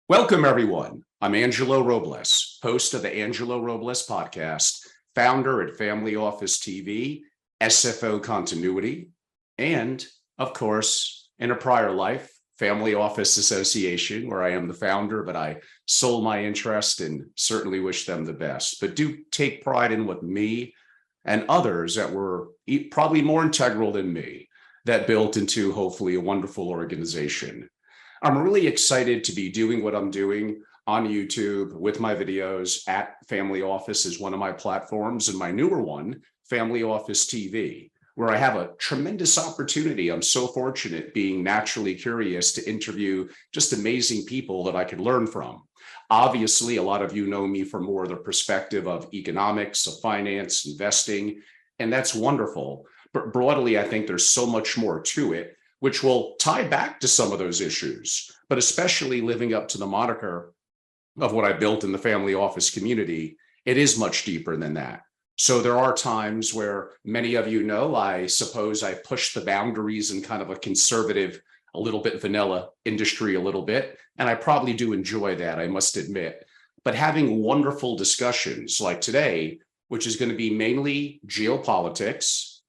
Welcome, everyone. I'm Angelo Robles, host of the Angelo Robles podcast, founder at Family Office TV, SFO Continuity, and, of course, in a prior life, Family Office Association, where I am the founder, but I sold my interest and certainly wish them the best. But do take pride in what me and others that were probably more integral than me that built into, hopefully, a wonderful organization. I'm really excited to be doing what I'm doing on YouTube with my videos at Family Office is one of my platforms, and my newer one, Family Office TV, where I have a tremendous opportunity. I'm so fortunate being naturally curious to interview just amazing people that I could learn from. Obviously, a lot of you know me from more of the perspective of economics, of finance, investing, and that's wonderful. But broadly, I think there's so much more to it, which will tie back to some of those issues, but especially living up to the moniker of what I built in the family office community, it is much deeper than that. So there are times where many of you know, I suppose I push the boundaries in kind of a conservative, a little bit vanilla industry a little bit, and I probably do enjoy that, I must admit. But having wonderful discussions like today, which is going to be mainly geopolitics,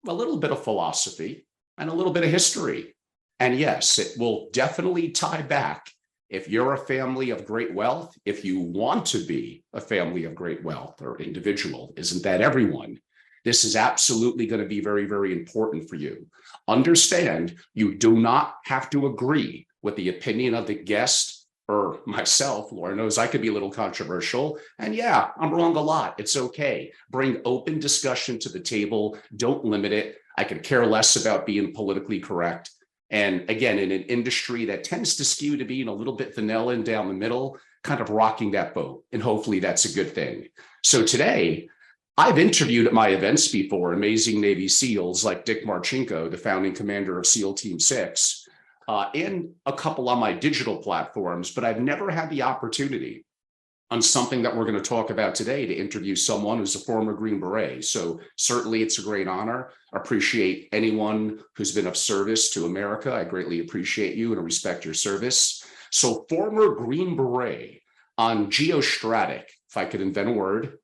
a little bit of philosophy, and a little bit of history. And yes, it will definitely tie back. If you're a family of great wealth, if you want to be a family of great wealth or individual, isn't that everyone? This is absolutely going to be very, very important for you. Understand, you do not have to agree with the opinion of the guest or myself. Laura knows I could be a little controversial. And yeah, I'm wrong a lot. It's okay. Bring open discussion to the table. Don't limit it. I could care less about being politically correct. And again, in an industry that tends to skew to being a little bit vanilla and down the middle, kind of rocking that boat. And hopefully that's a good thing. So today, I've interviewed at my events before amazing Navy SEALs like Dick Marchenko, the founding commander of SEAL Team 6, and a couple on my digital platforms, but I've never had the opportunity on something that we're going to talk about today to interview someone who's a former Green Beret. So certainly it's a great honor. I appreciate anyone who's been of service to America. I greatly appreciate you and respect your service. So former Green Beret on geostratic, if I could invent a word,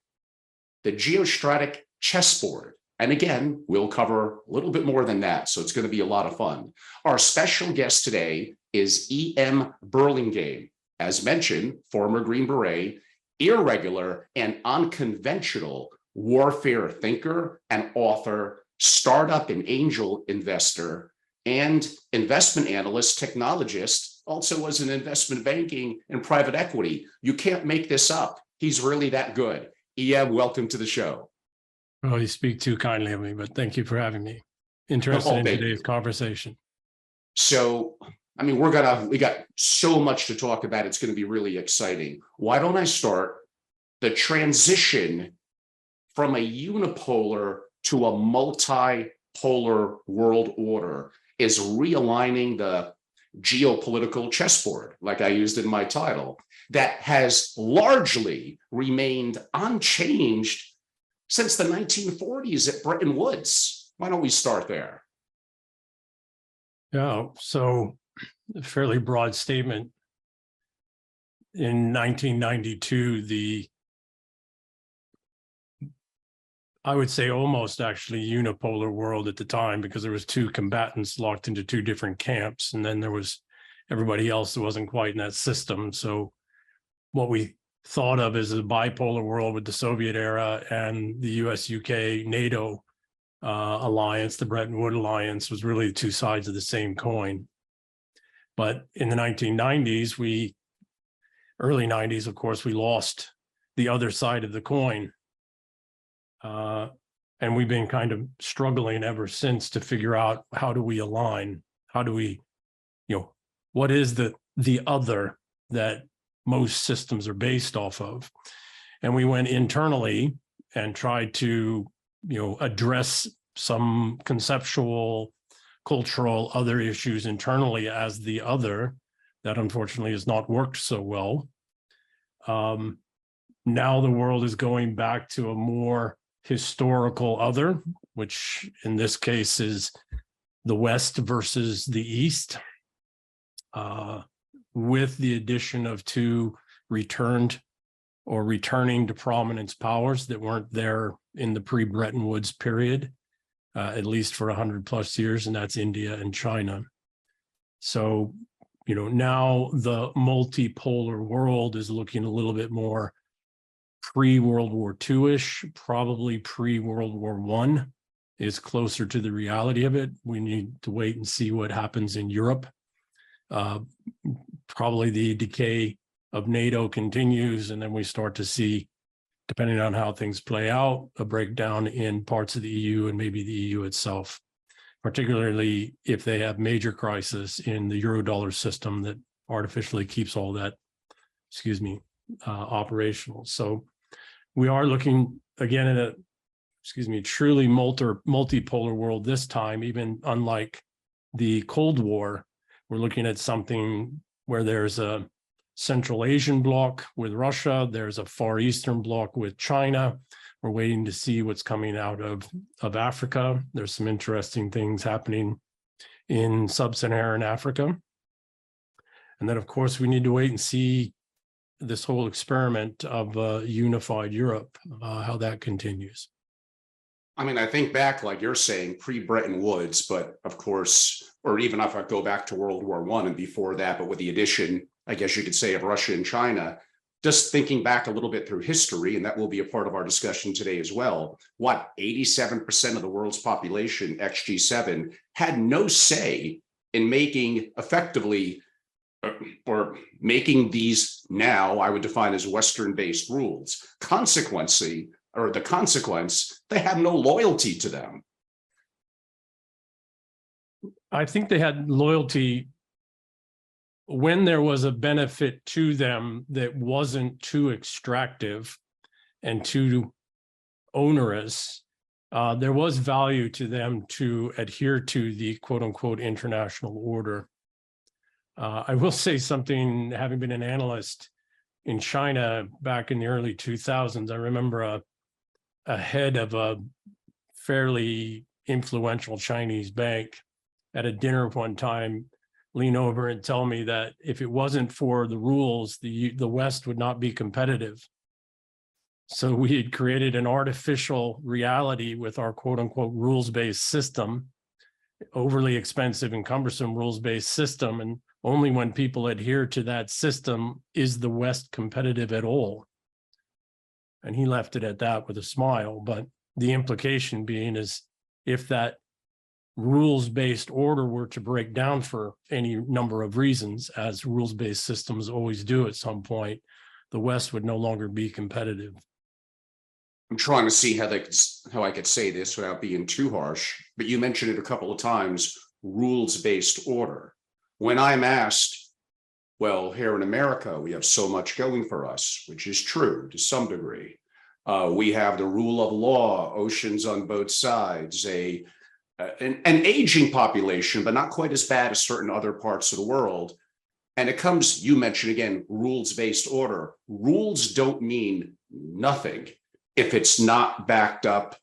the geostratic chessboard. And again, we'll cover a little bit more than that. So it's going to be a lot of fun. Our special guest today is E.M. Burlingame. As mentioned, former Green Beret, irregular and unconventional warfare thinker and author, startup and angel investor, and investment analyst, technologist, also was in investment banking and private equity. You can't make this up. He's really that good. EM, welcome to the show. Oh, you speak too kindly of me, but thank you for having me. Interested in today's conversation. So, I mean, we got so much to talk about. It's going to be really exciting. Why don't I start the transition from a unipolar to a multipolar world order is realigning the geopolitical chessboard, like I used in my title, that has largely remained unchanged since the 1940s at Bretton Woods. Why don't we start there? Yeah, so a fairly broad statement. In 1992, I would say almost actually unipolar world at the time, because there was two combatants locked into two different camps, and then there was everybody else that wasn't quite in that system. So what we thought of as a bipolar world with the Soviet era and the US-UK NATO alliance, the Bretton Woods alliance, was really two sides of the same coin. But in the 1990s, early 90s, of course, we lost the other side of the coin. And we've been kind of struggling ever since to figure out, how do we align? How do we, what is the other that most systems are based off of? And we went internally and tried to, address some conceptual, cultural, other issues internally as the other. That unfortunately has not worked so well. Now the world is going back to a more historical other, which in this case is the West versus the East. with the addition of two returned or returning to prominence powers that weren't there in the pre-Bretton Woods period, at least for 100 plus years, and that's India and China. So, now the multipolar world is looking a little bit more pre-World War II-ish, probably pre-World War I is closer to the reality of it. We need to wait and see what happens in Europe. Probably the decay of NATO continues, and then we start to see, depending on how things play out, a breakdown in parts of the EU and maybe the EU itself, particularly if they have major crisis in the Eurodollar system that artificially keeps all that, operational. So we are looking again at a, truly multipolar world this time, even unlike the Cold War. We're looking at something where there's a Central Asian bloc with Russia, there's a Far Eastern bloc with China. We're waiting to see what's coming out of Africa. There's some interesting things happening in sub-Saharan Africa. And then, of course, we need to wait and see this whole experiment of unified Europe, how that continues. I mean, I think back, like you're saying, pre-Bretton Woods, but of course, or even if I go back to World War I and before that, but with the addition, I guess you could say, of Russia and China, just thinking back a little bit through history, and that will be a part of our discussion today as well. 87% of the world's population, ex-G7, had no say in making effectively, or making these now, I would define as Western-based rules. The consequence, they have no loyalty to them. I think they had loyalty when there was a benefit to them that wasn't too extractive and too onerous. There was value to them to adhere to the quote unquote international order. I will say something, having been an analyst in China back in the early 2000s, I remember a head of a fairly influential Chinese bank at a dinner one time lean over and tell me that if it wasn't for the rules, the West would not be competitive. So we had created an artificial reality with our quote unquote rules-based system, overly expensive and cumbersome rules-based system. And only when people adhere to that system is the West competitive at all. And he left it at that with a smile. But the implication being is if that rules-based order were to break down for any number of reasons, as rules-based systems always do at some point, the West would no longer be competitive. I'm trying to see how I could say this without being too harsh, but you mentioned it a couple of times, rules-based order. When I'm asked, well, here in America, we have so much going for us, which is true to some degree. We have the rule of law, oceans on both sides, an aging population, but not quite as bad as certain other parts of the world. And it comes, you mentioned again, rules-based order. Rules don't mean nothing if it's not backed up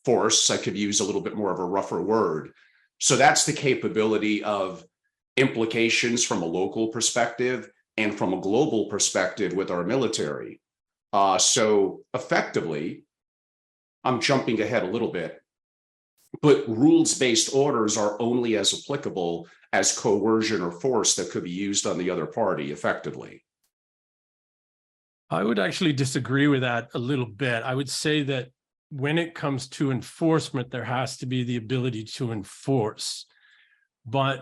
force. I could use a little bit more of a rougher word. So that's the capability of implications from a local perspective and from a global perspective with our military. So effectively, I'm jumping ahead a little bit, but rules-based orders are only as applicable as coercion or force that could be used on the other party effectively. I would actually disagree with that a little bit. I would say that when it comes to enforcement, there has to be the ability to enforce. But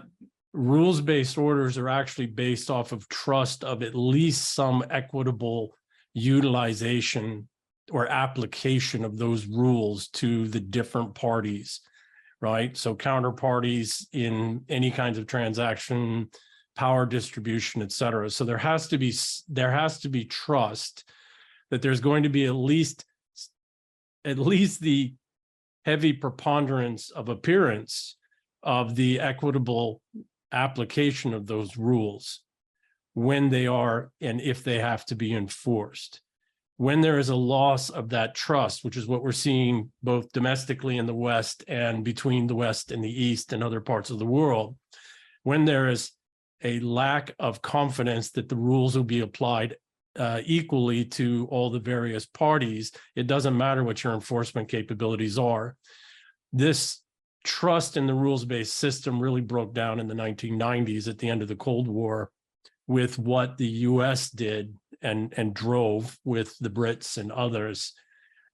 rules-based orders are actually based off of trust of at least some equitable utilization or application of those rules to the different parties, right? So counterparties in any kinds of transaction, power distribution, et cetera. So there has to be trust that there's going to be at least the heavy preponderance of appearance of the equitable application of those rules when they are and if they have to be enforced. When there is a loss of that trust, which is what we're seeing both domestically in the West and between the West and the East and other parts of the world, when there is a lack of confidence that the rules will be applied equally to all the various parties. It doesn't matter what your enforcement capabilities are. This trust in the rules-based system really broke down in the 1990s at the end of the Cold War with what the US did and drove with the Brits and others,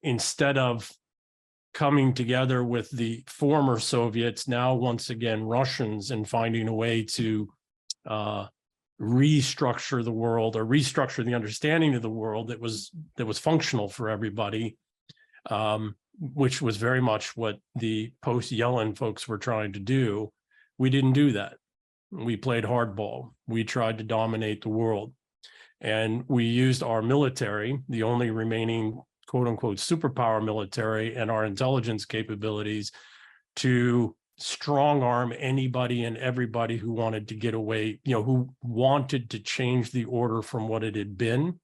instead of coming together with the former Soviets, now once again Russians, and finding a way to restructure the world, or restructure the understanding of the world that was functional for everybody, which was very much what the post-Yellen folks were trying to do. We didn't do that. We played hardball. We tried to dominate the world. And we used our military, the only remaining quote unquote superpower military, and our intelligence capabilities to strong arm anybody and everybody who wanted to get away, who wanted to change the order from what it had been,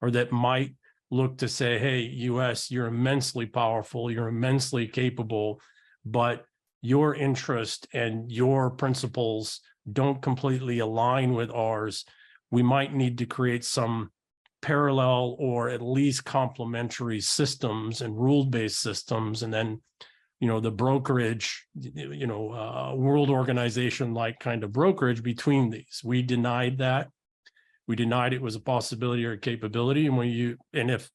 or that might look to say, hey, US, you're immensely powerful, you're immensely capable, but your interest and your principles don't completely align with ours. We might need to create some parallel or at least complementary systems and rule-based systems. And then, the brokerage, world organization like kind of brokerage between these. We denied that. We denied it was a possibility or a capability. And if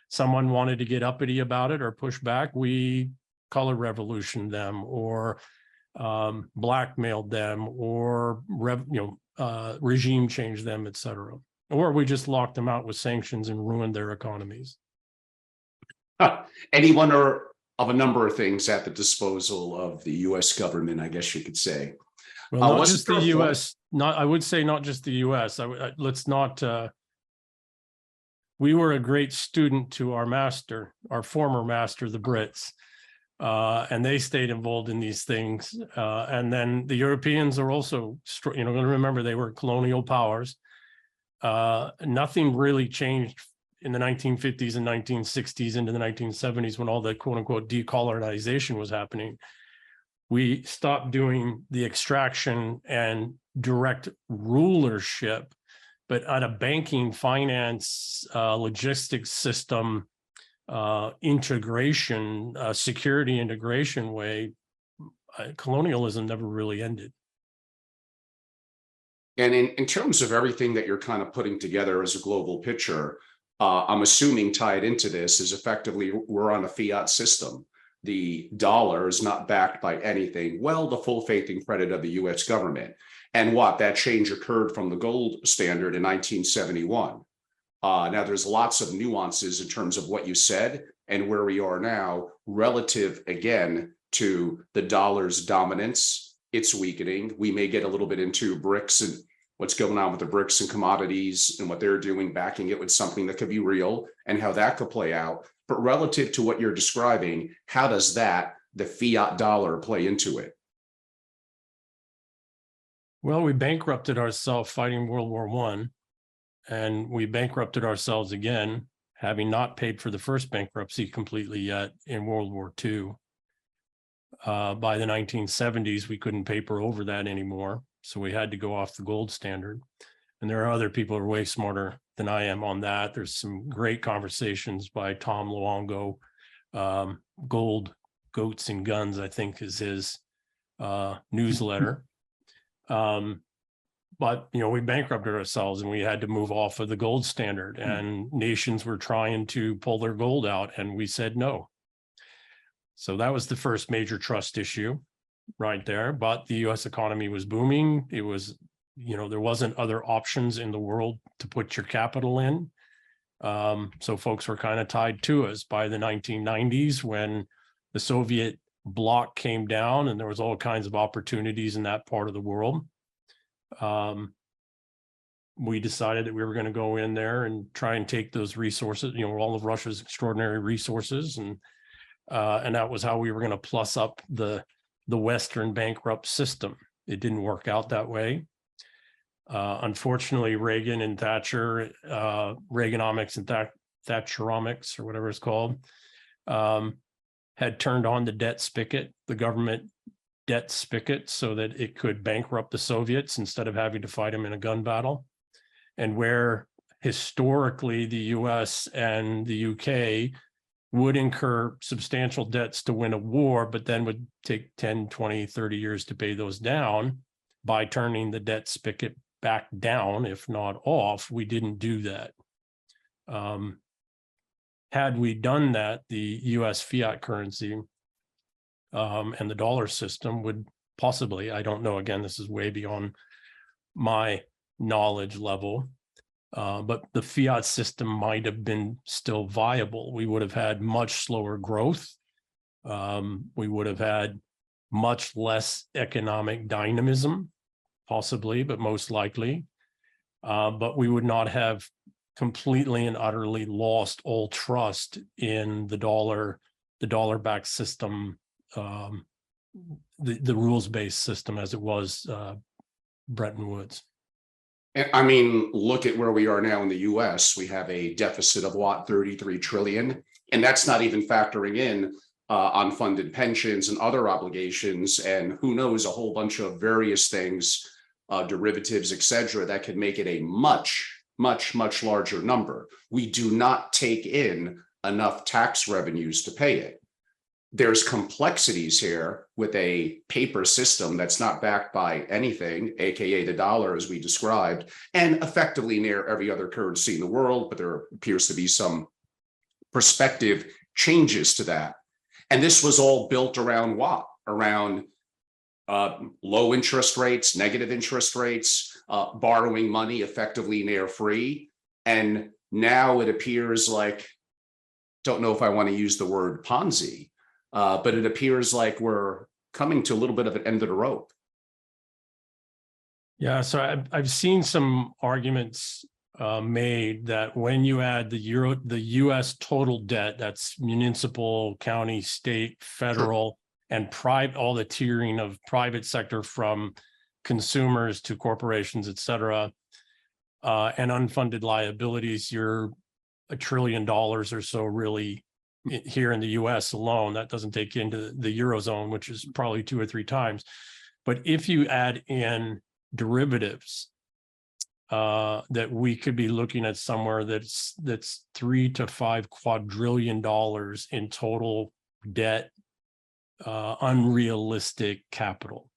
someone wanted to get uppity about it or push back, we color revolutioned them, or blackmailed them, or regime changed them, et cetera. Or we just locked them out with sanctions and ruined their economies. Any one of a number of things at the disposal of the U.S. government, I guess you could say. Well, not just the U.S. I would say not just the U.S. Let's not. We were a great student to our master, our former master, the Brits, and they stayed involved in these things. And then the Europeans are also, going to remember they were colonial powers. Nothing really changed in the 1950s and 1960s into the 1970s when all the quote unquote decolonization was happening. We stopped doing the extraction and direct rulership, but at a banking, finance, logistics system, integration, security integration way, colonialism never really ended. And in terms of everything that you're kind of putting together as a global picture, I'm assuming tied into this is effectively we're on a fiat system. The dollar is not backed by anything. Well, the full faith and credit of the US government. And that change occurred from the gold standard in 1971. Now, there's lots of nuances in terms of what you said and where we are now relative, again, to the dollar's dominance. It's weakening. We may get a little bit into BRICS and what's going on with the BRICS and commodities and what they're doing, backing it with something that could be real and how that could play out. But relative to what you're describing, how does the fiat dollar, play into it? Well, we bankrupted ourselves fighting World War I, and we bankrupted ourselves again, having not paid for the first bankruptcy completely yet in World War II. By the 1970s, we couldn't paper over that anymore. So we had to go off the gold standard. And there are other people who are way smarter than I am on that. There's some great conversations by Tom Luongo. Gold, Goats and Guns, I think, is his newsletter. But, we bankrupted ourselves and we had to move off of the gold standard, and nations were trying to pull their gold out, and we said no. So that was the first major trust issue right there. But the US economy was booming. It was, there wasn't other options in the world to put your capital in. So folks were kind of tied to us. By the 1990s, when the Soviet bloc came down and there was all kinds of opportunities in that part of the world, we decided that we were going to go in there and try and take those resources, all of Russia's extraordinary resources, and that was how we were going to plus up the Western bankrupt system. It didn't work out that way. Unfortunately, Reagan and Thatcher, Reaganomics and Thatcheromics, or whatever it's called, had turned on the debt spigot. The government debt spigot so that it could bankrupt the Soviets instead of having to fight them in a gun battle. And where historically the US and the UK would incur substantial debts to win a war, but then would take 10, 20, 30 years to pay those down by turning the debt spigot back down, if not off. We didn't do that. Had we done that, the US fiat currency and the dollar system would possibly, I don't know, again, this is way beyond my knowledge level, but the fiat system might have been still viable. We would have had much slower growth. We would have had much less economic dynamism, possibly, but most likely. But we would not have completely and utterly lost all trust in the dollar-backed system, the rules-based system as it was Bretton Woods. I mean, look at where we are now in the US. We have a deficit of what, 33 trillion. And that's not even factoring in unfunded pensions and other obligations. And who knows, a whole bunch of various things, derivatives, et cetera, that could make it a much, much, much larger number. We do not take in enough tax revenues to pay it. There's complexities here with a paper system that's not backed by anything, aka the dollar, as we described, and effectively near every other currency in the world, but there appears to be some prospective changes to that. And this was all built around what? Around low interest rates, negative interest rates, borrowing money effectively near free. And now it appears like, don't know if I want to use the word Ponzi, but it appears like we're coming to a little bit of an end of the rope. Yeah, so I've seen some arguments made that when you add the U.S. total debt, that's municipal, county, state, federal, and private, all the tiering of private sector from consumers to corporations, et cetera, and unfunded liabilities, you're $1 trillion or so really here in the US alone. That doesn't take into the Eurozone, which is probably 2 or 3 times. But if you add in derivatives, that we could be looking at somewhere that's $3 to $5 quadrillion in total debt, unrealistic capital.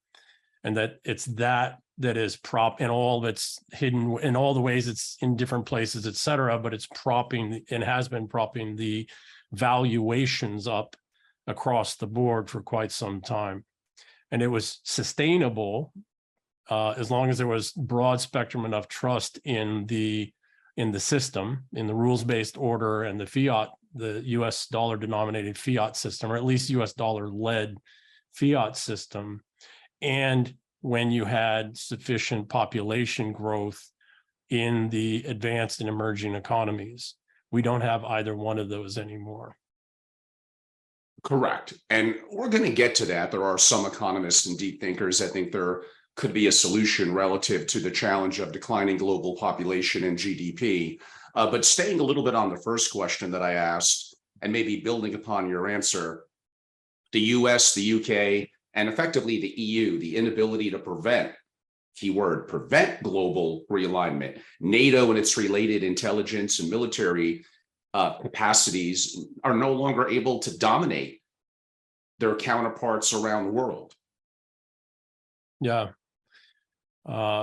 And that it's that is and all of it's hidden in all the ways it's in different places, et cetera, but it's propping and has been propping the valuations up across the board for quite some time. And it was sustainable as long as there was broad spectrum enough trust in the system, in the rules-based order and the fiat, the US dollar denominated fiat system, or at least US dollar led fiat system. And when you had sufficient population growth in the advanced and emerging economies. We don't have either one of those anymore. Correct. And we're going to get to that. There are some economists and deep thinkers that think there could be a solution relative to the challenge of declining global population and GDP. But staying a little bit on the first question that I asked, and maybe building upon your answer, the US, the UK, and effectively the EU, the inability to prevent, keyword, prevent global realignment. NATO and its related intelligence and military capacities are no longer able to dominate their counterparts around the world. Yeah.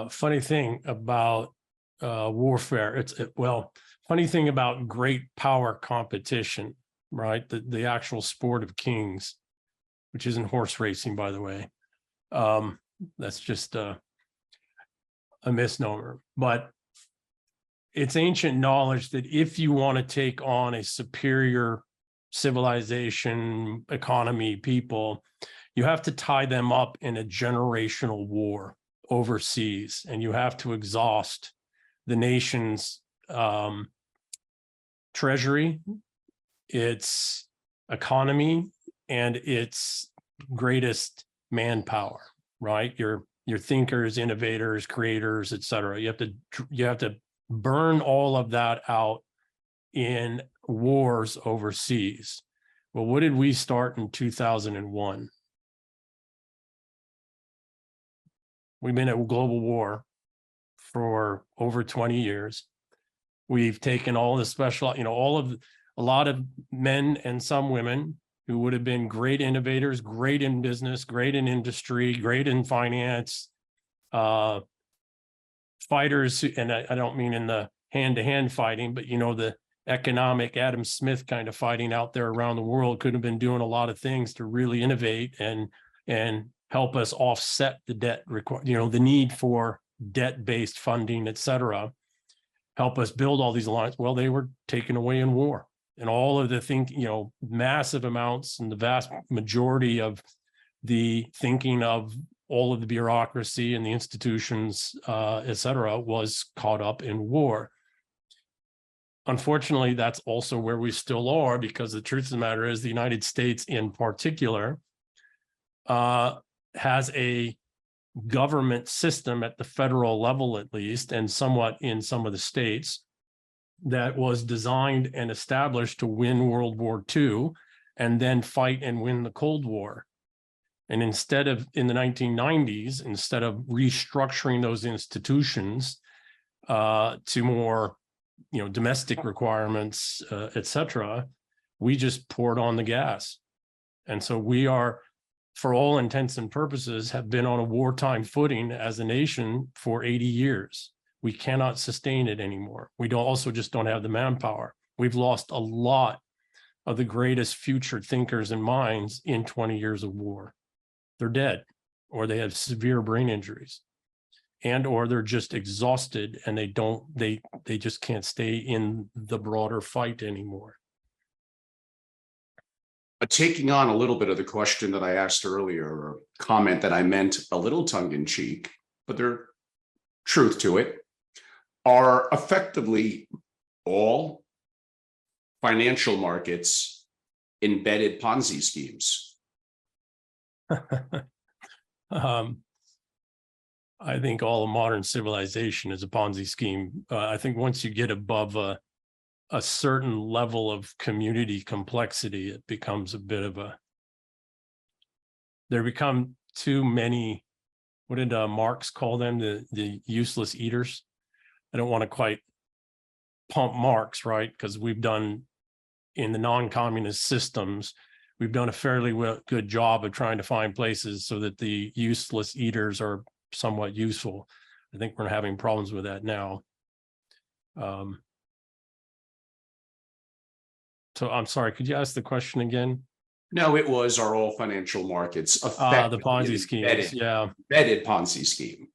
Funny thing about warfare, funny thing about great power competition, right? The actual sport of kings, which isn't horse racing, by the way. That's just a misnomer. But it's ancient knowledge that if you want to take on a superior civilization, economy, people, you have to tie them up in a generational war overseas, and you have to exhaust the nation's treasury, its economy, and its greatest manpower, right? Your thinkers, innovators, creators, et cetera. You have to burn all of that out in wars overseas. Well, what did we start in 2001? We've been at global war for over 20 years. We've taken all the special, a lot of men and some women who would have been great innovators, great in business, great in industry, great in finance, fighters, and I don't mean in the hand-to-hand fighting, but the economic Adam Smith kind of fighting out there around the world, could have been doing a lot of things to really innovate and help us offset the debt, the need for debt-based funding, et cetera, help us build all these alliances. Well, they were taken away in war, and all of the massive amounts and the vast majority of the thinking of all of the bureaucracy and the institutions, et cetera, was caught up in war. Unfortunately, that's also where we still are, because the truth of the matter is the United States in particular has a government system at the federal level, at least, and somewhat in some of the states, that was designed and established to win World War II and then fight and win the Cold War. And instead of, in the 1990s, instead of restructuring those institutions to more, domestic requirements, et cetera, we just poured on the gas. And so we are, for all intents and purposes, have been on a wartime footing as a nation for 80 years. We cannot sustain it anymore. We also just don't have the manpower. We've lost a lot of the greatest future thinkers and minds in 20 years of war. They're dead, or they have severe brain injuries, and or they're just exhausted, and they just can't stay in the broader fight anymore. Taking on a little bit of the question that I asked earlier, or comment that I meant a little tongue-in-cheek, but there's truth to it, are effectively all financial markets embedded Ponzi schemes? I think all of modern civilization is a Ponzi scheme. I think once you get above a certain level of community complexity, it becomes a bit of there become too many, what did Marx call them? The useless eaters. I don't want to quite pump Marx, right? Because we've done, in the non-communist systems, we've done a fairly good job of trying to find places so that the useless eaters are somewhat useful. I think we're having problems with that now. So I'm sorry, could you ask the question again? No, it was, are all financial markets The effectively Ponzi schemes, yeah. embedded Ponzi scheme?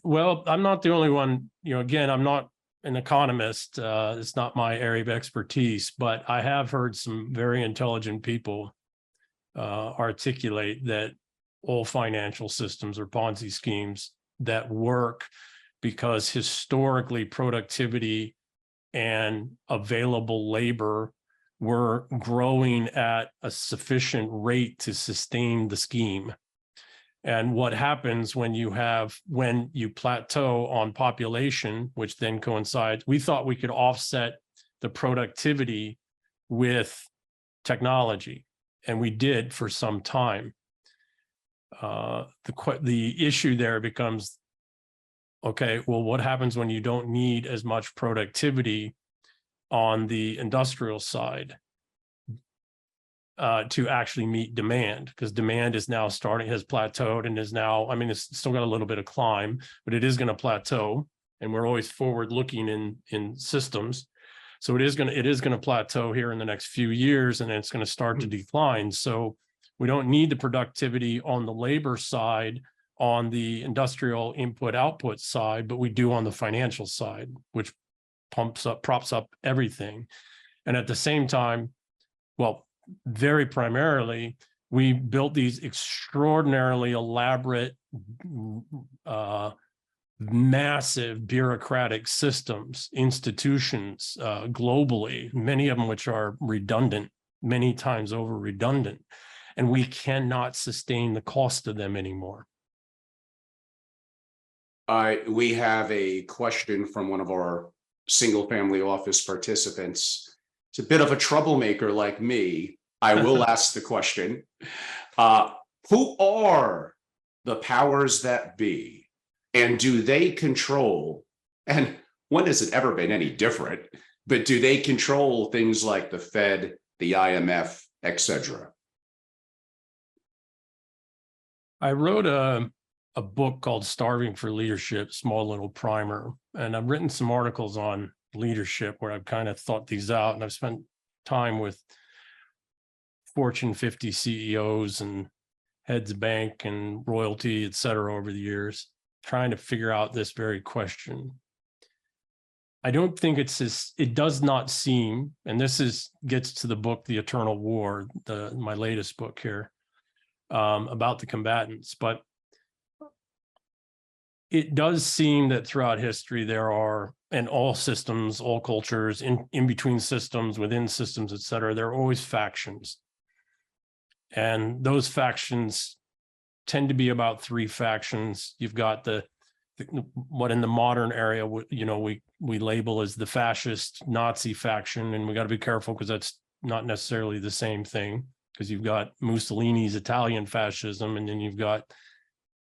Well, I'm not the only one, again, I'm not an economist. It's not my area of expertise, but I have heard some very intelligent people articulate that all financial systems are Ponzi schemes that work because historically productivity and available labor were growing at a sufficient rate to sustain the scheme. And what happens when you plateau on population, which then coincides, we thought we could offset the productivity with technology, and we did for some time. The issue there becomes, okay, well, what happens when you don't need as much productivity on the industrial side to actually meet demand? Because demand is now has plateaued and is now, it's still got a little bit of climb, but it is going to plateau, and we're always forward looking in systems. So it is going to plateau here in the next few years, and then it's going to start to decline. So we don't need the productivity on the labor side, on the industrial input output side, but we do on the financial side, which props up everything. And at the same time, well, very primarily, we built these extraordinarily elaborate, massive bureaucratic systems, institutions globally, many of them which are redundant, many times over redundant, and we cannot sustain the cost of them anymore. We have a question from one of our single family office participants. It's a bit of a troublemaker like me. I will ask the question. Who are the powers that be? And do they control, and when has it ever been any different, but do they control things like the Fed, the IMF, etc.? I wrote a book called Starving for Leadership, small little primer, and I've written some articles on leadership where I've kind of thought these out, and I've spent time with Fortune 50 CEOs and heads of bank and royalty, et cetera, over the years, trying to figure out this very question. I don't think it does not seem, and this gets to the book, The Eternal War, my latest book here, about the combatants, but it does seem that throughout history there are, in all systems, all cultures, in between systems, within systems, et cetera, there are always factions. And those factions tend to be about three factions. You've got what in the modern area, we label as the fascist Nazi faction, and we got to be careful because that's not necessarily the same thing, because you've got Mussolini's Italian fascism, and then you've got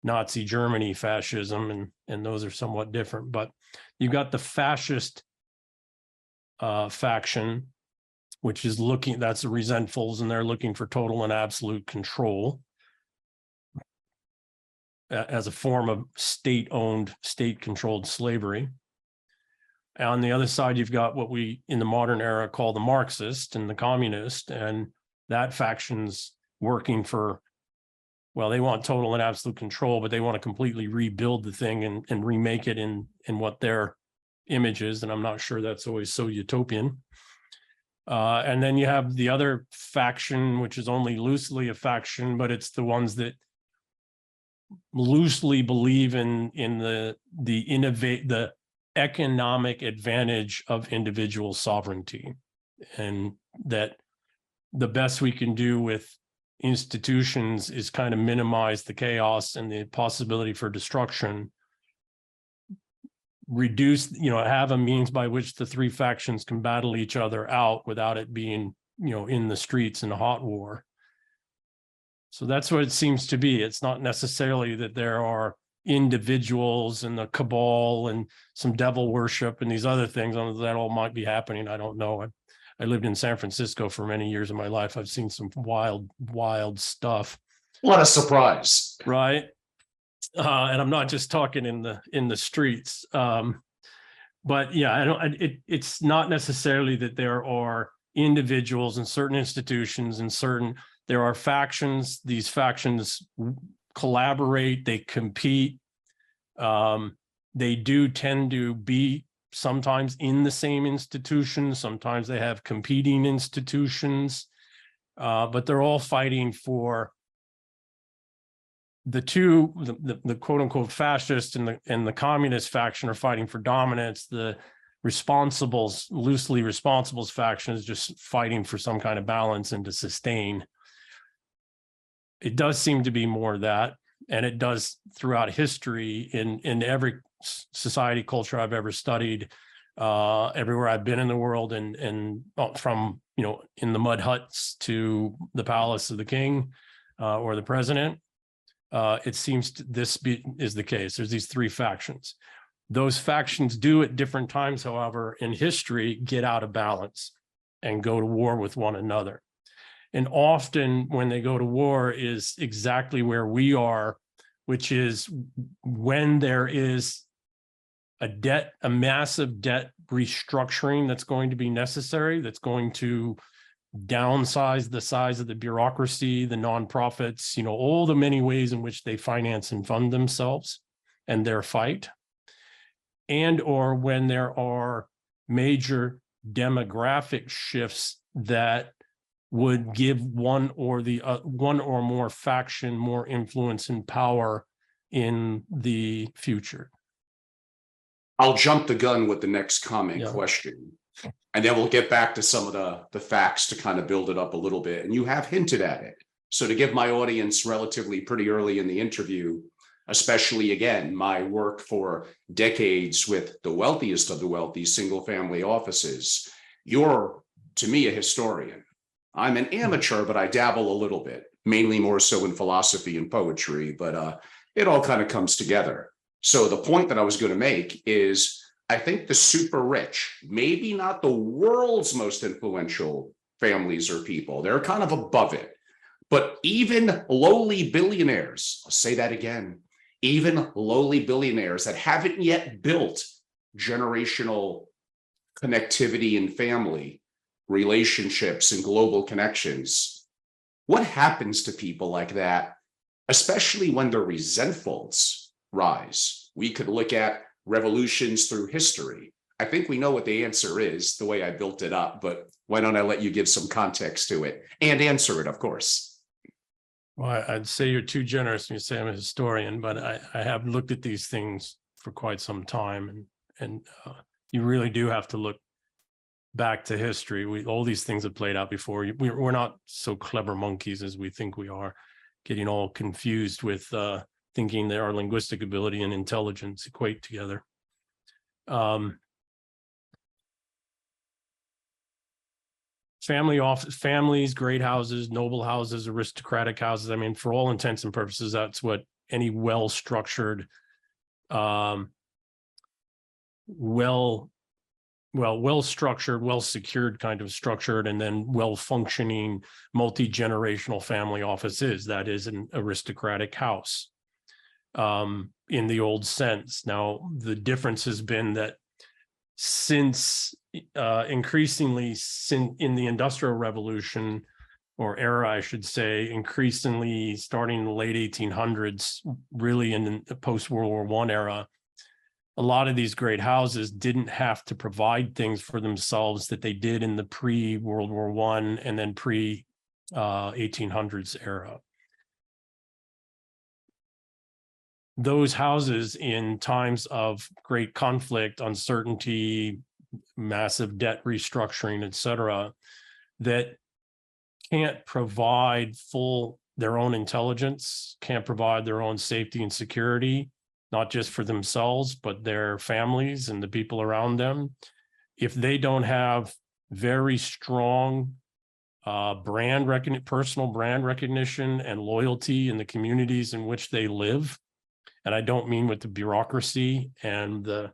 Nazi Germany fascism, and those are somewhat different. But you've got the fascist faction, which is that's the resentfuls, and they're looking for total and absolute control as a form of state-owned, state-controlled slavery. And on the other side, you've got what we in the modern era call the Marxist and the communist, and that faction's working for, well, they want total and absolute control, but they want to completely rebuild the thing and remake it in what their image is. And I'm not sure that's always so utopian. And then you have the other faction, which is only loosely a faction, but it's the ones that loosely believe in the economic advantage of individual sovereignty, and that the best we can do with institutions is kind of minimize the chaos and the possibility for destruction, reduce, have a means by which the three factions can battle each other out without it being, in the streets in a hot war. So that's what it seems to be. It's not necessarily that there are individuals and the cabal and some devil worship and these other things that all might be happening. I don't know. I lived in San Francisco for many years of my life. I've seen some wild stuff. What a surprise. Right. And I'm not just talking in the streets. But yeah, it's not necessarily that there are individuals in certain institutions and there are factions. These factions collaborate, they compete. They do tend to be sometimes in the same institution, sometimes they have competing institutions, but they're all fighting for the quote unquote fascist and the communist faction are fighting for dominance. The loosely responsibles faction is just fighting for some kind of balance and to sustain. It does seem to be more of that, and it does throughout history in every society, culture I've ever studied, everywhere I've been in the world, and from in the mud huts to the palace of the king or the president. It seems this is the case. There's these three factions. Those factions do at different times, however, in history, get out of balance and go to war with one another. And often when they go to war is exactly where we are, which is when there is a massive debt restructuring that's going to be necessary, that's going to downsize the size of the bureaucracy, the nonprofits, all the many ways in which they finance and fund themselves and their fight. And or when there are major demographic shifts that would give one or more faction more influence and power in the future. I'll jump the gun with the next comment question, and then we'll get back to some of the facts to kind of build it up a little bit. And you have hinted at it. So to give my audience relatively pretty early in the interview, especially again, my work for decades with the wealthiest of the wealthy single family offices, you're, to me, a historian. I'm an amateur, but I dabble a little bit, mainly more so in philosophy and poetry, but it all kind of comes together. So the point that I was going to make is I think the super rich, maybe not the world's most influential families or people, they're kind of above it. But even lowly billionaires, I'll say that again, even lowly billionaires that haven't yet built generational connectivity and family relationships and global connections. What happens to people like that, especially when their resentfuls rise? We could look at revolutions through history. I think we know what the answer is, the way I built it up, but why don't I let you give some context to it and answer it, of course. Well, I'd say you're too generous when you say I'm a historian, but I have looked at these things for quite some time, and you really do have to look back to history. All these things have played out before. We're not so clever monkeys as we think we are, getting all confused with thinking that our linguistic ability and intelligence equate together. Families, great houses, noble houses, aristocratic houses. I mean, for all intents and purposes, that's what any well-structured, well-structured, well-secured kind of structured, and then well-functioning multi-generational family office is. That is an aristocratic house in the old sense. Now, the difference has been that since increasingly in the Industrial Revolution, or era, I should say, increasingly starting in the late 1800s, really in the post-World War I era, a lot of these great houses didn't have to provide things for themselves that they did in the pre-World War I and then pre-1800s era. Those houses in times of great conflict, uncertainty, massive debt restructuring, et cetera, that can't provide their own intelligence, can't provide their own safety and security, not just for themselves, but their families and the people around them. If they don't have very strong personal brand recognition and loyalty in the communities in which they live, and I don't mean with the bureaucracy and the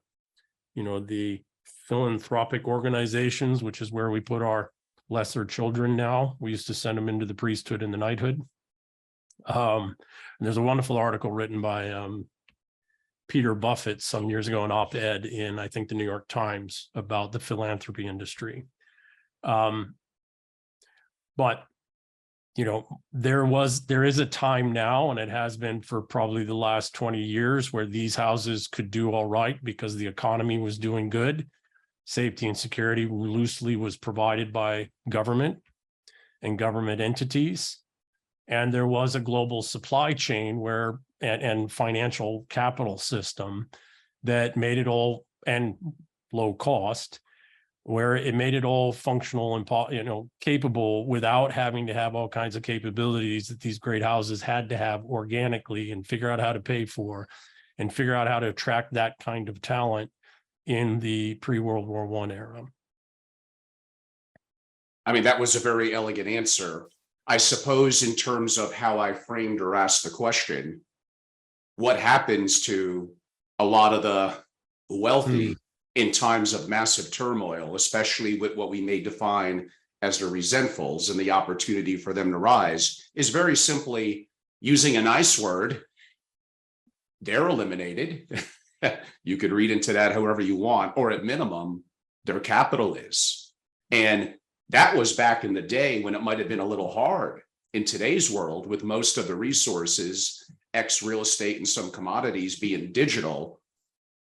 philanthropic organizations, which is where we put our lesser children now. We used to send them into the priesthood and the knighthood. And there's a wonderful article written by Peter Buffett some years ago, an op-ed in, I think, the New York Times, about the philanthropy industry. But there is a time now, and it has been for probably the last 20 years, where these houses could do all right because the economy was doing good. Safety and security loosely was provided by government and government entities. And there was a global supply chain and financial capital system that made it all, and low cost, where it made it all functional and capable without having to have all kinds of capabilities that these great houses had to have organically, and figure out how to pay for and figure out how to attract that kind of talent in the pre-World War I era. I mean, that was a very elegant answer. I suppose in terms of how I framed or asked the question, what happens to a lot of the wealthy in times of massive turmoil, especially with what we may define as the resentfuls and the opportunity for them to rise, is very simply, using a nice word, they're eliminated. You could read into that however you want, or at minimum, their capital is. And that was back in the day when it might have been a little hard. In today's world, with most of the resources, real estate and some commodities being digital,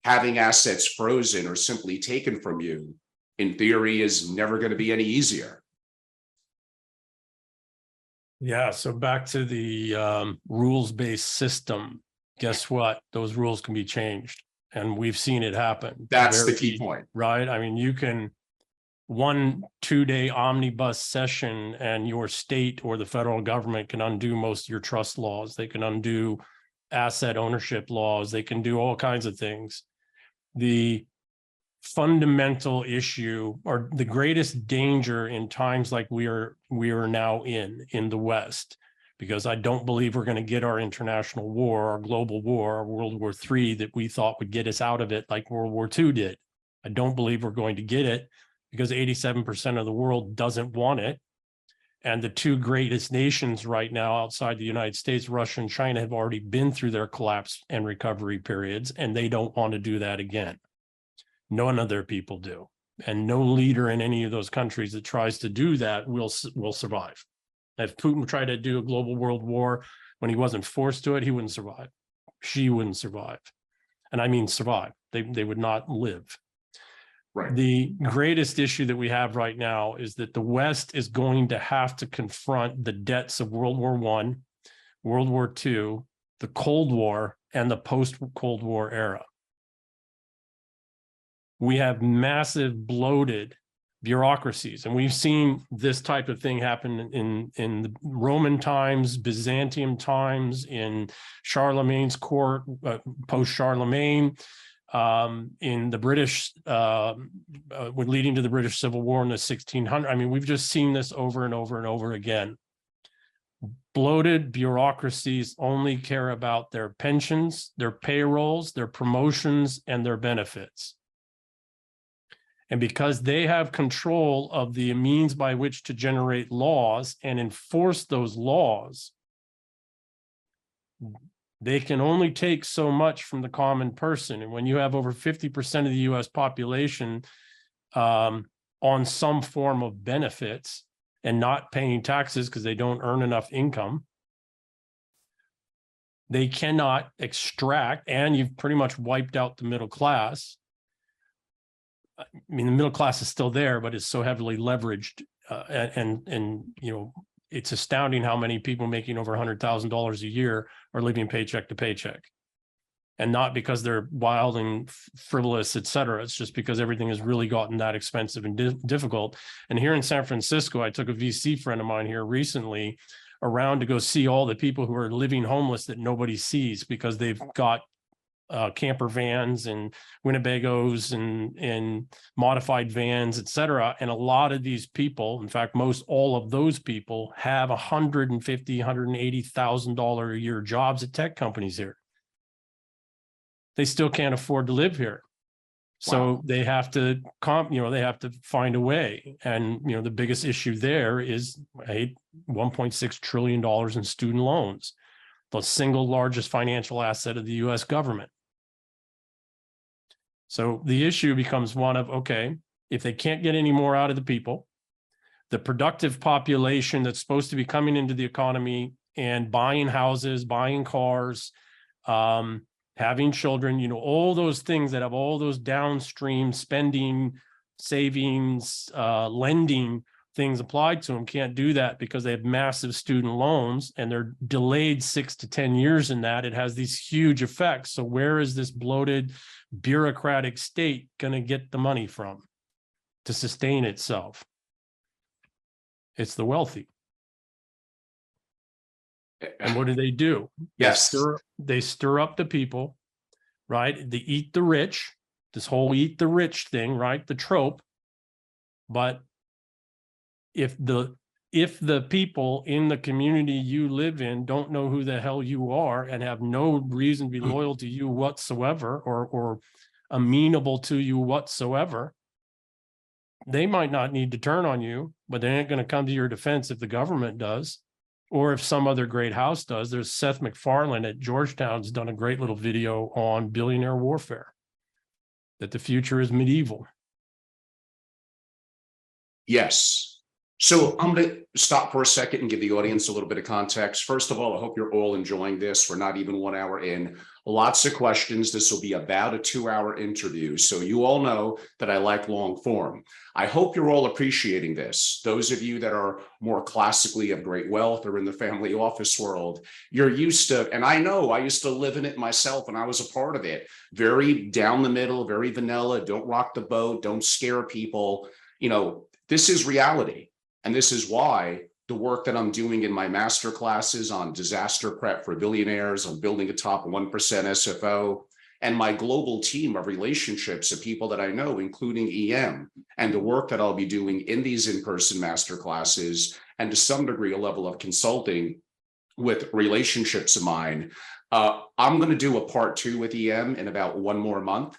having assets frozen or simply taken from you, in theory, is never going to be any easier. Yeah, so back to the rules-based system. Guess what? Those rules can be changed, and we've seen it happen. That's the key point. Right? I mean, you can 1-2-day omnibus session, and your state or the federal government can undo most of your trust laws. They can undo asset ownership laws. They can do all kinds of things. The fundamental issue, or the greatest danger in times like we are now in the West, because I don't believe we're going to get our international war, our global war, our World War III that we thought would get us out of it like World War II did. I don't believe we're going to get it because 87% of the world doesn't want it. And the two greatest nations right now outside the United States, Russia and China, have already been through their collapse and recovery periods, and they don't want to do that again. None of their people do. And no leader in any of those countries that tries to do that will survive. If Putin tried to do a global world war when he wasn't forced to it, he wouldn't survive. She wouldn't survive. And I mean survive. They would not live. Right. The greatest issue that we have right now is that the West is going to have to confront the debts of World War I, World War II, the Cold War, and the post-Cold War era. We have massive bloated bureaucracies, and we've seen this type of thing happen in the Roman times, Byzantium times, in Charlemagne's court, post-Charlemagne, in the British, leading to the British Civil War in the 1600s. I mean, we've just seen this over and over and over again. Bloated bureaucracies only care about their pensions, their payrolls, their promotions, and their benefits. And because they have control of the means by which to generate laws and enforce those laws, they can only take so much from the common person. And when you have over 50% of the US population on some form of benefits and not paying taxes because they don't earn enough income, they cannot extract, and you've pretty much wiped out the middle class. I mean, the middle class is still there, but it's so heavily leveraged, and you know, it's astounding how many people making over $100,000 a year are living paycheck to paycheck, and not because they're wild and frivolous, et cetera. It's just because everything has really gotten that expensive and difficult. And here in San Francisco, I took a VC friend of mine here recently around to go see all the people who are living homeless that nobody sees because they've got camper vans and Winnebagos and modified vans, et cetera. And a lot of these people, in fact, most all of those people have $150,000, $180,000 a year jobs at tech companies here. They still can't afford to live here. So Wow. they have to they have to find a way. And, you know, the biggest issue there is $1.6 trillion in student loans, the single largest financial asset of the US government. So the issue becomes one of, okay, if they can't get any more out of the people, the productive population that's supposed to be coming into the economy and buying houses, buying cars, having children, you know, all those things that have all those downstream spending, savings, lending things applied to them, can't do that because they have massive student loans and they're delayed 6 to 10 years in that. It has these huge effects. So where is this bloated bureaucratic state going to get the money from to sustain itself? It's the wealthy. And what do? Yes. They stir up the people, right? They eat the rich, this whole eat the rich thing, right? The trope. But if the people in the community you live in don't know who the hell you are and have no reason to be loyal to you whatsoever, or amenable to you whatsoever, they might not need to turn on you, but they ain't going to come to your defense if the government does, or if some other great house does. There's Seth MacFarlane at Georgetown's done a great little video on billionaire warfare, that the future is medieval. Yes. So I'm going to stop for a second and give the audience a little bit of context. First of all, I hope you're all enjoying this. We're not even 1 hour in. Lots of questions. This will be about a 2-hour interview. So you all know that I like long form. I hope you're all appreciating this. Those of you that are more classically of great wealth or in the family office world, you're used to, and I know I used to live in it myself and I was a part of it. Very down the middle, very vanilla, don't rock the boat, don't scare people. You know, this is reality. And this is why the work that I'm doing in my master classes on disaster prep for billionaires, on building a top 1% SFO, and my global team of relationships of people that I know, including EM, and the work that I'll be doing in these in-person master classes, and to some degree, a level of consulting with relationships of mine. I'm going to do a part 2 with EM in about 1 more month,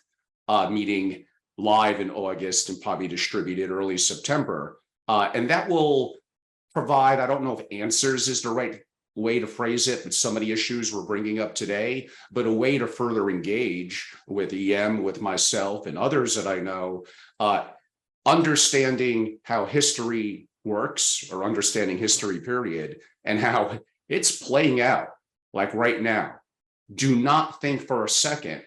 meeting live in August and probably distributed early September. And that will provide, I don't know if answers is the right way to phrase it, but some of the issues we're bringing up today, but a way to further engage with EM, with myself and others that I know, understanding how history works, or understanding history period, and how it's playing out like right now. Do not think for a second,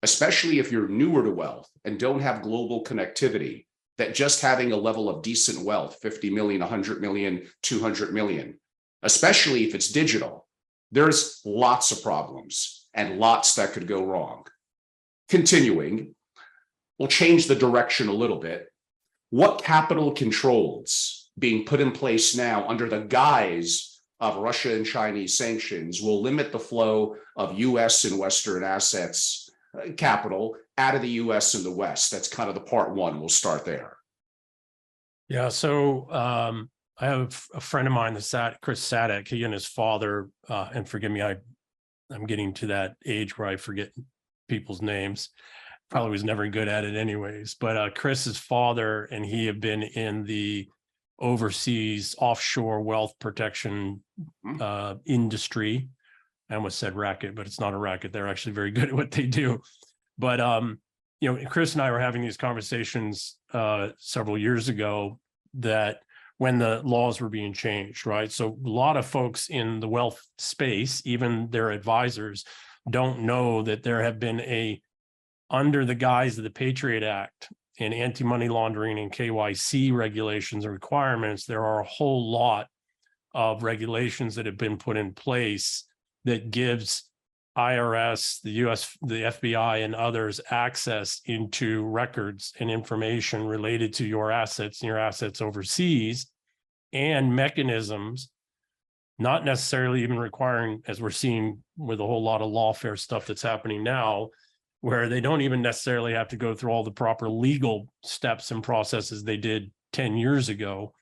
especially if you're newer to wealth and don't have global connectivity, that just having a level of decent wealth, 50 million, 100 million, 200 million, especially if it's digital, there's lots of problems and lots that could go wrong. Continuing, we'll change the direction a little bit. What capital controls being put in place now under the guise of Russia and Chinese sanctions will limit the flow of US and Western assets, capital out of the US and the West? That's kind of the part 1. We'll start there. Yeah, so I have a friend of mine, Chris Sadek. He and his father, and forgive me, I'm getting to that age where I forget people's names. Probably was never good at it anyways. But Chris's father and he have been in the overseas offshore wealth protection industry. I almost said racket, but it's not a racket. They're actually very good at what they do. But you know, Chris and I were having these conversations several years ago, that when the laws were being changed, right? So a lot of folks in the wealth space, even their advisors, don't know that there have been under the guise of the Patriot Act and anti-money laundering and KYC regulations and requirements, there are a whole lot of regulations that have been put in place that gives IRS, the US, the FBI, and others access into records and information related to your assets and your assets overseas, and mechanisms, not necessarily even requiring, as we're seeing with a whole lot of lawfare stuff that's happening now, where they don't even necessarily have to go through all the proper legal steps and processes they did 10 years ago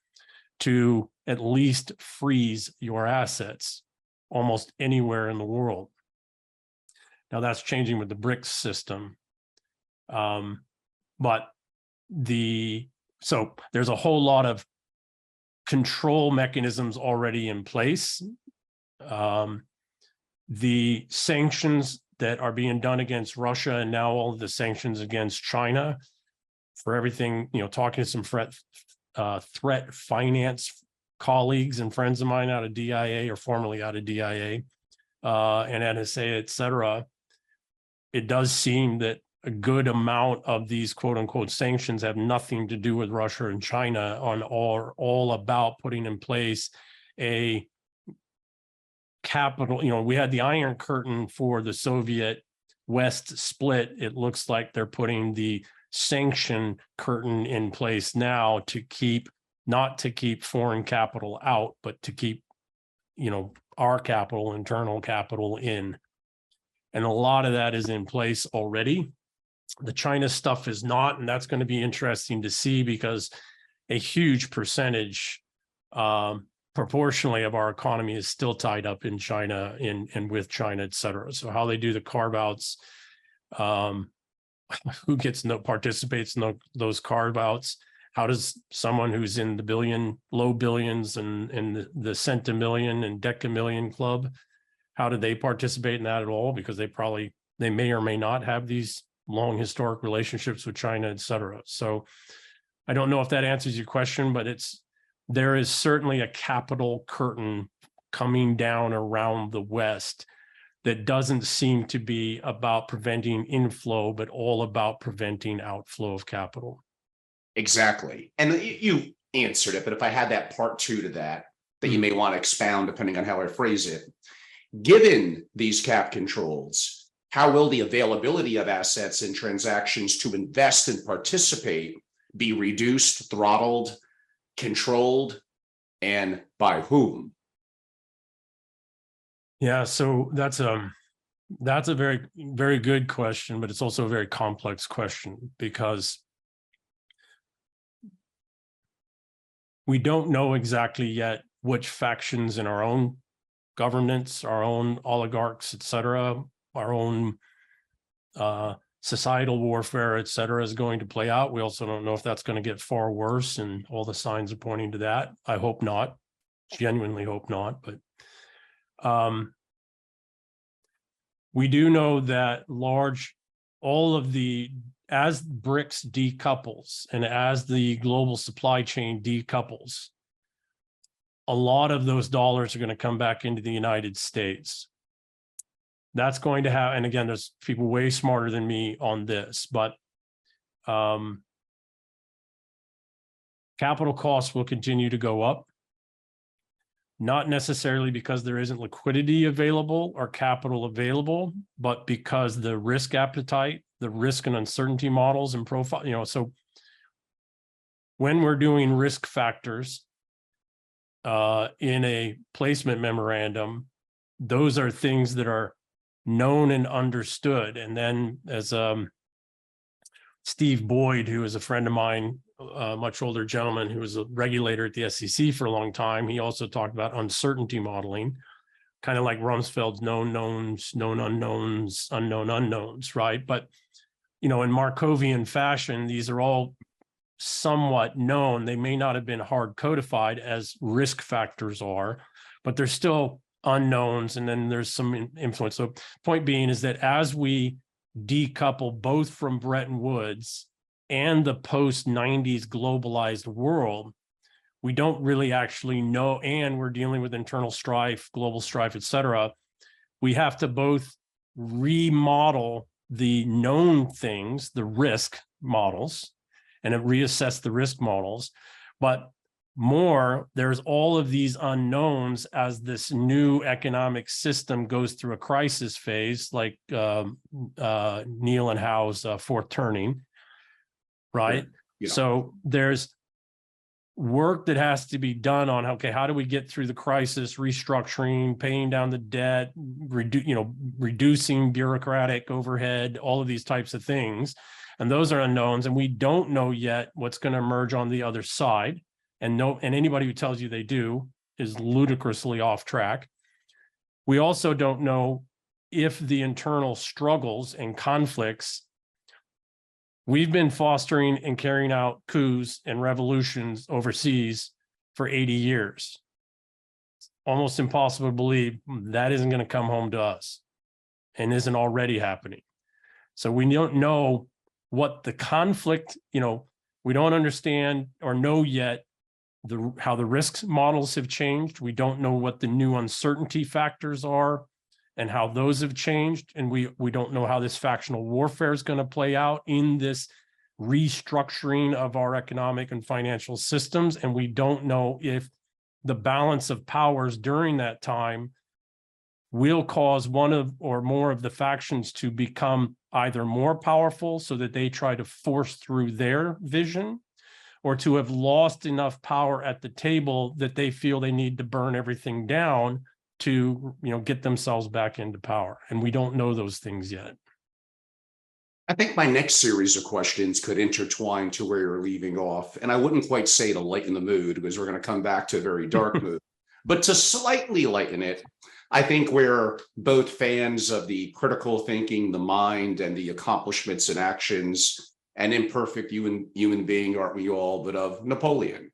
to at least freeze your assets almost anywhere in the world. Now that's changing with the BRICS system. But so there's a whole lot of control mechanisms already in place. The sanctions that are being done against Russia, and now all of the sanctions against China for everything, you know, talking to some threat finance colleagues and friends of mine out of DIA, or formerly out of DIA, and NSA, et cetera, it does seem that a good amount of these quote unquote sanctions have nothing to do with Russia and China, all about putting in place a capital. You know, we had the Iron Curtain for the Soviet West split. It looks like they're putting the sanction curtain in place now to keep, not to keep foreign capital out, but to keep, you know, our capital, internal capital in. And a lot of that is in place already. The China stuff is not, and that's going to be interesting to see, because a huge percentage, proportionally, of our economy is still tied up in China and with China, et cetera. So how they do the carve outs, who participates in those carve outs? How does someone who's in the low billions and the centimillion and decamillion club, how do they participate in that at all? Because they may or may not have these long historic relationships with China, et cetera. So I don't know if that answers your question, but there is certainly a capital curtain coming down around the West that doesn't seem to be about preventing inflow, but all about preventing outflow of capital. Exactly. And you answered it, but if I had that part 2 to that you may want to expound depending on how I phrase it. Given these cap controls, how will the availability of assets and transactions to invest and participate be reduced, throttled, controlled, and by whom? Yeah, so that's That's a very, very good question, but it's also a very complex question because we don't know exactly yet which factions in our own governance, our own oligarchs, et cetera, our own societal warfare, et cetera, is going to play out. We also don't know if that's going to get far worse, and all the signs are pointing to that. I hope not, genuinely hope not, but we do know that as BRICS decouples and as the global supply chain decouples, a lot of those dollars are going to come back into the United States. That's going to have, and again, there's people way smarter than me on this, but capital costs will continue to go up. Not necessarily because there isn't liquidity available or capital available, but because the risk appetite, the risk and uncertainty models and profile, so when we're doing risk factors in a placement memorandum, those are things that are known and understood. And then as Steve Boyd, who is a friend of mine, a much older gentleman who was a regulator at the SEC for a long time, he also talked about uncertainty modeling, kind of like Rumsfeld's known knowns, known unknowns, unknown unknowns, right? But, in Markovian fashion, these are all somewhat known. They may not have been hard codified as risk factors are, but they're still unknowns. And then there's some influence. So point being is that as we decouple both from Bretton Woods and the post-90s globalized world, we don't really actually know, and we're dealing with internal strife, global strife, et cetera. We have to both remodel the known things, the risk models, and reassess the risk models. But more, there's all of these unknowns as this new economic system goes through a crisis phase, like Neil and Howe's fourth turning, right? Yeah. So there's work that has to be done on, okay, how do we get through the crisis, restructuring, paying down the debt, reducing bureaucratic overhead, all of these types of things. And those are unknowns, and we don't know yet what's going to emerge on the other side. And anybody who tells you they do is ludicrously off track. We also don't know if the internal struggles and conflicts. We've been fostering and carrying out coups and revolutions overseas for 80 years. It's almost impossible to believe that isn't going to come home to us and isn't already happening. So we don't know what the conflict, we don't understand or know yet how the risk models have changed. We don't know what the new uncertainty factors are and how those have changed. And we don't know how this factional warfare is going to play out in this restructuring of our economic and financial systems. And we don't know if the balance of powers during that time will cause one of or more of the factions to become either more powerful so that they try to force through their vision, or to have lost enough power at the table that they feel they need to burn everything down to, get themselves back into power. And we don't know those things yet. I think my next series of questions could intertwine to where you're leaving off. And I wouldn't quite say to lighten the mood, because we're going to come back to a very dark mood, but to slightly lighten it. I think we're both fans of the critical thinking, the mind, and the accomplishments and actions, an imperfect human being, aren't we all, but of Napoleon.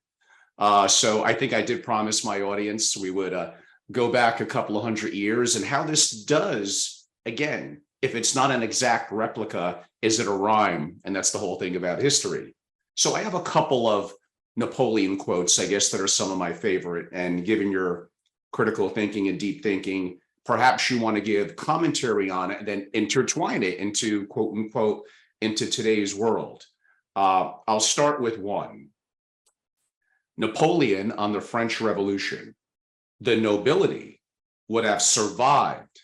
So I think I did promise my audience we would go back a couple of 100 years, and how this does, again, if it's not an exact replica, is it a rhyme? And that's the whole thing about history. So I have a couple of Napoleon quotes, I guess, that are some of my favorite. And given your critical thinking and deep thinking, perhaps you want to give commentary on it and then intertwine it into, quote unquote, into today's world. I'll start with one. Napoleon on the French Revolution. The nobility would have survived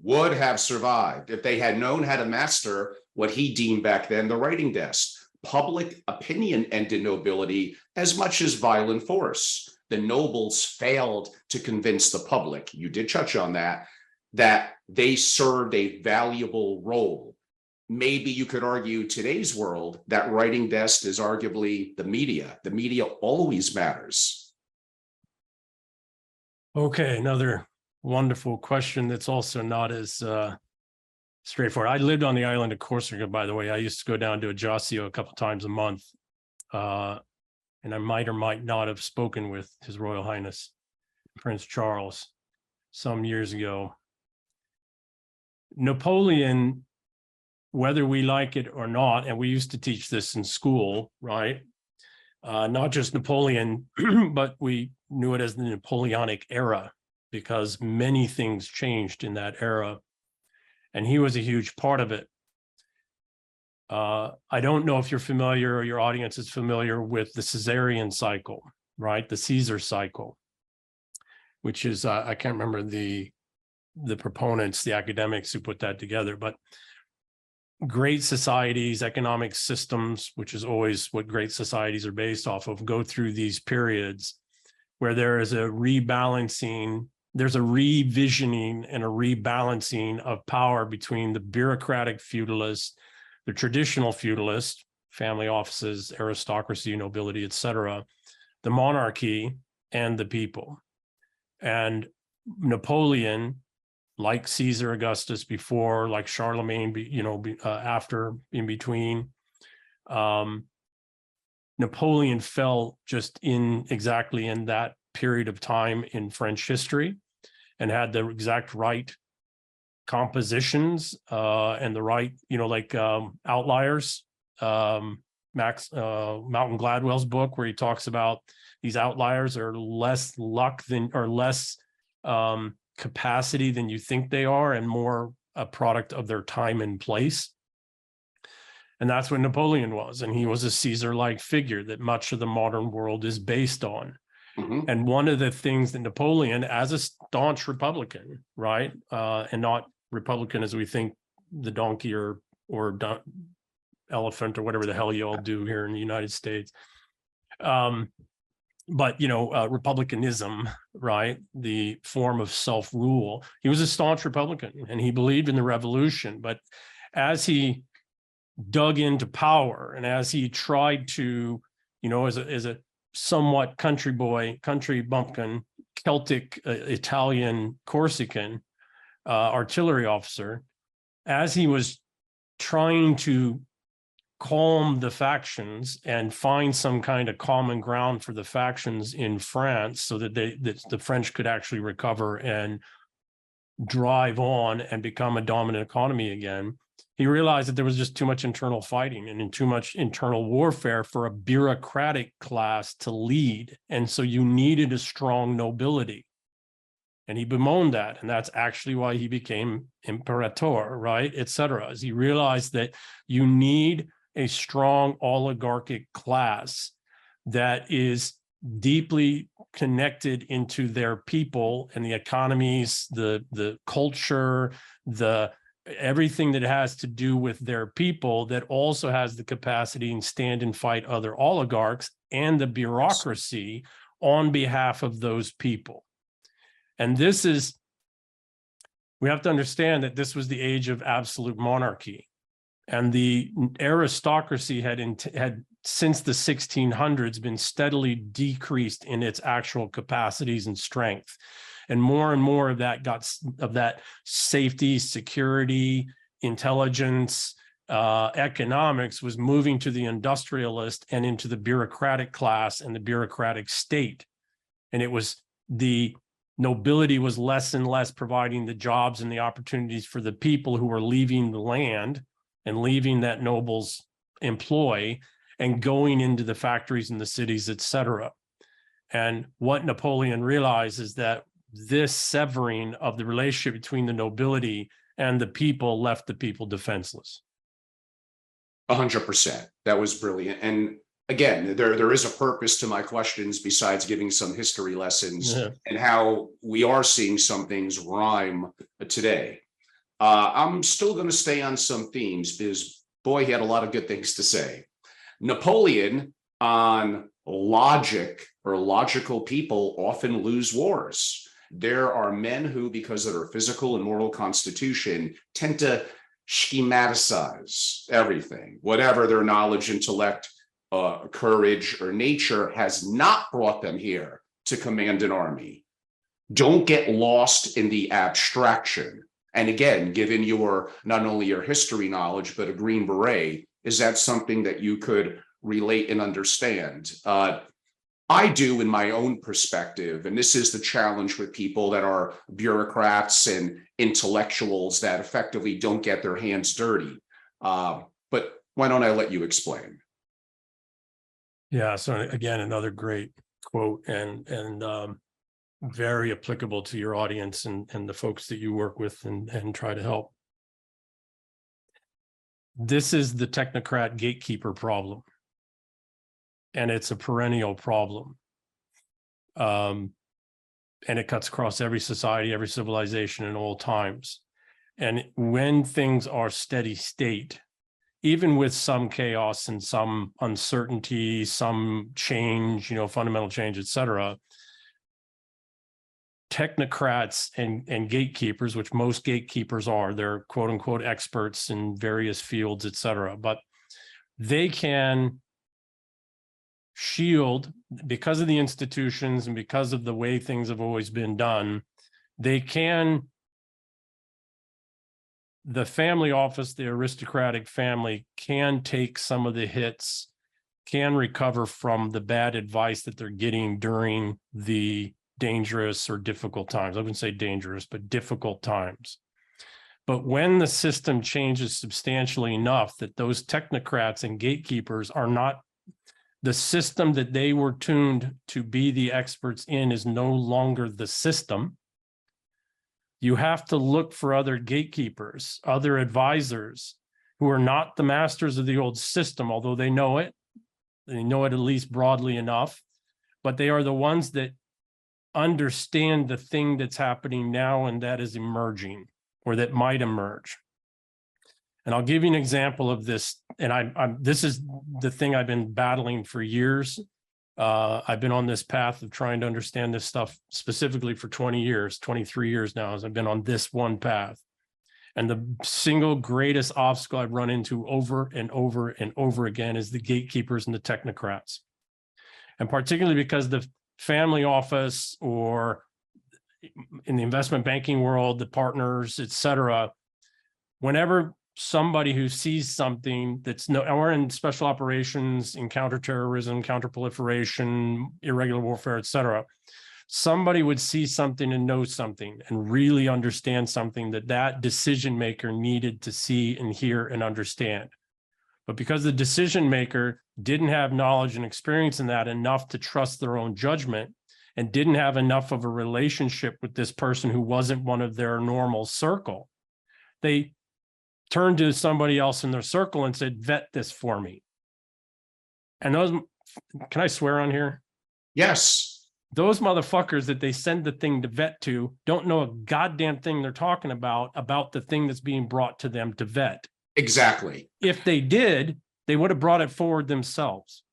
if they had known how to master what he deemed back then the writing desk. Public opinion ended nobility as much as violent force. The nobles failed to convince the public, you did touch on that they served a valuable role. Maybe you could argue today's world that writing desk is arguably the media. The media always matters. Okay, another wonderful question that's also not as straightforward. I lived on the island of Corsica, by the way. I used to go down to Ajaccio a couple times a month, and I might or might not have spoken with His Royal Highness Prince Charles some years ago. Napoleon, whether we like it or not, and we used to teach this in school, right? Not just Napoleon, but we knew it as the Napoleonic era, because many things changed in that era, and he was a huge part of it. I don't know if you're familiar or your audience is familiar with the Caesarian cycle, right? The Caesar cycle, which is, I can't remember the proponents, the academics who put that together, but great societies, economic systems, which is always what great societies are based off of, go through these periods where there is a rebalancing, there's a revisioning and a rebalancing of power between the bureaucratic feudalist, the traditional feudalist, family offices, aristocracy, nobility, etc., the monarchy, and the people. And Napoleon, like Caesar Augustus before, like Charlemagne, after, in between, Napoleon fell just exactly in that period of time in French history, and had the exact right compositions and the right, outliers. Mountain Gladwell's book, where he talks about these outliers are less luck than, or less capacity than you think they are, and more a product of their time and place. And that's what Napoleon was. And he was a Caesar-like figure that much of the modern world is based on. Mm-hmm. And one of the things that Napoleon, as a staunch Republican, right, and not Republican as we think the donkey or elephant or whatever the hell you all do here in the United States, but republicanism, right, the form of self-rule. He was a staunch Republican, and he believed in the revolution. But as he dug into power, and as he tried to, as a somewhat country boy, country bumpkin, Celtic, Italian, Corsican artillery officer, as he was trying to calm the factions and find some kind of common ground for the factions in France, so that the French could actually recover and drive on and become a dominant economy again, he realized that there was just too much internal fighting and too much internal warfare for a bureaucratic class to lead. And so you needed a strong nobility. And he bemoaned that. And that's actually why he became imperator, right, et cetera. As he realized that you need a strong oligarchic class that is deeply connected into their people and the economies, the culture, everything that has to do with their people, that also has the capacity and stand and fight other oligarchs and the bureaucracy on behalf of those people. And we have to understand that this was the age of absolute monarchy. And the aristocracy had since the 1600s been steadily decreased in its actual capacities and strength. And more of that safety, security, intelligence, economics was moving to the industrialist and into the bureaucratic class and the bureaucratic state. And it was the nobility was less and less providing the jobs and the opportunities for the people who were leaving the land and leaving that noble's employ and going into the factories and the cities, et cetera. And what Napoleon realized is that this severing of the relationship between the nobility and the people left the people defenseless. 100%. That was brilliant. And again, there is a purpose to my questions besides giving some history lessons, and how we are seeing some things rhyme today. I'm still going to stay on some themes because, boy, he had a lot of good things to say. Napoleon, on logic or logical people, often lose wars. There are men who, because of their physical and moral constitution, tend to schematicize everything, whatever their knowledge, intellect, courage, or nature has not brought them here to command an army. Don't get lost in the abstraction. And again, given your, not only your history knowledge, but a Green Beret, is that something that you could relate and understand? I do, in my own perspective, and this is the challenge with people that are bureaucrats and intellectuals that effectively don't get their hands dirty. But why don't I let you explain? Yeah. So again, another great quote and very applicable to your audience and the folks that you work with and try to help. This is the technocrat gatekeeper problem. And it's a perennial problem. And it cuts across every society, every civilization in all times. And when things are steady state, even with some chaos and some uncertainty, some change, fundamental change, et cetera, technocrats and gatekeepers, which most gatekeepers are, they're quote unquote experts in various fields, et cetera, but they can shield, because of the institutions and because of the way things have always been done, the family office, the aristocratic family, can take some of the hits, can recover from the bad advice that they're getting during the dangerous or difficult times. I wouldn't say dangerous, but difficult times. But when the system changes substantially enough that those technocrats and gatekeepers are not, the system that they were tuned to be the experts in is no longer the system. You have to look for other gatekeepers, other advisors who are not the masters of the old system, although they know it at least broadly enough, but they are the ones that understand the thing that's happening now and that is emerging or that might emerge. And I'll give you an example of this. And this is the thing I've been battling for years. I've been on this path of trying to understand this stuff specifically for 20 years, 23 years now, as I've been on this one path. And the single greatest obstacle I've run into over and over and over again is the gatekeepers and the technocrats. And particularly because the family office or in the investment banking world, the partners, et cetera, whenever somebody who sees something that's or in special operations, in counterterrorism, counterproliferation, irregular warfare, et cetera, somebody would see something and know something and really understand something that decision maker needed to see and hear and understand. But because the decision maker didn't have knowledge and experience in that enough to trust their own judgment and didn't have enough of a relationship with this person who wasn't one of their normal circle, they turned to somebody else in their circle and said, vet this for me. And those, can I swear on here? Yes. Those motherfuckers that they send the thing to vet to don't know a goddamn thing they're talking about the thing that's being brought to them to vet. Exactly. If they did, they would have brought it forward themselves.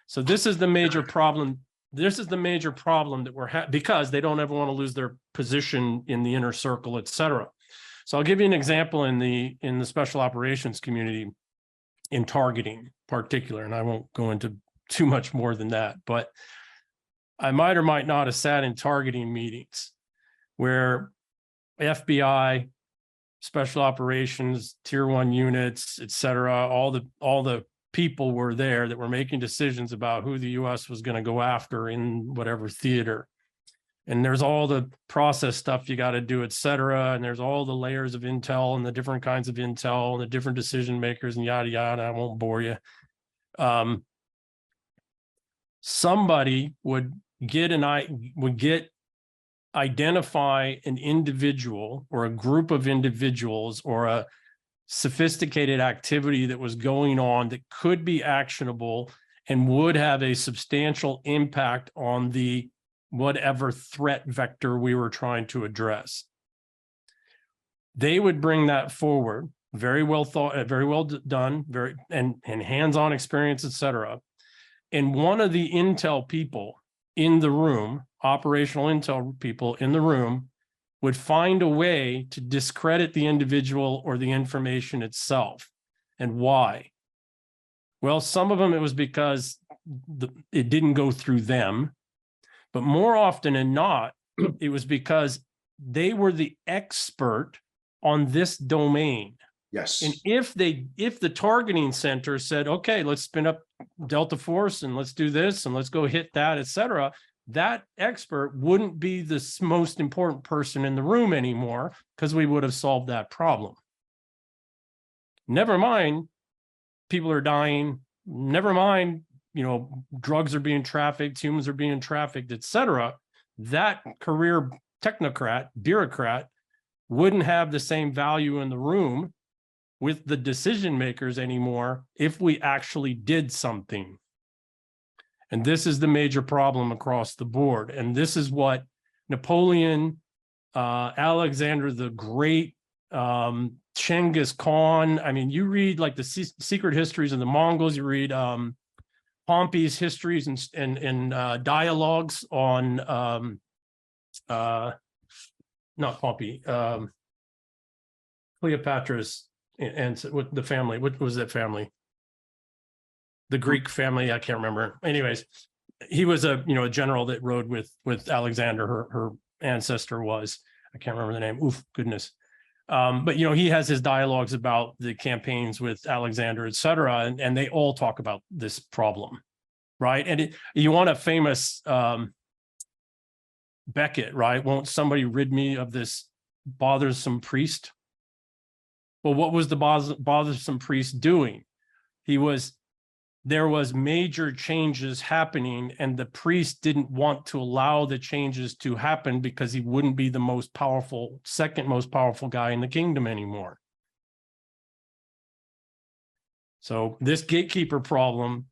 So this is the major problem. This is the major problem that we're having because they don't ever want to lose their position in the inner circle, et cetera. So I'll give you an example in the special operations community in targeting particular, and I won't go into too much more than that, but I might or might not have sat in targeting meetings where FBI, special operations, tier 1 units, et cetera, all the people were there that were making decisions about who the US was going to go after in whatever theater. And there's all the process stuff you got to do, et cetera. And there's all the layers of intel and the different kinds of intel and the different decision makers and yada, yada. I won't bore you. Somebody would identify an individual or a group of individuals or a sophisticated activity that was going on that could be actionable and would have a substantial impact on the whatever threat vector we were trying to address. They would bring that forward, very well thought, very well done, and hands-on experience, et cetera. And one of the intel people in the room, operational intel people in the room, would find a way to discredit the individual or the information itself. And why? Well, some of them it was because it didn't go through them, but more often than not, it was because they were the expert on this domain. Yes. And if the targeting center said, okay, let's spin up Delta Force and let's do this and let's go hit that, etc., that expert wouldn't be the most important person in the room anymore, because we would have solved that problem. Never mind, people are dying. Never mind, drugs are being trafficked, humans are being trafficked, etc. That career technocrat, bureaucrat wouldn't have the same value in the room with the decision makers anymore if we actually did something. And this is the major problem across the board. And this is what Napoleon, Alexander the Great, Genghis Khan. I mean, you read like the secret histories of the Mongols, you read Pompey's histories and dialogues on not Pompey, Cleopatra's and with the family. What was that family? The Greek family, I can't remember. Anyways, he was a general that rode with Alexander. Her ancestor was, I can't remember the name. Oof, goodness. But he has his dialogues about the campaigns with Alexander, etc., and they all talk about this problem, right? And you want a famous Beckett, right? Won't somebody rid me of this bothersome priest? Well, what was the bothersome priest doing? There was major changes happening, and the priest didn't want to allow the changes to happen because he wouldn't be the most powerful, second most powerful guy in the kingdom anymore. So this gatekeeper problem,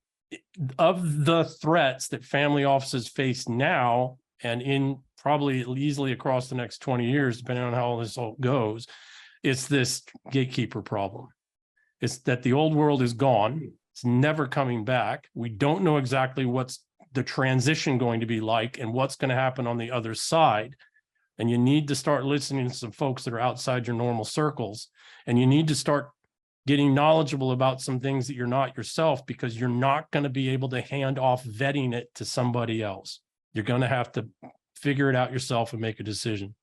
of the threats that family offices face now, and in probably easily across the next 20 years, depending on how this all goes, it's this gatekeeper problem. It's that the old world is gone. It's never coming back. We don't know exactly what's the transition going to be like and what's going to happen on the other side. And you need to start listening to some folks that are outside your normal circles. And you need to start getting knowledgeable about some things that you're not yourself, because you're not going to be able to hand off vetting it to somebody else. You're going to have to figure it out yourself and make a decision.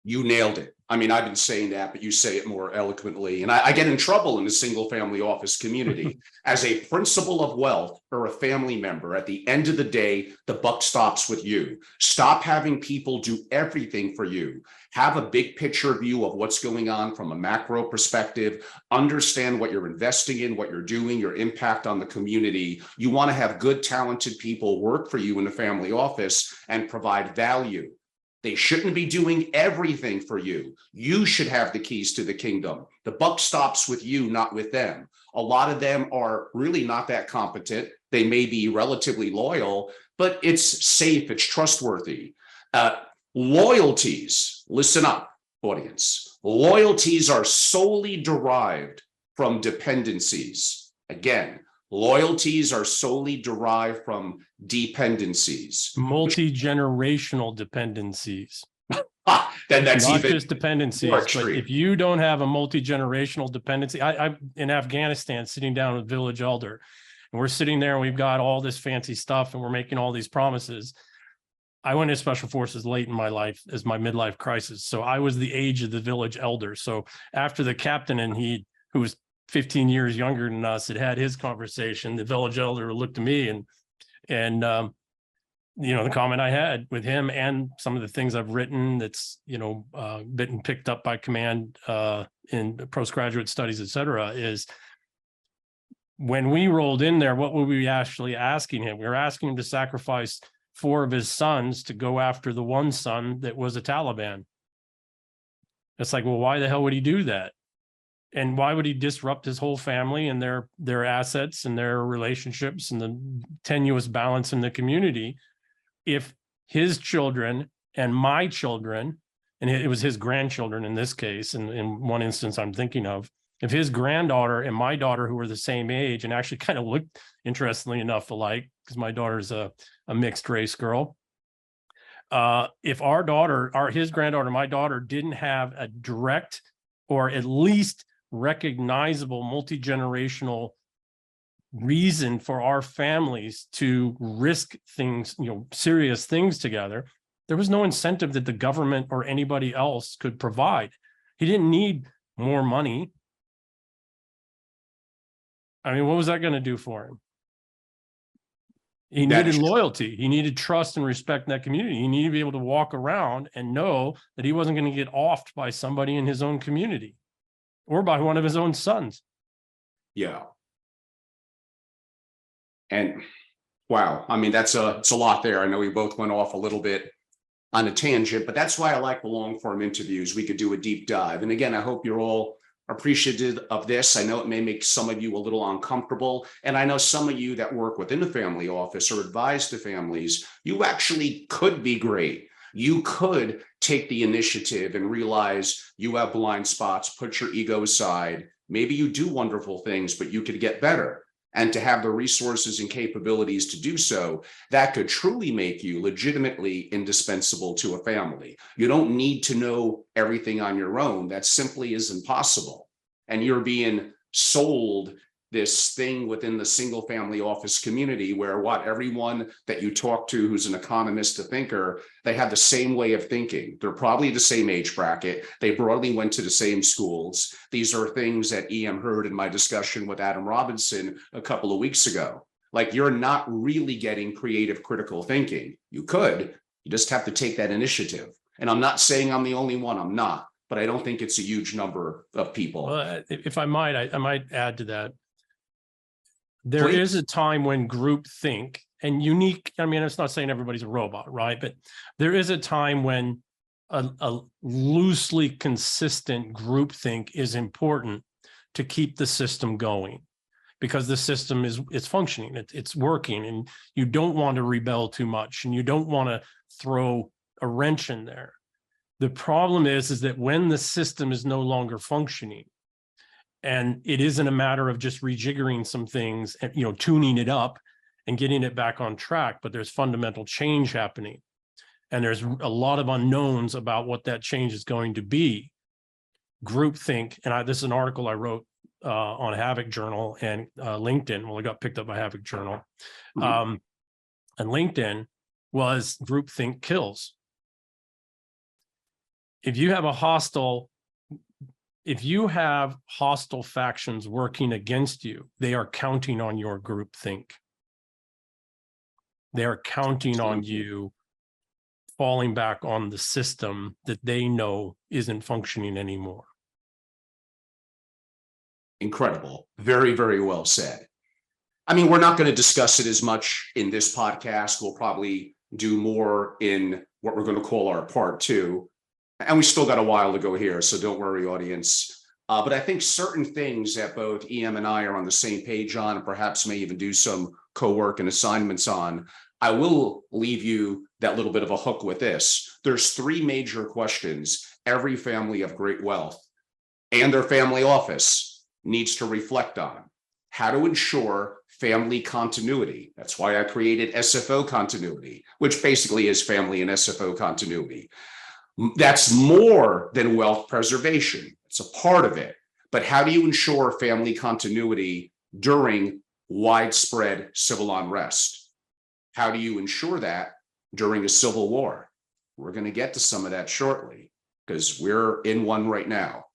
You nailed it. I mean, I've been saying that, but you say it more eloquently. And I get in trouble in the single family office community. As a principal of wealth or a family member, at the end of the day, the buck stops with you. Stop having people do everything for you. Have a big picture view of what's going on from a macro perspective. Understand what you're investing in, what you're doing, your impact on the community. You want to have good, talented people work for you in the family office and provide value. They shouldn't be doing everything for you. You should have the keys to the kingdom. The buck stops with you, not with them. A lot of them are really not that competent. They may be relatively loyal, but it's safe, it's trustworthy. Loyalties, listen up, audience. Loyalties are solely derived from dependencies. Again, loyalties are solely derived from dependencies. Multi-generational dependencies. Then that's not even just dependencies, but if you don't have a multi-generational dependency, I'm in Afghanistan sitting down with village elder, and we're sitting there and we've got all this fancy stuff and we're making all these promises. I went into special forces late in my life as my midlife crisis. So I was the age of the village elder. So after the captain and who was 15 years younger than us, had his conversation, the village elder looked at me and the comment I had with him and some of the things I've written that's, been picked up by command in postgraduate studies, et cetera, is when we rolled in there, what were we actually asking him? We were asking him to sacrifice 4 of his sons to go after the one son that was a Taliban. It's like, well, why the hell would he do that? And why would he disrupt his whole family and their assets and their relationships and the tenuous balance in the community if his children and my children, and it was his grandchildren in this case, and in one instance I'm thinking of, If his granddaughter and my daughter, who were the same age and actually kind of looked, interestingly enough, alike, because my daughter's a mixed race girl. If our daughter, his granddaughter, my daughter didn't have a direct or at least recognizable multi-generational reason for our families to risk things, serious things together, there was no incentive that the government or anybody else could provide. He didn't need more money. I mean, what was that going to do for him? He needed loyalty. He needed trust and respect in that community. He needed to be able to walk around and know that he wasn't going to get offed by somebody in his own community or by one of his own sons. Yeah. And wow, I mean, it's a lot there. I know we both went off a little bit on a tangent, but that's why I like the long form interviews. We could do a deep dive. And again, I hope you're all appreciative of this. I know it may make some of you a little uncomfortable. And I know some of you that work within the family office or advise the families, you actually could be great. You could take the initiative and realize you have blind spots, put your ego aside. Maybe you do wonderful things, but you could get better. And to have the resources and capabilities to do so, that could truly make you legitimately indispensable to a family. You don't need to know everything on your own. That simply is impossible. And you're being sold this thing within the single family office community where everyone that you talk to who's an economist, a thinker, they have the same way of thinking. They're probably the same age bracket. They broadly went to the same schools. These are things that EM heard in my discussion with Adam Robinson a couple of weeks ago. Like, you're not really getting creative critical thinking. You could, you just have to take that initiative. And I'm not saying I'm the only one, I'm not, but I don't think it's a huge number of people. Well, if I might, I might add to that. There Please. is a time when group think and unique, I mean, it's not saying everybody's a robot, right? But there is a time when a loosely consistent group think is important to keep the system going, because the system is functioning, it's working, and you don't want to rebel too much, and you don't want to throw a wrench in there. The problem is that when the system is no longer functioning, and it isn't a matter of just rejiggering some things and, tuning it up and getting it back on track, but there's fundamental change happening. And there's a lot of unknowns about what that change is going to be. Groupthink, and this is an article I wrote on Havoc Journal and LinkedIn. Well, it got picked up by Havoc Journal. And LinkedIn was groupthink kills. If you have hostile factions working against you, they are counting on your groupthink. They are counting on you falling back on the system that they know isn't functioning anymore. Incredible. Very, very well said. I mean, we're not going to discuss it as much in this podcast. We'll probably do more in what we're going to call our part 2. And we still got a while to go here, so don't worry, audience. But I think certain things that both EM and I are on the same page on, and perhaps may even do some co-work and assignments on, I will leave you that little bit of a hook with this. There's 3 major questions every family of great wealth and their family office needs to reflect on. How to ensure family continuity. That's why I created SFO continuity, which basically is family and SFO continuity. That's more than wealth preservation. It's a part of it. But how do you ensure family continuity during widespread civil unrest? How do you ensure that during a civil war? We're going to get to some of that shortly, because we're in one right now.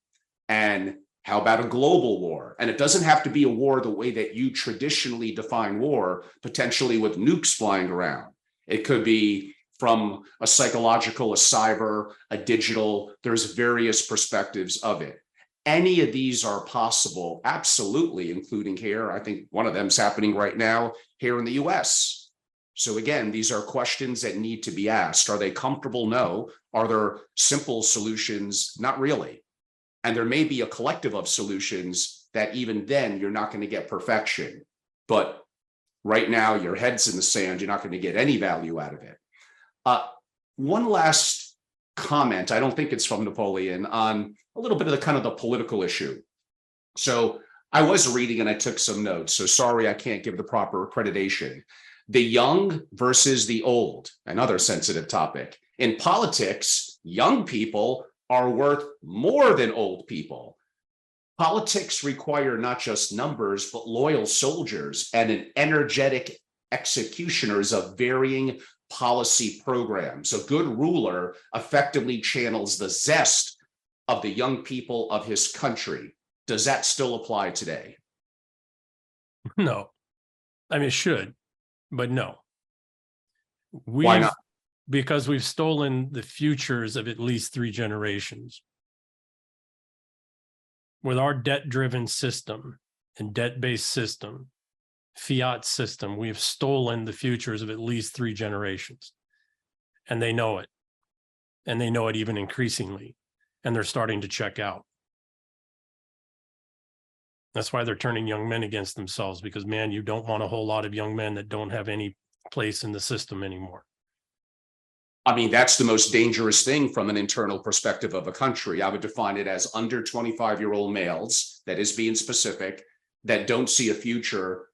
And how about a global war? And it doesn't have to be a war the way that you traditionally define war, potentially with nukes flying around. It could be from a psychological, a cyber, a digital. There's various perspectives of it. Any of these are possible, absolutely, including here. I think one of them is happening right now here in the US. So again, these are questions that need to be asked. Are they comfortable? No. Are there simple solutions? Not really. And there may be a collective of solutions that even then you're not going to get perfection. But right now, your head's in the sand. You're not going to get any value out of it. One last comment, I don't think it's from Napoleon, on a little bit of the kind of the political issue. So I was reading and I took some notes. So sorry, I can't give the proper accreditation. The young versus the old, another sensitive topic. In politics, young people are worth more than old people. Politics require not just numbers, but loyal soldiers and an energetic executioners of varying policy programs. A good ruler effectively channels the zest of the young people of his country. Does that still apply today? No, I mean, it should, but no. Why not? Because we've stolen the futures of at least 3 generations. With our debt-driven system and debt-based system, fiat system, we have stolen the futures of at least 3 generations. And they know it. And they know it even increasingly. And they're starting to check out. That's why they're turning young men against themselves, because, man, you don't want a whole lot of young men that don't have any place in the system anymore. I mean, that's the most dangerous thing from an internal perspective of a country. I would define it as under 25-year-old males, that is being specific, that don't see a future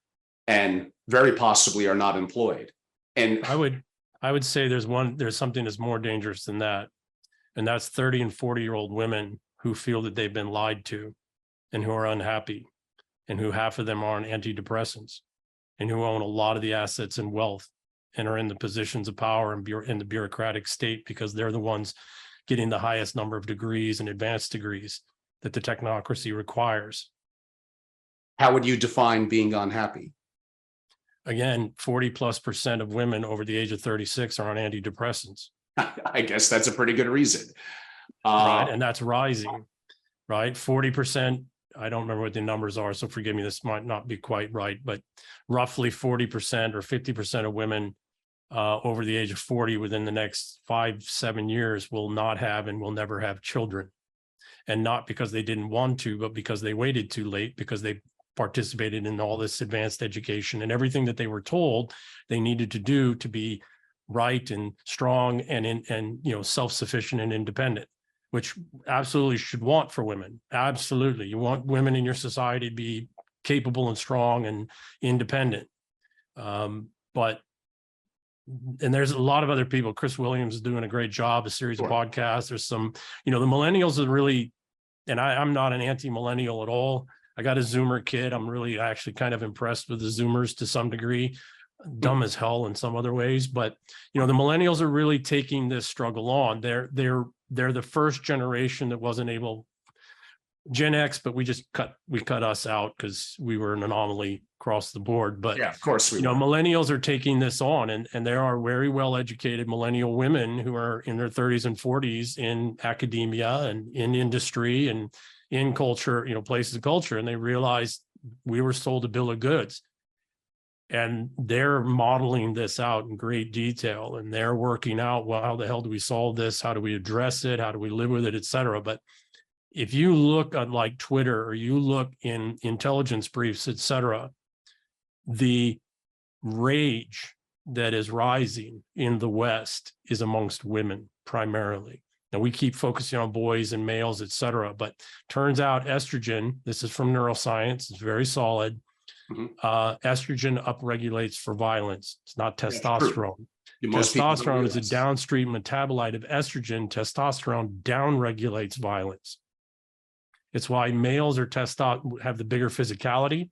and very possibly are not employed. And I would say there's something that's more dangerous than that. And that's 30 and 40-year-old women who feel that they've been lied to and who are unhappy, and who half of them are on antidepressants, and who own a lot of the assets and wealth and are in the positions of power and in the bureaucratic state, because they're the ones getting the highest number of degrees and advanced degrees that the technocracy requires. how would you define being unhappy? Again, 40+% of women over the age of 36 are on antidepressants. I guess that's a pretty good reason. Right, and that's rising, right? 40%, I don't remember what the numbers are, so forgive me, this might not be quite right, but roughly 40% or 50% of women over the age of 40 within the next 5-7 years will not have and will never have children. And not because they didn't want to, but because they waited too late, because they participated in all this advanced education and everything that they were told they needed to do to be right and strong and self-sufficient and independent, which absolutely should want for women. Absolutely. You want women in your society to be capable and strong and independent. And there's a lot of other people. Chris Williams is doing a great job, a series of podcasts. There's some, the millennials are really, and I'm not an anti-millennial at all. I got a Zoomer kid. I'm really actually kind of impressed with the Zoomers to some degree, dumb as hell in some other ways. But, the millennials are really taking this struggle on. They're the first generation that wasn't able, Gen X, but we cut us out because we were an anomaly across the board. But yeah, of course we millennials are taking this on, and there are very well educated millennial women who are in their 30s and 40s in academia and in industry and in culture, places of culture, and they realize we were sold a bill of goods. And they're modeling this out in great detail, and they're working out, well, how the hell do we solve this? How do we address it? How do we live with it, et cetera? But if you look at like Twitter, or you look in intelligence briefs, et cetera, the rage that is rising in the West is amongst women primarily. Now, we keep focusing on boys and males, et cetera, but turns out estrogen, this is from neuroscience, it's very solid. Estrogen upregulates for violence. It's not testosterone. Testosterone is a downstream metabolite of estrogen. Testosterone downregulates violence. It's why males have the bigger physicality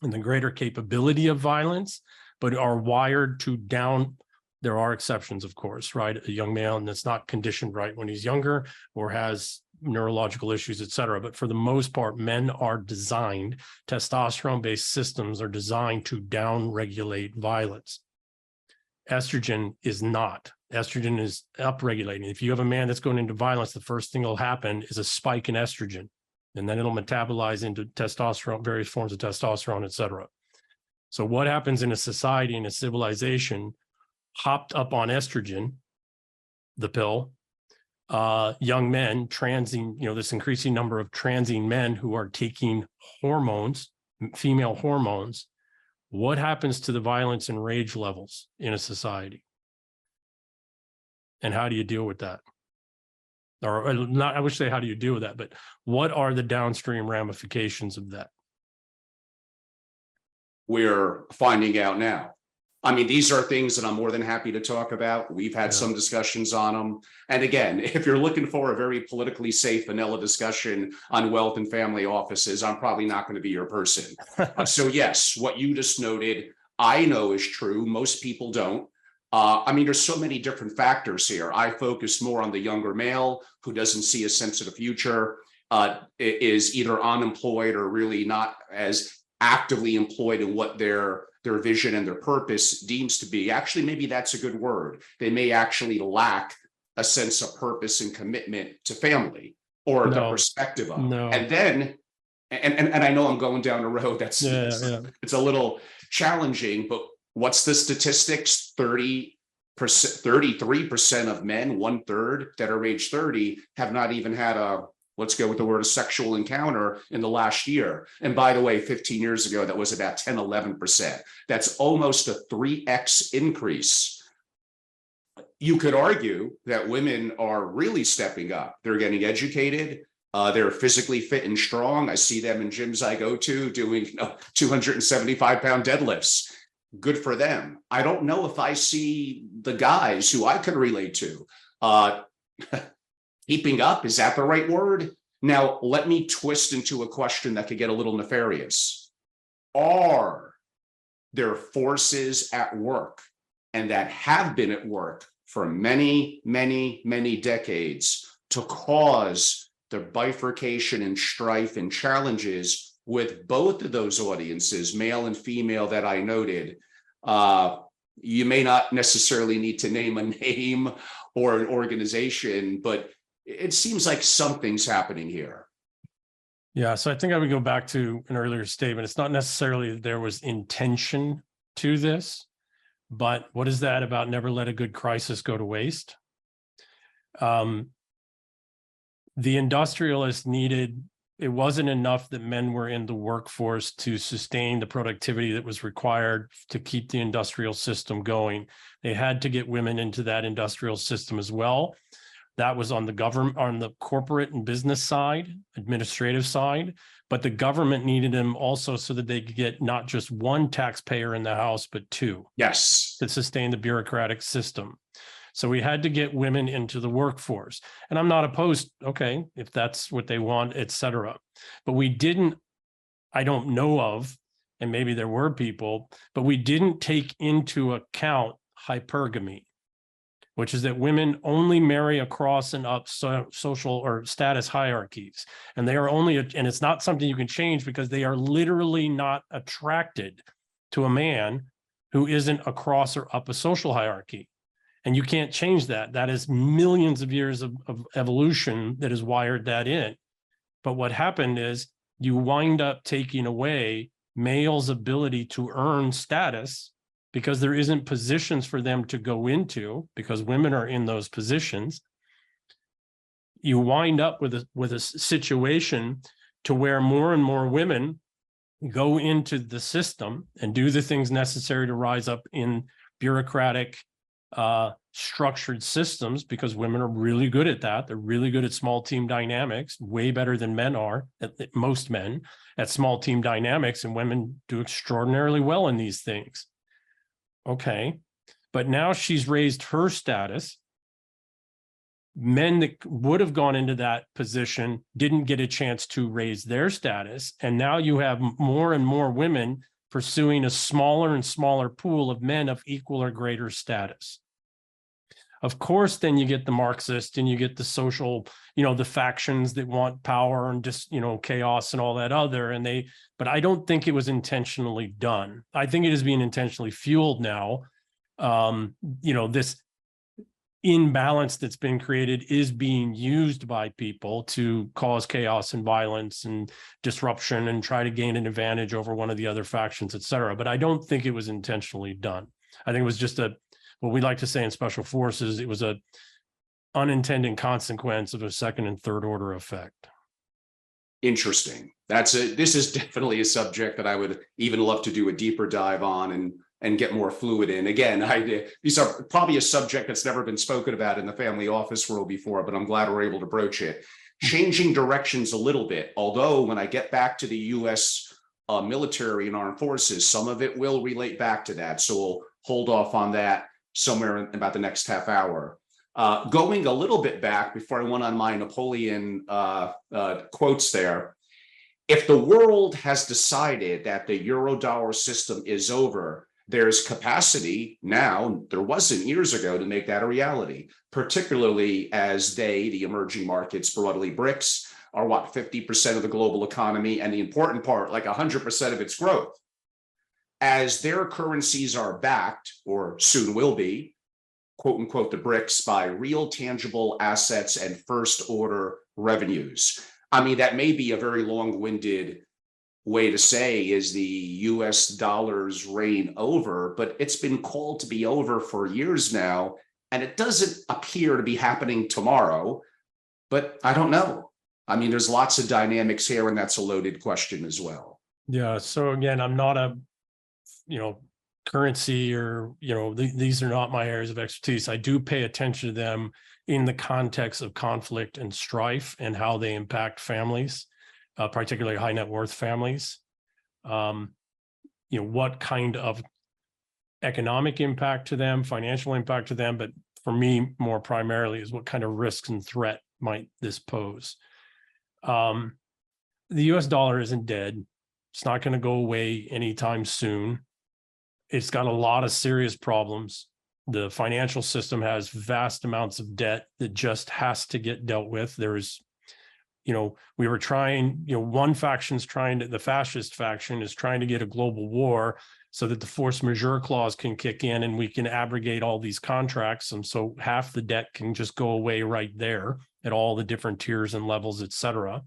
and the greater capability of violence, but are wired to down. There are exceptions, of course, right? A young male that's not conditioned right when he's younger or has neurological issues, et cetera. But for the most part, men are designed, testosterone-based systems are designed to down-regulate violence. Estrogen is not. Estrogen is upregulating. If you have a man that's going into violence, the first thing that'll happen is a spike in estrogen, and then it'll metabolize into testosterone, various forms of testosterone, et cetera. So what happens in a society, in a civilization, hopped up on estrogen, the pill, young men transing, this increasing number of transing men who are taking hormones, female hormones, what happens to the violence and rage levels in a society? And how do you deal with that? Or not, I would say, how do you deal with that? But what are the downstream ramifications of that? We're finding out now. I mean, these are things that I'm more than happy to talk about. We've had some discussions on them. And again, if you're looking for a very politically safe vanilla discussion on wealth and family offices, I'm probably not going to be your person. So yes, what you just noted, I know is true. Most people don't. I mean, there's so many different factors here. I focus more on the younger male who doesn't see a sense of the future, is either unemployed or really not as actively employed in what their vision and their purpose deems to be. Actually, maybe that's a good word. They may actually lack a sense of purpose and commitment to family or the perspective of. And then, and I know I'm going down a road that's it's a little challenging, but what's the statistics? 33% of men, 1/3 that are age 30 have not even had a, let's go with the word, a sexual encounter in the last year. And by the way, 15 years ago, that was about 10, 11%. That's almost a 3x increase. You could argue that women are really stepping up. They're getting educated. They're physically fit and strong. I see them in gyms I go to doing 275-pound deadlifts. Good for them. I don't know if I see the guys who I could relate to. Keeping up, is that the right word? Now, let me twist into a question that could get a little nefarious. Are there forces at work, and that have been at work for many, many, many decades, to cause the bifurcation and strife and challenges with both of those audiences, male and female, that I noted? You may not necessarily need to name a name or an organization, but it seems like something's happening here. Yeah, so I think I would go back to an earlier statement. It's not necessarily that there was intention to this, but what is that about never let a good crisis go to waste? The industrialists needed, it wasn't enough that men were in the workforce to sustain the productivity that was required to keep the industrial system going. They had to get women into that industrial system as well. That was on the government, on the corporate and business side, administrative side, but the government needed them also so that they could get not just one taxpayer in the house, but two. Yes. To sustain the bureaucratic system. So we had to get women into the workforce. And I'm not opposed, okay, if that's what they want, et cetera. But we didn't, I don't know of, and maybe there were people, but we didn't take into account hypergamy, which is that women only marry across and up social or status hierarchies. And they are only, and it's not something you can change because they are literally not attracted to a man who isn't across or up a social hierarchy. And you can't change that. That is millions of years of evolution that has wired that in. But what happened is you wind up taking away males' ability to earn status because there isn't positions for them to go into because women are in those positions. You wind up with a situation to where more and more women go into the system and do the things necessary to rise up in bureaucratic structured systems, because women are really good at that. They're really good at small team dynamics, way better than men are, most men, at small team dynamics, and women do extraordinarily well in these things. Okay, but now she's raised her status. Men that would have gone into that position didn't get a chance to raise their status, and now you have more and more women pursuing a smaller and smaller pool of men of equal or greater status. Of course, then you get the Marxist and you get the social, the factions that want power and just, chaos and all that other. But I don't think it was intentionally done. I think it is being intentionally fueled now. This imbalance that's been created is being used by people to cause chaos and violence and disruption and try to gain an advantage over one of the other factions, et cetera. But I don't think it was intentionally done. I think it was just what we like to say in special forces, it was a unintended consequence of a second and third order effect. Interesting. This is definitely a subject that I would even love to do a deeper dive on. And and get more fluid in. Again, these are probably a subject that's never been spoken about in the family office world before, but I'm glad we're able to broach it. Changing directions a little bit, although when I get back to the U.S. Military and armed forces, some of it will relate back to that. So we'll hold off on that somewhere in about the next half hour. Going a little bit back before I went on my Napoleon quotes there, if the world has decided that the euro-dollar system is over, there's capacity now, there wasn't years ago, to make that a reality, particularly as the emerging markets, broadly BRICS, are what, 50% of the global economy, and the important part, like 100% of its growth. As their currencies are backed, or soon will be, quote unquote, the BRICS, by real tangible assets and first order revenues. I mean, that may be a very long-winded way to say, is the US dollar's reign over, but it's been called to be over for years now, and it doesn't appear to be happening tomorrow, but I don't know. I mean, there's lots of dynamics here, and that's a loaded question as well. Yeah. So again, I'm not a, currency or, these are not my areas of expertise. I do pay attention to them in the context of conflict and strife and how they impact families, particularly high net worth families. What kind of economic impact to them, financial impact to them, but for me, more primarily, is what kind of risks and threat might this pose. The US dollar isn't dead. It's not going to go away anytime soon. It's got a lot of serious problems. The financial system has vast amounts of debt that just has to get dealt with. There's, we were trying, one faction's trying to, the fascist faction is trying to get a global war so that the force majeure clause can kick in and we can abrogate all these contracts. And so half the debt can just go away right there at all the different tiers and levels, et cetera.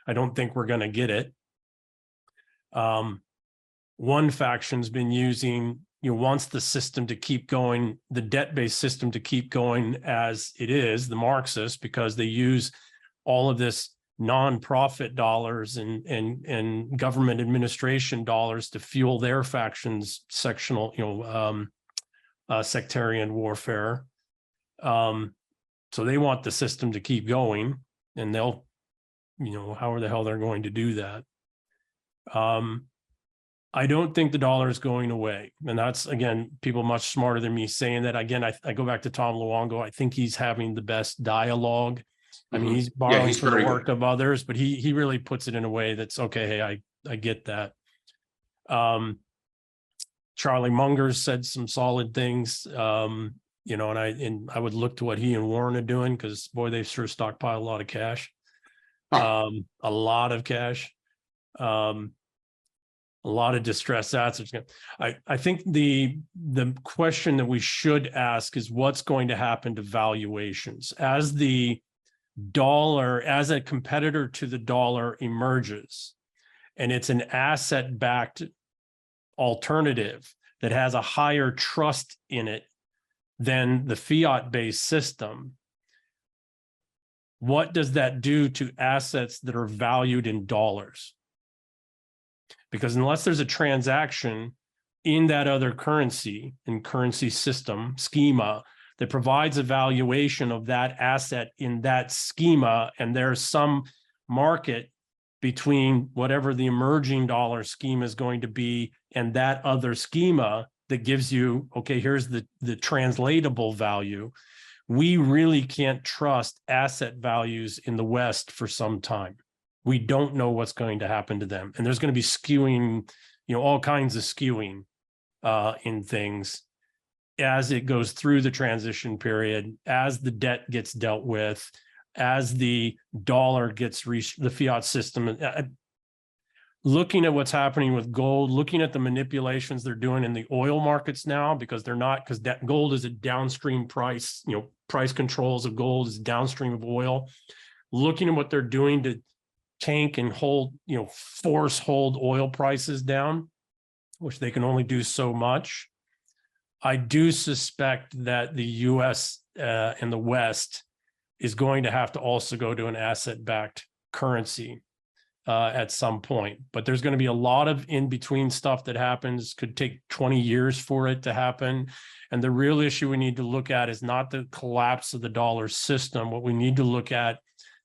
I don't think we're going to get it. One faction's been using, wants the system to keep going, the debt-based system to keep going as it is, the Marxists, because they use all of this nonprofit dollars and government administration dollars to fuel their faction's sectional, sectarian warfare. So they want the system to keep going, and they'll, how the hell they're going to do that. I don't think the dollar is going away. And that's, again, people much smarter than me saying that. Again, I go back to Tom Luongo. I think he's having the best dialogue. I mean, he's borrowing from the work of others, but he really puts it in a way that's, okay, hey, I get that. Charlie Munger's said some solid things, and I would look to what he and Warren are doing, because, boy, they've sure stockpiled a lot of cash, a lot of cash. A lot of distressed assets. I think the question that we should ask is what's going to happen to valuations as the dollar, as a competitor to the dollar emerges, and it's an asset-backed alternative that has a higher trust in it than the fiat-based system. What does that do to assets that are valued in dollars? Because unless there's a transaction in that other currency and currency system schema that provides a valuation of that asset in that schema, and there's some market between whatever the emerging dollar scheme is going to be and that other schema that gives you, okay, here's the translatable value, we really can't trust asset values in the West for some time. We don't know what's going to happen to them. And there's going to be skewing, all kinds of skewing in things as it goes through the transition period, as the debt gets dealt with, as the dollar gets reached, the fiat system. Looking at what's happening with gold, looking at the manipulations they're doing in the oil markets now, because that gold is a downstream price, price controls of gold is downstream of oil. Looking at what they're doing to tank and hold, force hold oil prices down, which they can only do so much. I do suspect that the US and the West is going to have to also go to an asset-backed currency. at some point. But there's going to be a lot of in-between stuff that happens. Could take 20 years for it to happen. And the real issue we need to look at is not the collapse of the dollar system. What we need to look at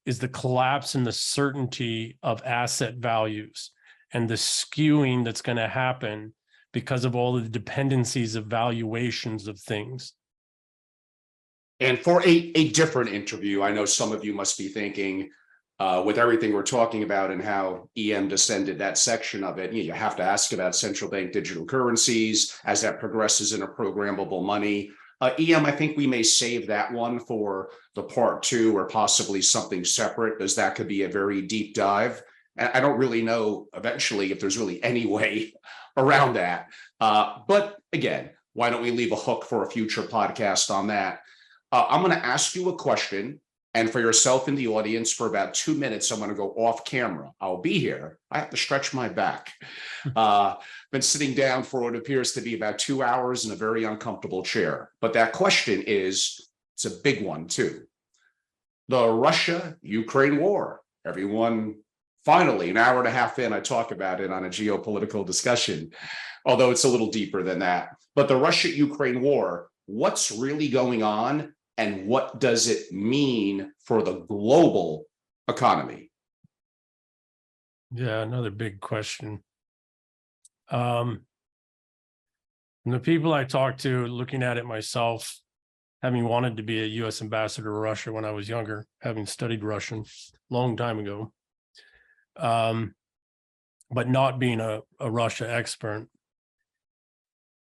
is the collapse in the certainty of asset values and the skewing that's going to happen because of all of the dependencies of valuations of things. And for a different interview, I know some of you must be thinking, with everything we're talking about and how EM descended that section of it, you have to ask about central bank digital currencies as that progresses into programmable money. EM, I think we may save that one for the part 2 or possibly something separate, as that could be a very deep dive. And I don't really know eventually if there's really any way around that. But again, why don't we leave a hook for a future podcast on that? I'm going to ask you a question. And for yourself in the audience, for about 2 minutes, I'm going to go off camera. I'll be here. I have to stretch my back. Been sitting down for what appears to be about 2 hours in a very uncomfortable chair. But that question is, it's a big one too. The Russia-Ukraine war. Everyone, finally, an hour and a half in, I talk about it on a geopolitical discussion, although it's a little deeper than that. But the Russia-Ukraine war, what's really going on? And what does it mean for the global economy? Yeah, another big question. And the people I talked to, looking at it myself, having wanted to be a U.S. ambassador to Russia when I was younger, having studied Russian a long time ago, but not being a Russia expert,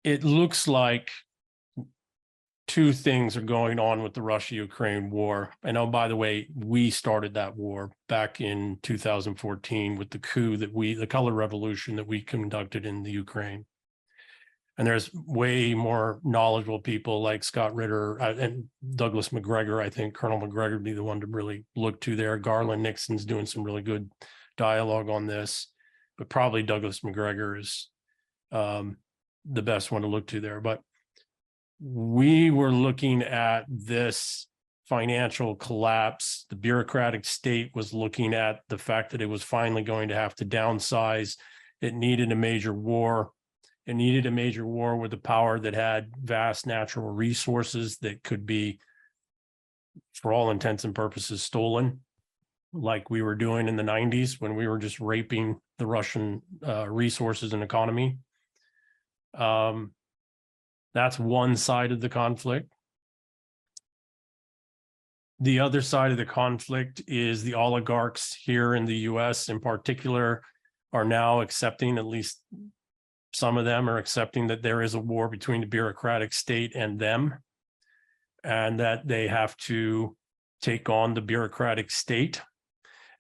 it looks like 2 things are going on with the Russia-Ukraine war. And oh, by the way, we started that war back in 2014 with the coup that the color revolution that we conducted in the Ukraine. And there's way more knowledgeable people like Scott Ritter and Douglas McGregor. I think Colonel McGregor would be the one to really look to there. Garland Nixon's doing some really good dialogue on this, but probably Douglas McGregor is the best one to look to there. But we were looking at this financial collapse. The bureaucratic state was looking at the fact that it was finally going to have to downsize. It needed a major war. It needed a major war with a power that had vast natural resources that could be, for all intents and purposes, stolen, like we were doing in the 90s when we were just raping the Russian resources and economy. That's one side of the conflict. The other side of the conflict is the oligarchs here in the US in particular are now accepting, at least some of them are accepting, that there is a war between the bureaucratic state and them, and that they have to take on the bureaucratic state.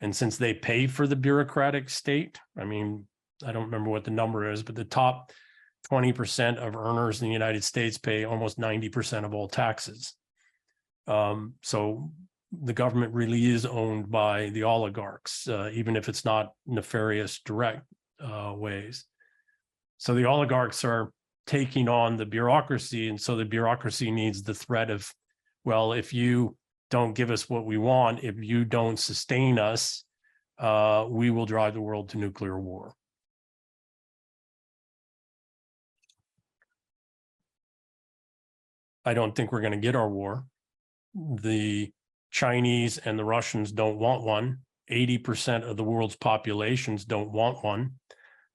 And since they pay for the bureaucratic state, I mean, I don't remember what the number is, but the top 20% of earners in the United States pay almost 90% of all taxes. So the government really is owned by the oligarchs, even if it's not nefarious direct ways. So the oligarchs are taking on the bureaucracy, and so the bureaucracy needs the threat of, well, if you don't give us what we want, if you don't sustain us, we will drive the world to nuclear war. I don't think we're going to get our war. The Chinese and the Russians don't want one. 80% of the world's populations don't want one.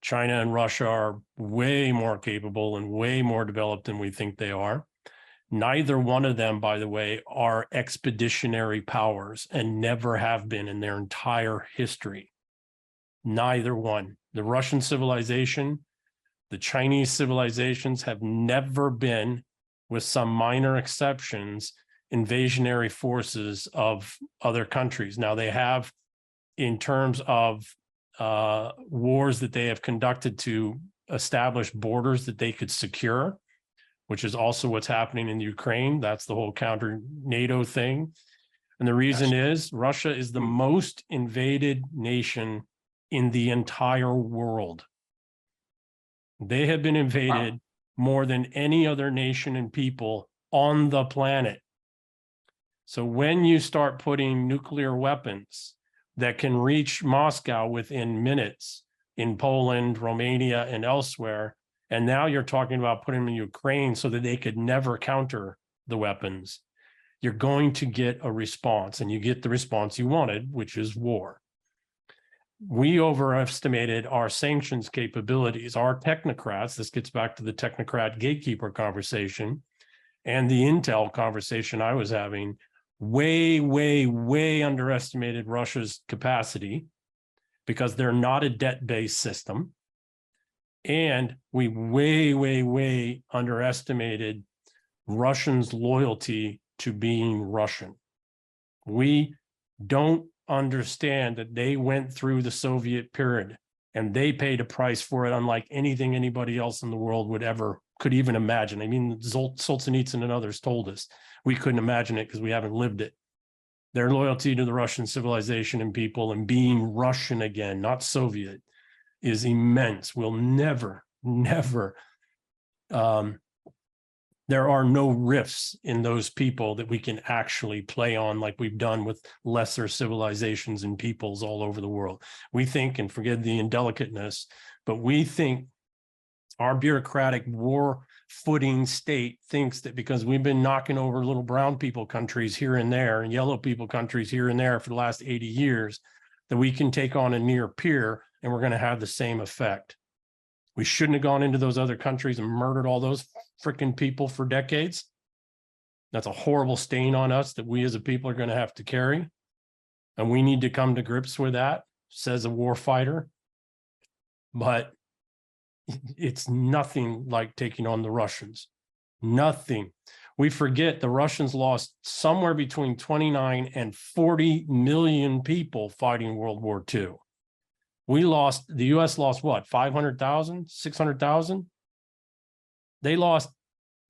China and Russia are way more capable and way more developed than we think they are. Neither one of them, by the way, are expeditionary powers and never have been in their entire history. Neither one. The Russian civilization, the Chinese civilizations have never been, with some minor exceptions, invasionary forces of other countries. Now they have, in terms of wars that they have conducted to establish borders that they could secure, which is also what's happening in Ukraine. That's the whole counter NATO thing. And the reason is Russia is the most invaded nation in the entire world. They have been invaded more than any other nation and people on the planet. So when you start putting nuclear weapons that can reach Moscow within minutes in Poland, Romania, and elsewhere. And now you're talking about putting them in Ukraine so that they could never counter the weapons. You're going to get a response, and you get the response you wanted, which is war. We overestimated our sanctions capabilities. Our technocrats, this gets back to the technocrat gatekeeper conversation and the intel conversation I was having, way underestimated Russia's capacity because they're not a debt-based system. And we way underestimated Russians' loyalty to being Russian. We don't understand that they went through the Soviet period and they paid a price for it unlike anything anybody else in the world could even imagine. I mean, Solzhenitsyn and others told us we couldn't imagine it because we haven't lived it. Their loyalty to the Russian civilization and people and being Russian again, not Soviet, is immense. We'll never, there are no rifts in those people that we can actually play on like we've done with lesser civilizations and peoples all over the world. We think, and forget the indelicateness, but we think our bureaucratic war footing state thinks that because we've been knocking over little brown people countries here and there and yellow people countries here and there for the last 80 years, that we can take on a near peer and we're going to have the same effect. We shouldn't have gone into those other countries and murdered all those freaking people for decades. That's a horrible stain on us that we as a people are going to have to carry. And we need to come to grips with that, says a war fighter. But it's nothing like taking on the Russians. Nothing. We forget the Russians lost somewhere between 29 and 40 million people fighting World War II. The US lost what, 500,000, 600,000? They lost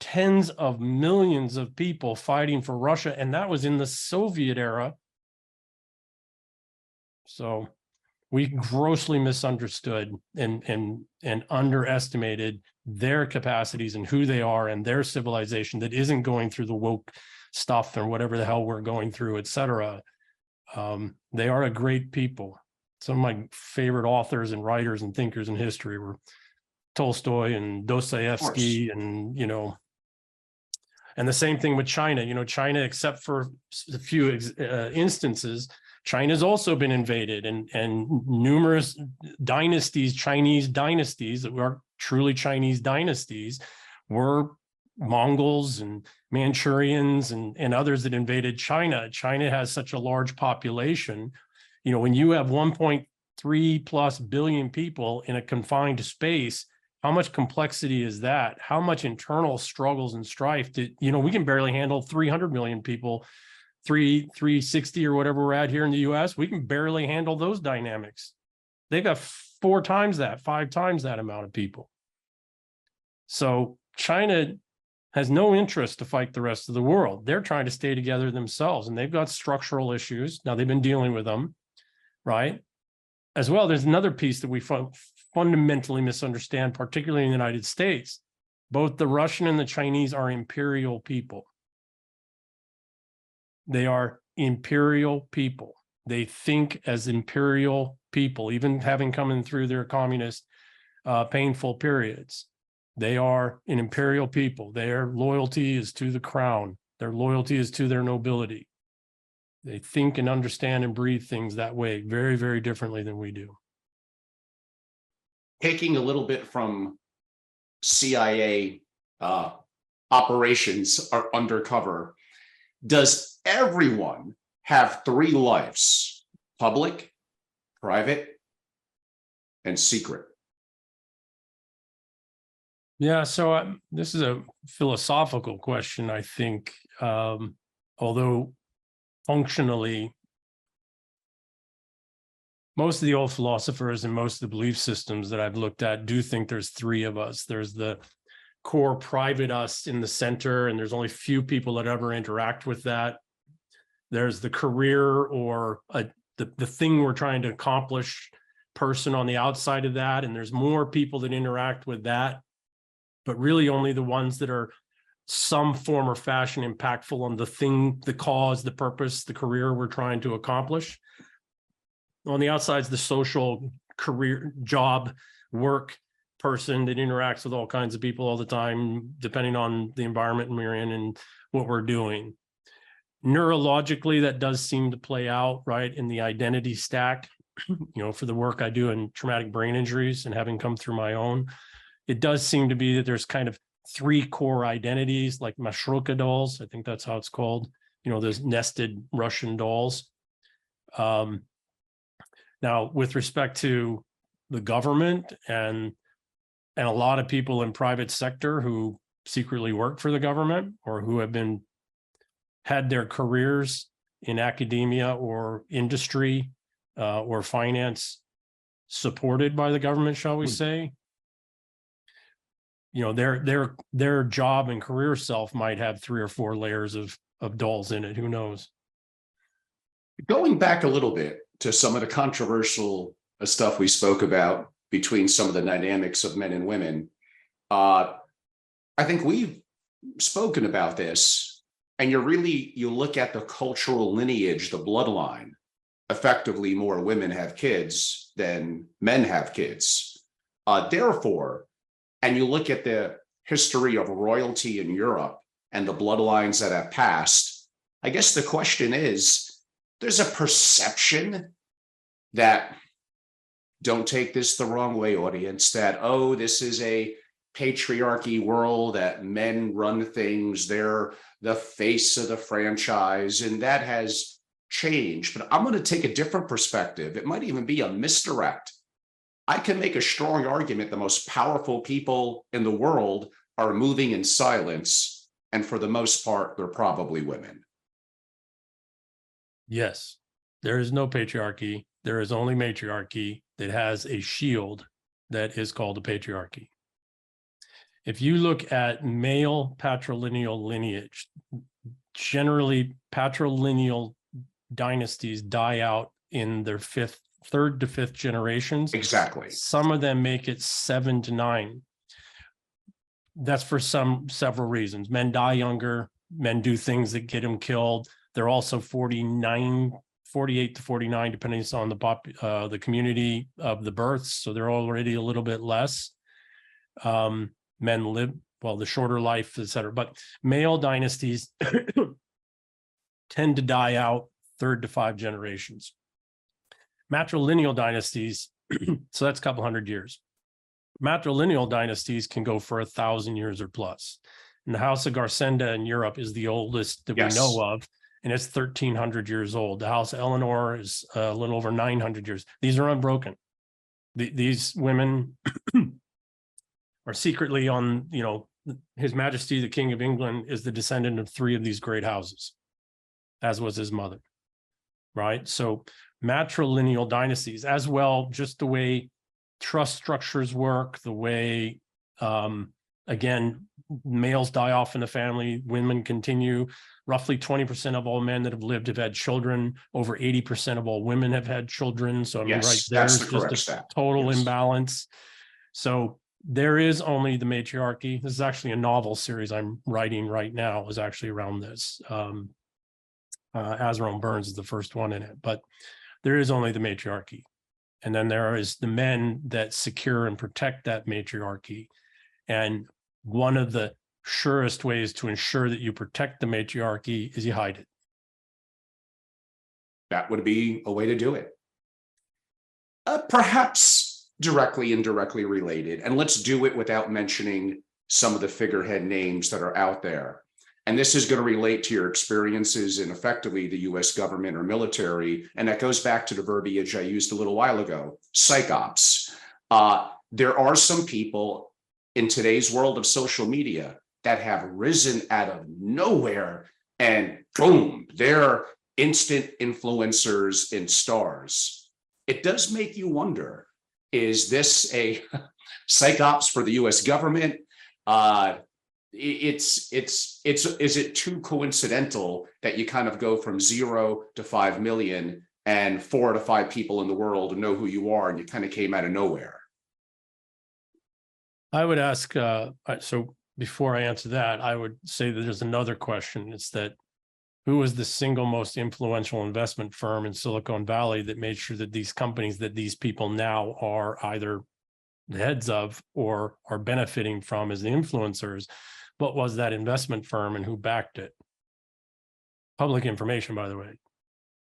tens of millions of people fighting for Russia, and that was in the Soviet era. So we grossly misunderstood and underestimated their capacities and who they are and their civilization that isn't going through the woke stuff and whatever the hell we're going through, et cetera. They are a great people. Some of my favorite authors and writers and thinkers in history were Tolstoy and Dostoevsky, and, and the same thing with China. China, except for a few instances, China's also been invaded, and numerous dynasties, Chinese dynasties that were truly Chinese dynasties, were Mongols and Manchurians and others that invaded China. China has such a large population. When you have 1.3+ billion people in a confined space, how much complexity is that? How much internal struggles and strife we can barely handle 300 million people, 360 or whatever we're at here in the US. We can barely handle those dynamics. They've got 4 times that, 5 times that amount of people. So China has no interest to fight the rest of the world. They're trying to stay together themselves, and they've got structural issues. Now they've been dealing with them, right? As well, there's another piece that we fundamentally misunderstand, particularly in the United States. Both the Russian and the Chinese are imperial people. They are imperial people. They think as imperial people, even having come in through their communist painful periods. They are an imperial people. Their loyalty is to the crown. Their loyalty is to their nobility. They think and understand and breathe things that way, very, very differently than we do. Taking a little bit from CIA operations or undercover, does everyone have 3 lives: public, private, and secret? Yeah, so this is a philosophical question, I think, although functionally, most of the old philosophers and most of the belief systems that I've looked at do think there's 3 of us. There's the core private us in the center, and there's only few people that ever interact with that. There's the career or the thing we're trying to accomplish person on the outside of that, and there's more people that interact with that, but really only the ones that are some form or fashion impactful on the thing, the cause, the purpose, the career we're trying to accomplish. On the outside is the social career, job, work person that interacts with all kinds of people all the time, depending on the environment we're in and what we're doing. Neurologically, that does seem to play out right in the identity stack. For the work I do in traumatic brain injuries and having come through my own, it does seem to be that there's kind of 3 core identities, like Mashroka dolls. I think that's how it's called. Those nested Russian dolls. Now, with respect to the government and a lot of people in private sector who secretly work for the government or who have had their careers in academia or industry or finance supported by the government, shall we say, their job and career self might have 3 or 4 layers of dolls in it. Who knows? Going back a little bit to some of the controversial stuff we spoke about between some of the dynamics of men and women, I think we've spoken about this, and you look at the cultural lineage, the bloodline. Effectively, more women have kids than men have kids. Therefore, and you look at the history of royalty in Europe and the bloodlines that have passed, I guess the question is, there's a perception that, don't take this the wrong way, audience, that, oh, this is a patriarchy world, that men run things, they're the face of the franchise, and that has changed. But I'm going to take a different perspective. It might even be a misdirect. I can make a strong argument the most powerful people in the world are moving in silence, and for the most part, they're probably women. Yes, there is no patriarchy. There is only matriarchy that has a shield that is called a patriarchy. If you look at male patrilineal lineage, generally patrilineal dynasties die out in their 3rd to 5th generations. Exactly. Some of them make it 7 to 9. That's for several reasons. Men die younger. Men do things that get them killed. They're also 48 to 49, depending on the community of the births. So they're already a little bit less. Men live, the shorter life, et cetera. But male dynasties tend to die out 3rd to 5 generations. Matrilineal dynasties, so that's a couple hundred years. Matrilineal dynasties can go for 1,000 years or plus. And the House of Garsenda in Europe is the oldest that we know of, and it's 1,300 years old. The House of Eleanor is a little over 900 years. These are unbroken. These women are secretly on, His Majesty, the King of England, is the descendant of 3 of these great houses, as was his mother, right? So matrilineal dynasties, as well, just the way trust structures work, the way, again, males die off in the family, women continue. Roughly 20% of all men that have lived have had children. Over 80% of all women have had children. So there's just a total imbalance. So there is only the matriarchy. This is actually a novel series I'm writing right now, is actually around this. Azarone Burns is the first one in it, but there is only the matriarchy. And then there is the men that secure and protect that matriarchy. And one of the surest ways to ensure that you protect the matriarchy is you hide it. That would be a way to do it. Perhaps directly, indirectly related. And let's do it without mentioning some of the figurehead names that are out there. And this is going to relate to your experiences in effectively the US government or military. And that goes back to the verbiage I used a little while ago, psyops. There are some people in today's world of social media that have risen out of nowhere and boom, they're instant influencers and stars. It does make you wonder, is this a psyops for the US government? Is it too coincidental that you kind of go from 0 to 5 million and 4 to 5 people in the world know who you are and you kind of came out of nowhere? I would ask, so before I answer that, I would say that there's another question. It's that who was the single most influential investment firm in Silicon Valley that made sure that these companies that these people now are either the heads of or are benefiting from as the influencers? What was that investment firm and who backed it? Public information, by the way,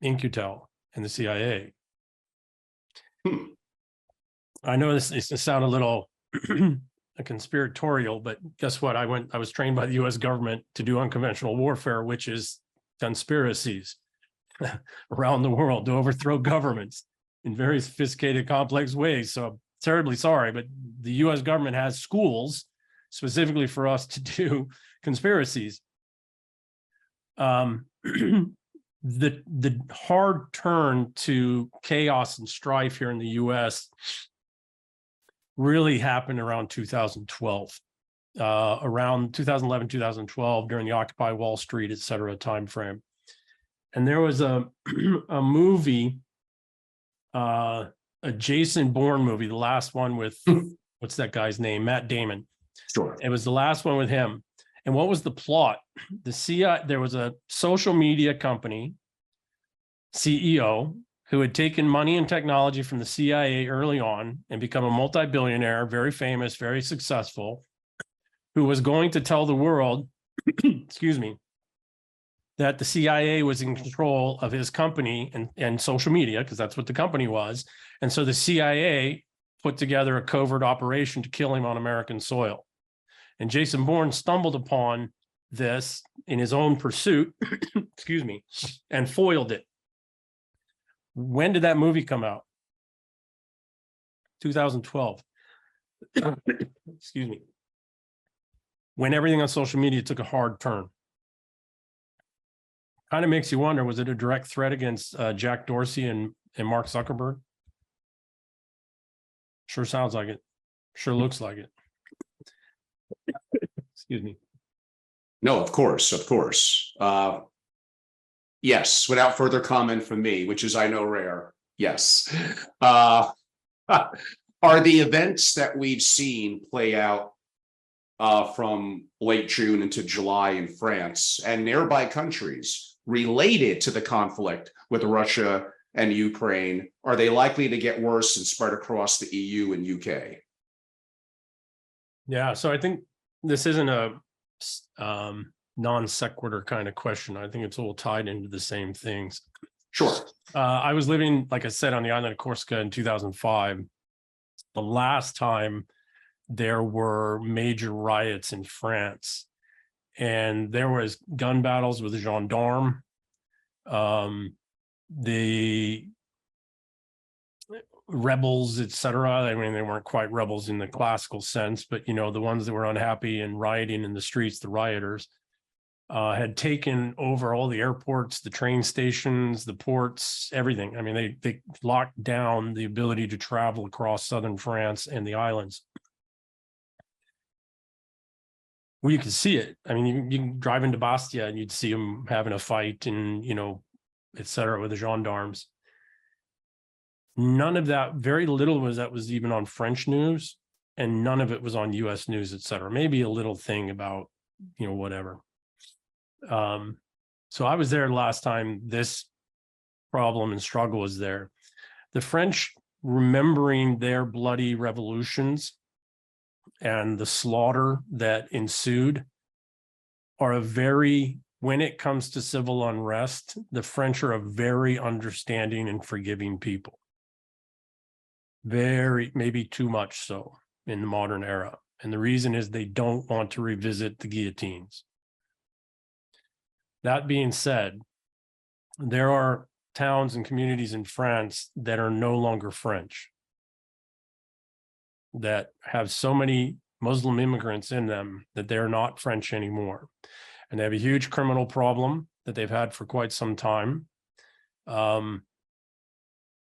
In-Q-Tel and the CIA. I know this sound a little conspiratorial, but guess what? I was trained by the US government to do unconventional warfare, which is conspiracies around the world to overthrow governments in very sophisticated, complex ways. So I'm terribly sorry, but the US government has schools specifically for us to do conspiracies. The hard turn to chaos and strife here in the US really happened around 2012, around 2011, 2012, during the Occupy Wall Street, et cetera, timeframe. And there was a movie, a Jason Bourne movie, the last one with, what's that guy's name? Matt Damon. Sure. It was the last one with him. And what was the plot? The CIA, there was a social media company CEO who had taken money and technology from the CIA early on and become a multi-billionaire, very famous, very successful, who was going to tell the world, excuse me, that the CIA was in control of his company and social media, because that's what the company was. And so the CIA put together a covert operation to kill him on American soil. And Jason Bourne stumbled upon this in his own pursuit, excuse me, and foiled it. When did that movie come out? 2012. Excuse me. When everything on social media took a hard turn. Kind of makes you wonder, was it a direct threat against Jack Dorsey and Mark Zuckerberg? Sure sounds like it. Sure looks like it. Excuse me. No, of course, of course. Yes, without further comment from me, which is, I know, rare. Yes. Are the events that we've seen play out from late June into July in France and nearby countries related to the conflict with Russia and Ukraine, are they likely to get worse and spread across the EU and UK? Yeah, so I think this isn't a non sequitur kind of question. I think it's all tied into the same things. Sure. I was living, like I said, on the island of Corsica in 2005. The last time there were major riots in France, and there was gun battles with the gendarmes. The rebels, etc. I mean, they weren't quite rebels in the classical sense, but the ones that were unhappy and rioting in the streets, the rioters, had taken over all the airports, the train stations, the ports, everything. I mean, they locked down the ability to travel across southern France and the islands. Well, you can see it. I mean, you can drive into Bastia and you'd see them having a fight and, et cetera, with the gendarmes. None of that, very little that was even on French news, and none of it was on US news, et cetera. Maybe a little thing about, whatever. So I was there last time this problem and struggle was there. The French, remembering their bloody revolutions and the slaughter that ensued, are when it comes to civil unrest, the French are a very understanding and forgiving people. Very, maybe too much so in the modern era. And the reason is they don't want to revisit the guillotines. That being said, there are towns and communities in France that are no longer French, that have so many Muslim immigrants in them that they're not French anymore. And they have a huge criminal problem that they've had for quite some time.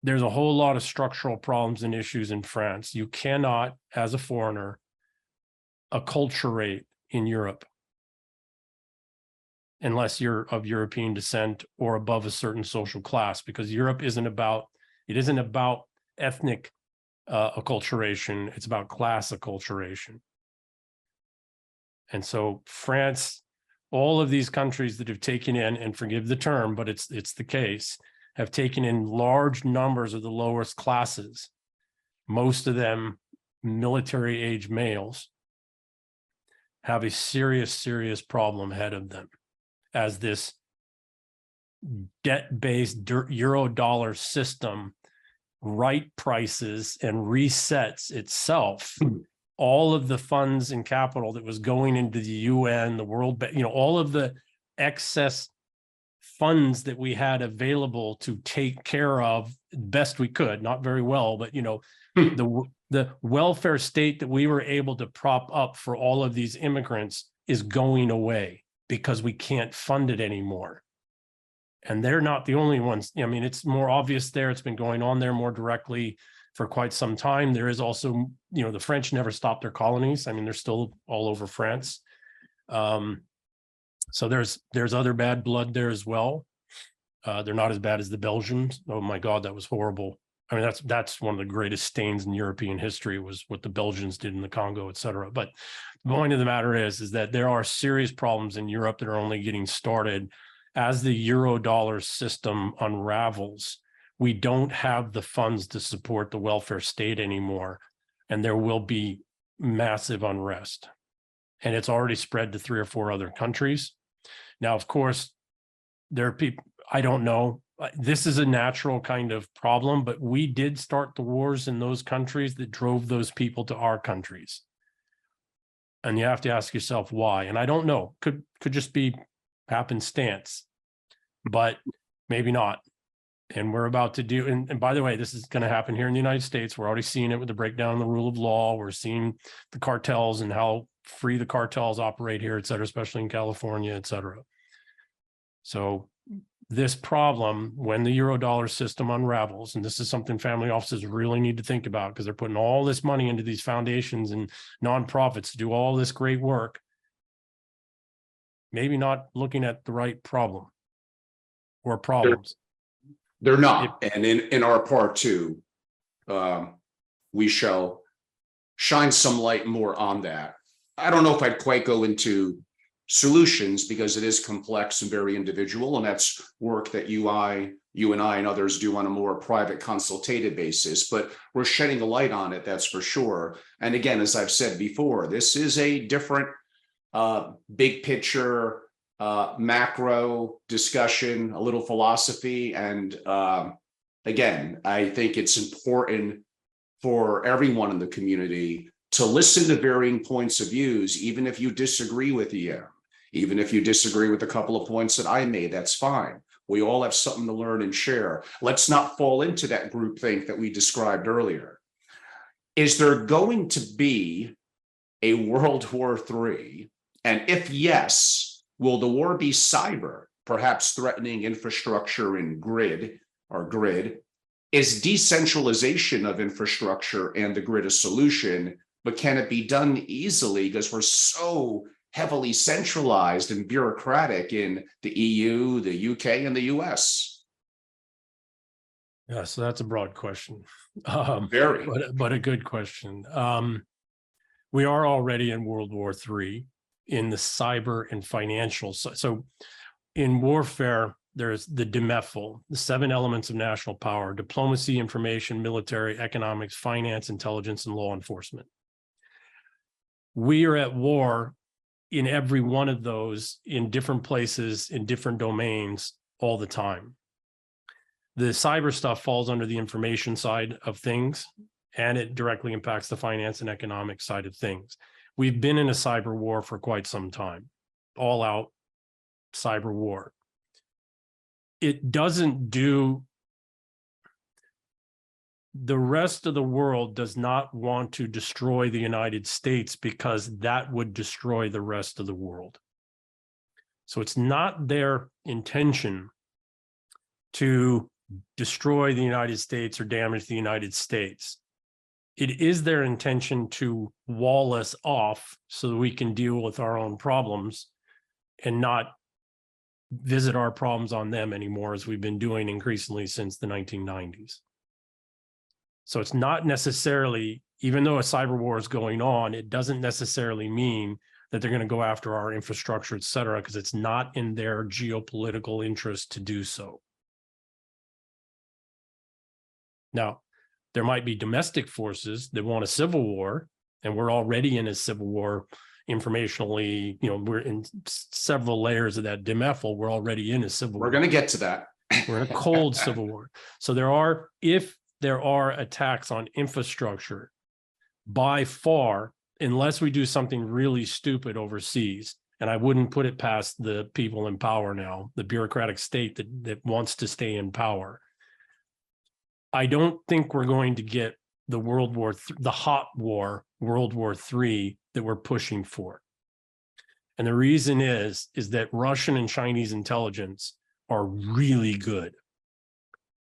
There's a whole lot of structural problems and issues in France. You cannot, as a foreigner, acculturate in Europe unless you're of European descent or above a certain social class, because Europe isn't about ethnic acculturation, it's about class acculturation. And so France all of these countries that have taken in, and forgive the term, but it's the case, have taken in large numbers of the lowest classes, most of them military age males, have a serious problem ahead of them as this debt-based euro dollar system right prices and resets itself all of the funds and capital that was going into the UN, the World Bank, all of the excess funds that we had available to take care of best we could, not very well, but the welfare state that we were able to prop up for all of these immigrants is going away because we can't fund it anymore. And they're not the only ones. I mean, it's more obvious there. It's been going on there more directly for quite some time. There is also, the French never stopped their colonies. I mean, they're still all over France. So there's other bad blood there as well. They're not as bad as the Belgians. Oh my God, that was horrible. I mean, that's one of the greatest stains in European history, was what the Belgians did in the Congo, et cetera. But the point of the matter is that there are serious problems in Europe that are only getting started as the euro dollar system unravels. We don't have the funds to support the welfare state anymore, and there will be massive unrest. And it's already spread to 3 or 4 other countries. Now, of course, there are people, I don't know, this is a natural kind of problem, but we did start the wars in those countries that drove those people to our countries. And you have to ask yourself why. And I don't know, could just be happenstance, but maybe not. And we're about to do, and by the way, this is going to happen here in the United States. We're already seeing it with the breakdown of the rule of law. We're seeing the cartels and how free the cartels operate here, et cetera, especially in California, et cetera. So this problem, when the Eurodollar system unravels, and this is something family offices really need to think about, because they're putting all this money into these foundations and nonprofits to do all this great work, maybe not looking at the right problem or problems. They're not. And in our part two, we shall shine some light more on that. I don't know if I'd quite go into solutions, because it is complex and very individual, and that's work that you and I and others do on a more private consultative basis, but we're shedding a light on it, that's for sure. And again, as I've said before, this is a different big picture, macro discussion, a little philosophy. And again, I think it's important for everyone in the community to listen to varying points of views, even if you disagree with EM, even if you disagree with a couple of points that I made, that's fine. We all have something to learn and share. Let's not fall into that groupthink that we described earlier. Is there going to be a World War III? And if yes, will the war be cyber, perhaps threatening infrastructure and grid? Is decentralization of infrastructure and the grid a solution, but can it be done easily because we're so heavily centralized and bureaucratic in the EU, the UK, and the US? Yeah, so that's a broad question. Very. But a good question. We are already in World War III in the cyber and financial. So in warfare, there's the DMEFL, the 7 elements of national power: diplomacy, information, military, economics, finance, intelligence, and law enforcement. We are at war in every one of those, in different places, in different domains, all the time. The cyber stuff falls under the information side of things, and it directly impacts the finance and economic side of things. We've been in a cyber war for quite some time, all out cyber war. It doesn't do, the rest of the world does not want to destroy the United States, because that would destroy the rest of the world. So it's not their intention to destroy the United States or damage the United States. It is their intention to wall us off so that we can deal with our own problems and not visit our problems on them anymore, as we've been doing increasingly since the 1990s. So it's not necessarily, even though a cyber war is going on, it doesn't necessarily mean that they're going to go after our infrastructure, et cetera, because it's not in their geopolitical interest to do so. Now, there might be domestic forces that want a civil war, and we're already in a civil war informationally. We're in several layers of that DMFL. We're already in a civil war. We're going to get to that. We're in a cold civil war. So if there are attacks on infrastructure, by far, unless we do something really stupid overseas, and I wouldn't put it past the people in power now, the bureaucratic state that wants to stay in power, I don't think we're going to get the hot war, World War III that we're pushing for. And the reason is that Russian and Chinese intelligence are really good.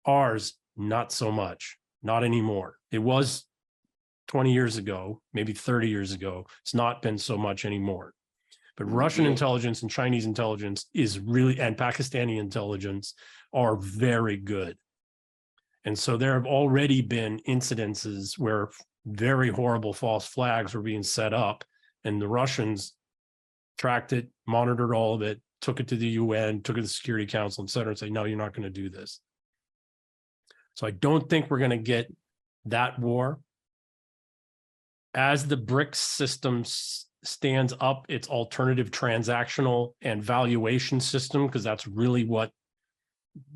Ours, not so much, not anymore. It was 20 years ago, maybe 30 years ago. It's not been so much anymore. But Russian intelligence and Chinese intelligence and Pakistani intelligence are very good. And so there have already been incidences where very horrible false flags were being set up, and the Russians tracked it, monitored all of it, took it to the UN, took it to the Security Council, et cetera, and say, no, you're not going to do this. So I don't think we're going to get that war. As the BRICS system stands up its alternative transactional and valuation system, because that's really what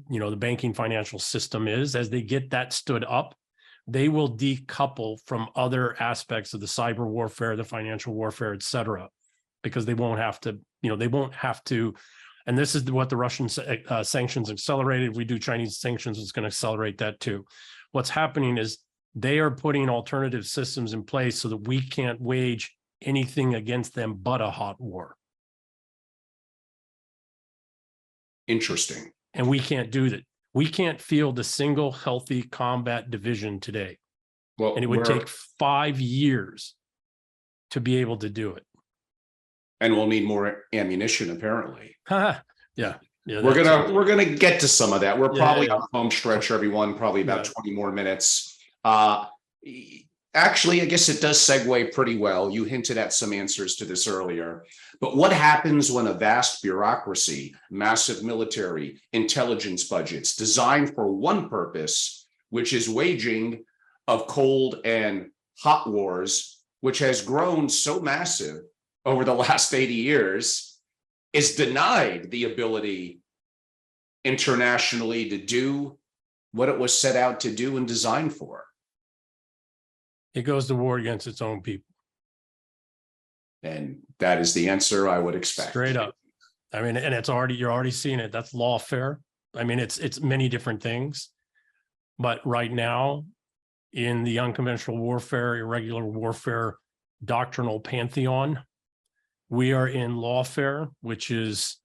the banking financial system is, as they get that stood up, they will decouple from other aspects of the cyber warfare, the financial warfare, et cetera, because they won't have to, and this is what the Russian sanctions accelerated. If we do Chinese sanctions, it's going to accelerate that too. What's happening is they are putting alternative systems in place so that we can't wage anything against them but a hot war. Interesting. And we can't do that. We can't field a single healthy combat division today. Well, and it would take 5 years to be able to do it. And we'll need more ammunition, apparently. Yeah. We're gonna get to some of that. We're probably on the home stretch, everyone, probably about 20 more minutes. Actually, I guess it does segue pretty well. You hinted at some answers to this earlier. But what happens when a vast bureaucracy, massive military, intelligence budgets designed for one purpose, which is waging of cold and hot wars, which has grown so massive over the last 80 years, is denied the ability internationally to do what it was set out to do and designed for? It goes to war against its own people. And that is the answer I would expect. Straight up. I mean, and you're already seeing it. That's lawfare. I mean, it's many different things. But right now, in the unconventional warfare, irregular warfare doctrinal pantheon, we are in lawfare, which is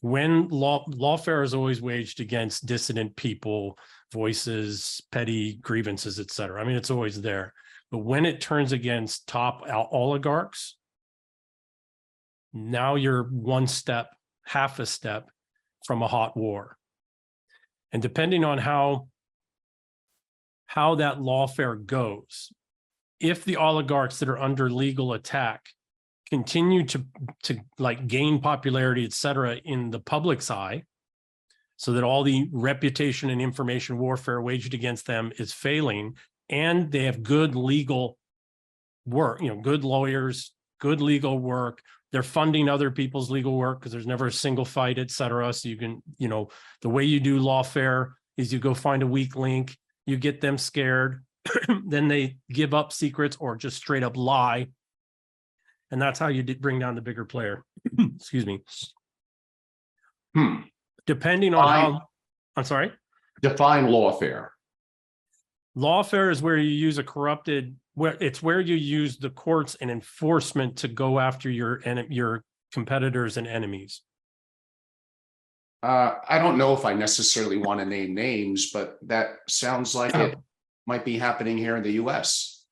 when lawfare is always waged against dissident people, voices, petty grievances, et cetera. I mean, it's always there. But when it turns against top oligarchs, now you're half a step from a hot war. And depending on how that lawfare goes, if the oligarchs that are under legal attack continue to like gain popularity, et cetera, in the public's eye, so that all the reputation and information warfare waged against them is failing, and they have good legal work, good lawyers, good legal work. They're funding other people's legal work because there's never a single fight, et cetera. So you can, the way you do lawfare is you go find a weak link, you get them scared, then they give up secrets or just straight up lie. And that's how you bring down the bigger player. Excuse me. Depending on how, I'm sorry? Define lawfare. Lawfare is where you use where you use the courts and enforcement to go after your competitors and enemies. I don't know if I necessarily want to name names, but that sounds like it might be happening here in the US.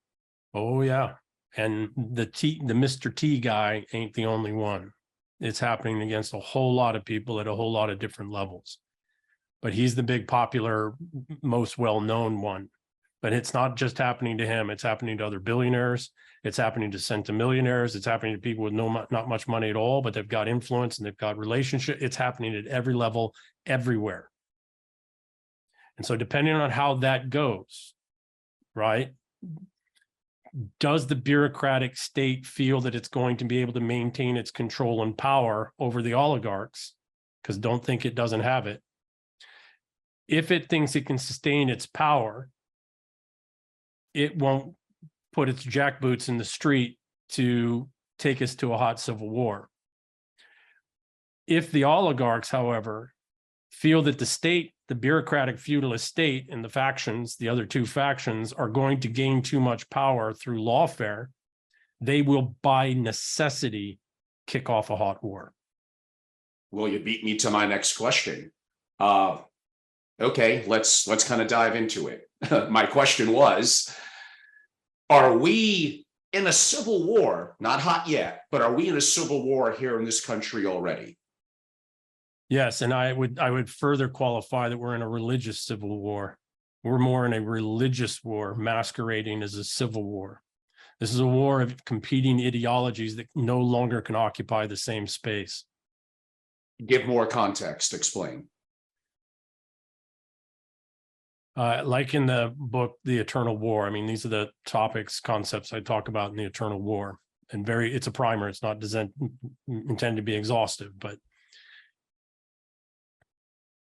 Oh, yeah. And the Mr. T guy ain't the only one. It's happening against a whole lot of people at a whole lot of different levels. But he's the big popular, most well-known one. But it's not just happening to him. It's happening to other billionaires. It's happening to centimillionaires. It's happening to people with not much money at all, but they've got influence and they've got relationship. It's happening at every level, everywhere. And so depending on how that goes, right? Does the bureaucratic state feel that it's going to be able to maintain its control and power over the oligarchs? Because don't think it doesn't have it. If it thinks it can sustain its power, it won't put its jackboots in the street to take us to a hot civil war. If the oligarchs, however, feel that the state, the bureaucratic feudalist state and the factions, the other two factions, are going to gain too much power through lawfare, they will by necessity kick off a hot war. Well, you beat me to my next question. Okay, let's kind of dive into it. My question was, are we in a civil war? Not hot yet, but are we in a civil war here in this country already? Yes, and I would further qualify that we're in a religious civil war. We're more in a religious war masquerading as a civil war. This is a war of competing ideologies that no longer can occupy the same space. Give more context, explain. Like in the book, The Eternal War, I mean, these are the topics, concepts I talk about in The Eternal War. And it's a primer, it's not intended to be exhaustive, but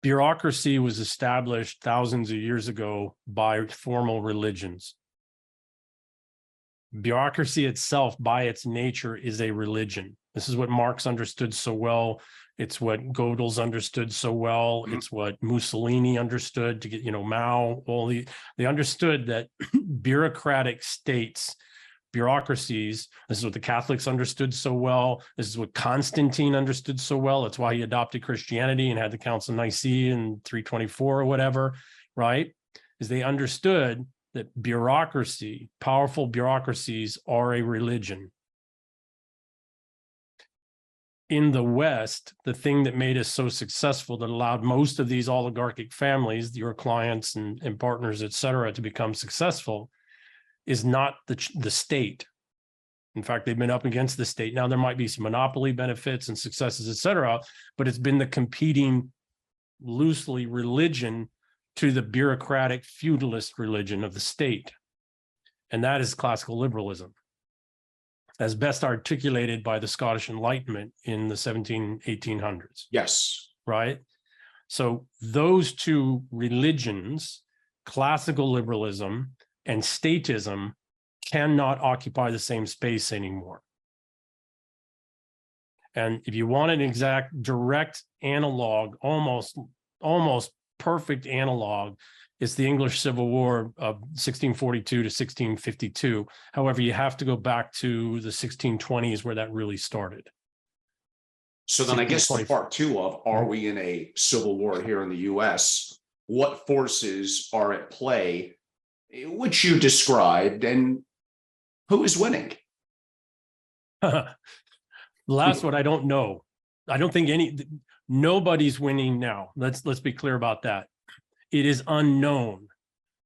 bureaucracy was established thousands of years ago by formal religions. Bureaucracy itself, by its nature, is a religion. This is what Marx understood so well. It's what Gödel's understood so well. It's what Mussolini understood to get, Mao, they understood that bureaucratic states, bureaucracies, this is what the Catholics understood so well. This is what Constantine understood so well. That's why he adopted Christianity and had the Council of Nicaea in 324 or whatever, right? Is they understood that bureaucracy, powerful bureaucracies, are a religion. In the West, the thing that made us so successful, that allowed most of these oligarchic families, your clients and partners, et cetera, to become successful, is not the state. In fact, they've been up against the state. Now, there might be some monopoly benefits and successes, et cetera, but it's been the competing, loosely, religion to the bureaucratic feudalist religion of the state. And that is classical liberalism, as best articulated by the Scottish Enlightenment in the 1800s. Yes. Right? So those two religions, classical liberalism and statism, cannot occupy the same space anymore. And if you want an exact, direct analog, almost perfect analog, it's the English Civil War of 1642 to 1652. However, you have to go back to the 1620s where that really started. So then I guess the part two of, are we in a civil war here in the US? What forces are at play, which you described, and who is winning? The last one, I don't know. I don't think nobody's winning now. Let's be clear about that. It is unknown,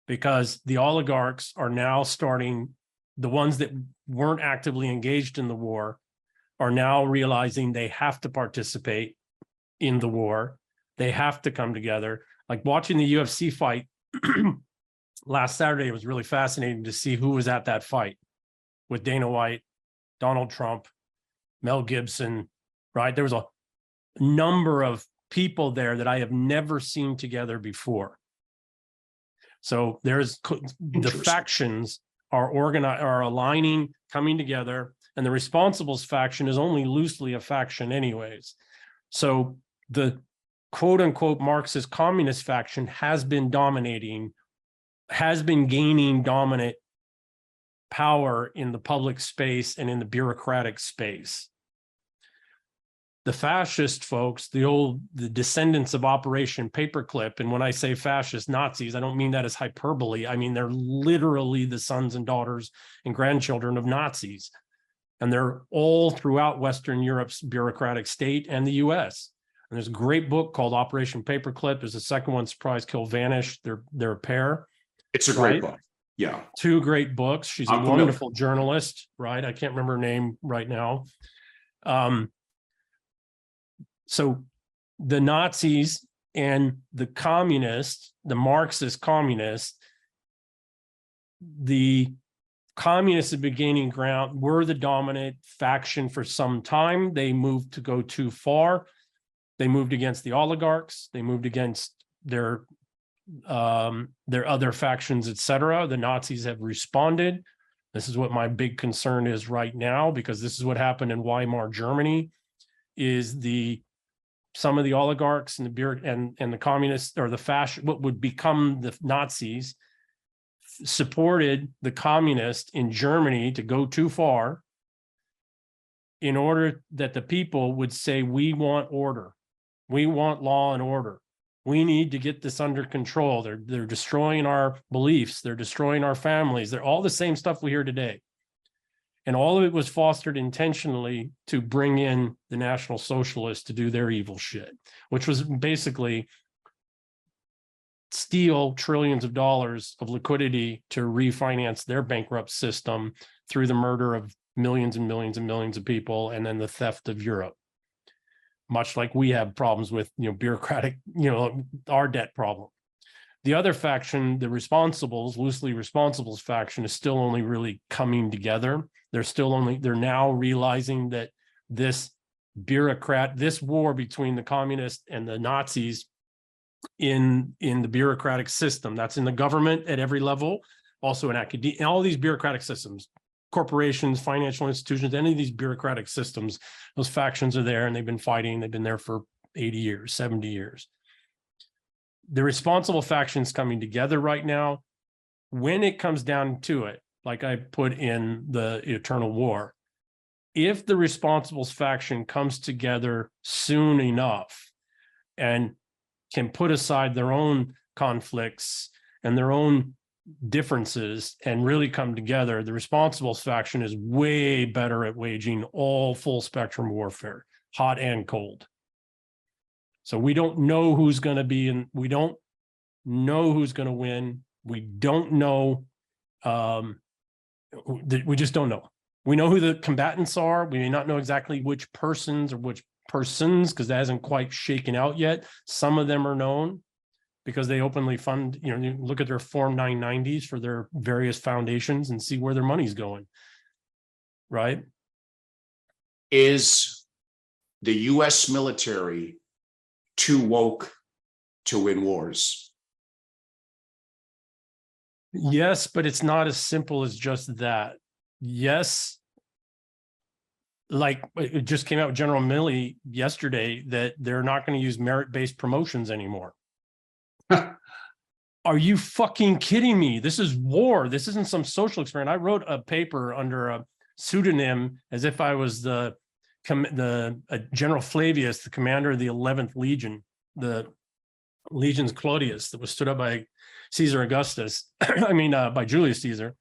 because the oligarchs are now starting, the ones that weren't actively engaged in the war are now realizing they have to participate in the war. They have to come together. Like watching the UFC fight last Saturday, it was really fascinating to see who was at that fight with Dana White, Donald Trump, Mel Gibson, right? There was a number of people there that I have never seen together before. So the factions are aligning, coming together, and the responsibles faction is only loosely a faction anyways. So the quote unquote Marxist communist faction has been gaining dominant power in the public space and in the bureaucratic space. The fascist folks, the descendants of Operation Paperclip, and when I say fascist Nazis, I don't mean that as hyperbole. I mean, they're literally the sons and daughters and grandchildren of Nazis. And they're all throughout Western Europe's bureaucratic state and the US. And there's a great book called Operation Paperclip. There's a second one, Surprise, Kill, Vanish. They're a pair. It's a great book. Yeah. Two great books. She's a I'm familiar. wonderful journalist, right? I can't remember her name right now. So the Nazis and the communists, the Marxist communists, the communists have been gaining ground, were the dominant faction for some time. They moved to go too far. They moved against the oligarchs. They moved against their other factions, etc. The Nazis have responded. This is what my big concern is right now, because this is what happened in Weimar Germany. Is some of the oligarchs and the communists, or the fascist, what would become the Nazis, supported the communists in Germany to go too far in order that the people would say, we want order. We want law and order. We need to get this under control. They're destroying our beliefs. They're destroying our families. They're all the same stuff we hear today. And all of it was fostered intentionally to bring in the National Socialists to do their evil shit, which was basically steal trillions of dollars of liquidity to refinance their bankrupt system through the murder of millions and millions and millions of people, and then the theft of Europe. Much like we have problems with, bureaucratic, our debt problem. The other faction, the responsibles, loosely responsibles faction, is still only really coming together. They're now realizing that this war between the communists and the Nazis in the bureaucratic system, that's in the government at every level, also in academia, and all these bureaucratic systems, corporations, financial institutions, any of these bureaucratic systems, those factions are there, and they've been fighting. They've been there for 80 years, 70 years. The responsible factions coming together right now. When it comes down to it, like I put in the Eternal War, if the responsibles faction comes together soon enough and can put aside their own conflicts and their own differences and really come together, the responsibles faction is way better at waging all full spectrum warfare, hot and cold. So we don't know who's going to be in, we don't know who's going to win. We don't know. We just don't know. We know who the combatants are. We may not know exactly which persons, because that hasn't quite shaken out yet. Some of them are known because they openly fund, you look at their Form 990s for their various foundations and see where their money's going, right? Is the U.S. military too woke to win wars? Yes, but it's not as simple as just that. Yes, like it just came out with General Milley yesterday that they're not going to use merit-based promotions anymore. Are you fucking kidding me? This is war. This isn't some social experiment. I wrote a paper under a pseudonym as if I was the General Flavius, the commander of the 11th Legion, the Legions Claudius that was stood up by Caesar Augustus, by Julius Caesar,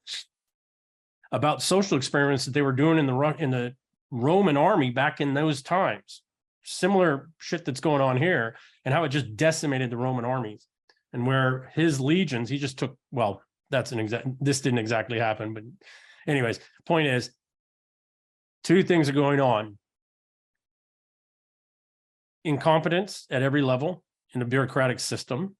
about social experiments that they were doing in the Roman army back in those times. Similar shit that's going on here, and how it just decimated the Roman armies. And where his legions, he just took, well, this didn't exactly happen, but anyways, point is, two things are going on. Incompetence at every level in the bureaucratic system,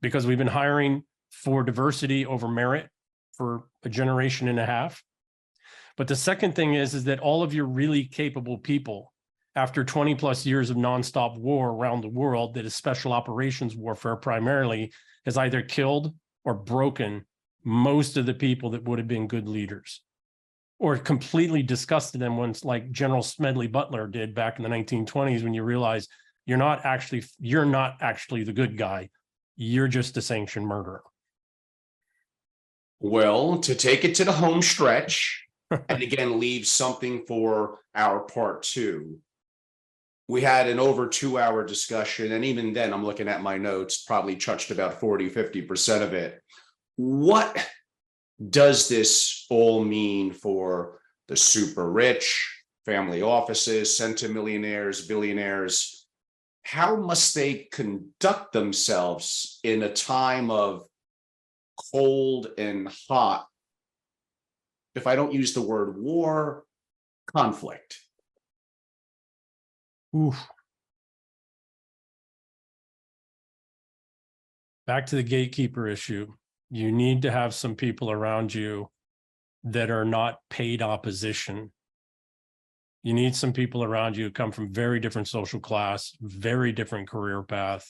because we've been hiring for diversity over merit for a generation and a half. But the second thing is that all of your really capable people, after 20 plus years of nonstop war around the world, that is special operations warfare primarily, has either killed or broken most of the people that would have been good leaders, or completely disgusted them once, like General Smedley Butler did back in the 1920s, when you realize you're not actually the good guy. You're just a sanctioned murderer. Well, to take it to the home stretch, and again, leave something for our part two. We had an over 2-hour discussion, and even then, I'm looking at my notes, probably touched about 40-50% of it. What does this all mean for the super rich, family offices, centimillionaires, billionaires? How must they conduct themselves in a time of cold and hot, if I don't use the word war, conflict? Oof. Back to the gatekeeper issue. You need to have some people around you that are not paid opposition. You need some people around you who come from very different social class, very different career path,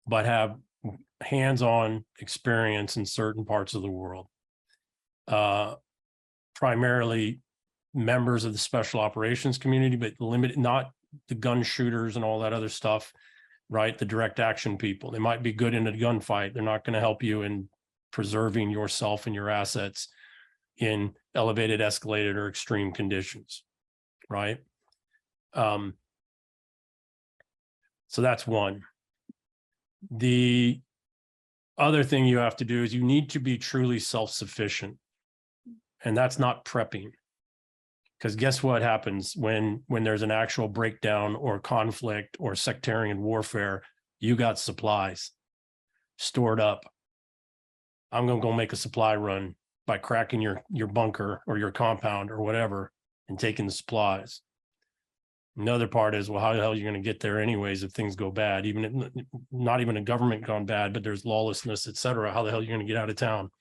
but have hands-on experience in certain parts of the world. Primarily members of the special operations community, but limited, not the gun shooters and all that other stuff, right? The direct action people. They might be good in a gunfight. They're not going to help you in preserving yourself and your assets in elevated, escalated, or extreme conditions, right? So that's one. The other thing you have to do is you need to be truly self-sufficient, and that's not prepping. Because guess what happens when there's an actual breakdown or conflict or sectarian warfare? You got supplies stored up. I'm going to go make a supply run by cracking your bunker or your compound or whatever and taking the supplies. Another part is, well, how the hell are you going to get there anyways if things go bad? Not even a government gone bad, but there's lawlessness, et cetera. How the hell are you going to get out of town?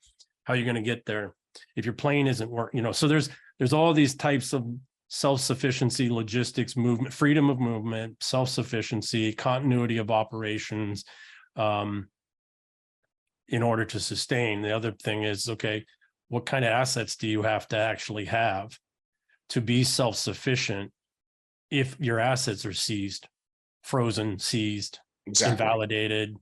How are you going to get there if your plane isn't working? So there's all these types of self-sufficiency, logistics, movement, freedom of movement, self-sufficiency, continuity of operations, in order to sustain. The other thing is, okay, what kind of assets do you have to actually have to be self-sufficient if your assets are seized, frozen, seized, invalidated,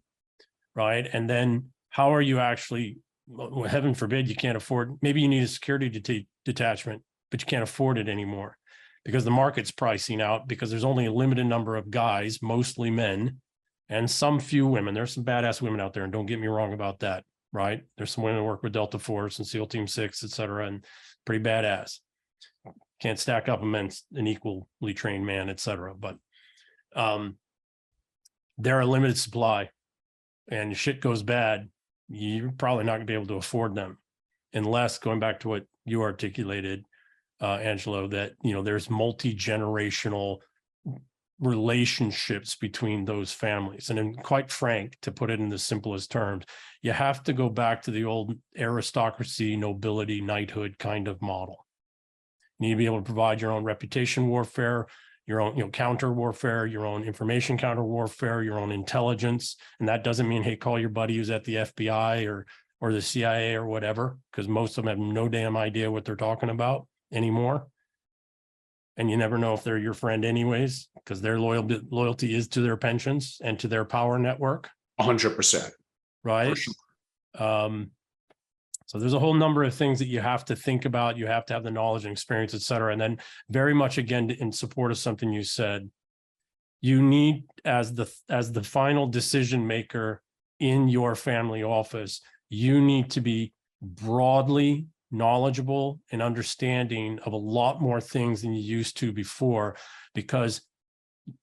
right? And then how are you actually, well, heaven forbid, you can't afford, maybe you need a security detachment, but you can't afford it anymore because the market's pricing out, because there's only a limited number of guys, mostly men, and some few women. There's some badass women out there, and don't get me wrong about that, right? There's some women that work with Delta Force and SEAL Team 6, et cetera, and pretty badass. Can't stack up against an equally trained man, et cetera. But they're a limited supply, and shit goes bad, you're probably not going to be able to afford them, unless, going back to what you articulated, Angelo, that there's multi-generational relationships between those families. And then, quite frank, to put it in the simplest terms, you have to go back to the old aristocracy, nobility, knighthood kind of model. You need to be able to provide your own reputation warfare, your own counter warfare, your own information counter warfare, your own intelligence. And that doesn't mean, hey, call your buddy who's at the FBI or the CIA or whatever, because most of them have no damn idea what they're talking about anymore. And you never know if they're your friend anyways, because their loyalty is to their pensions and to their power network. 100%. Right. Sure. So there's a whole number of things that you have to think about. You have to have the knowledge and experience, et cetera. And then, very much again, in support of something you said, you need, as the final decision maker in your family office, you need to be broadly knowledgeable and understanding of a lot more things than you used to before, because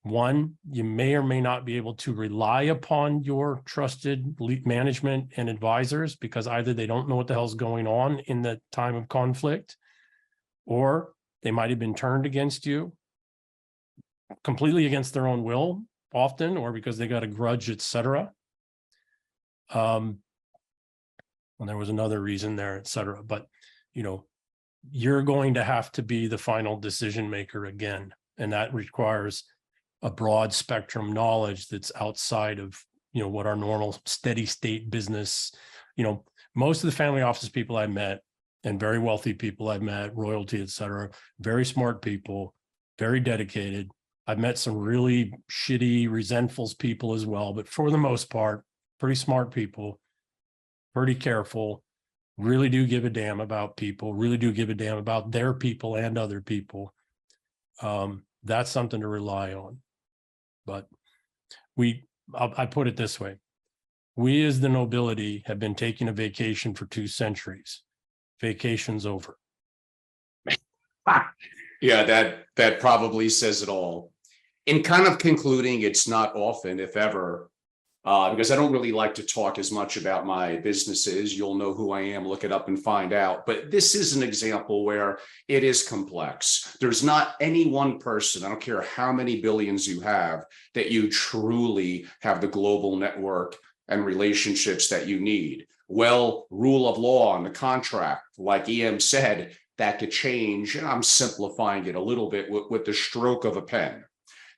one, you may or may not be able to rely upon your trusted management and advisors, because either they don't know what the hell's going on in the time of conflict, or they might have been turned against you completely against their own will often, or because they got a grudge, etc. And there was another reason there, etc. But you're going to have to be the final decision maker again, and that requires a broad spectrum knowledge that's outside of what our normal steady state business. Most of the family office people I met, and very wealthy people I've met, royalty, et cetera, very smart people, very dedicated. I've met some really shitty, resentful people as well, but for the most part, pretty smart people, pretty careful, really do give a damn about people, really do give a damn about their people and other people. That's something to rely on. But I put it this way. We as the nobility have been taking a vacation for 2 centuries. Vacation's over. Yeah, that probably says it all. In kind of concluding, it's not often, if ever, because I don't really like to talk as much about my businesses. You'll know who I am, look it up and find out. But this is an example where it is complex. There's not any one person, I don't care how many billions you have, that you truly have the global network and relationships that you need. Well, rule of law and the contract, like EM said, that could change. And I'm simplifying it a little bit with the stroke of a pen.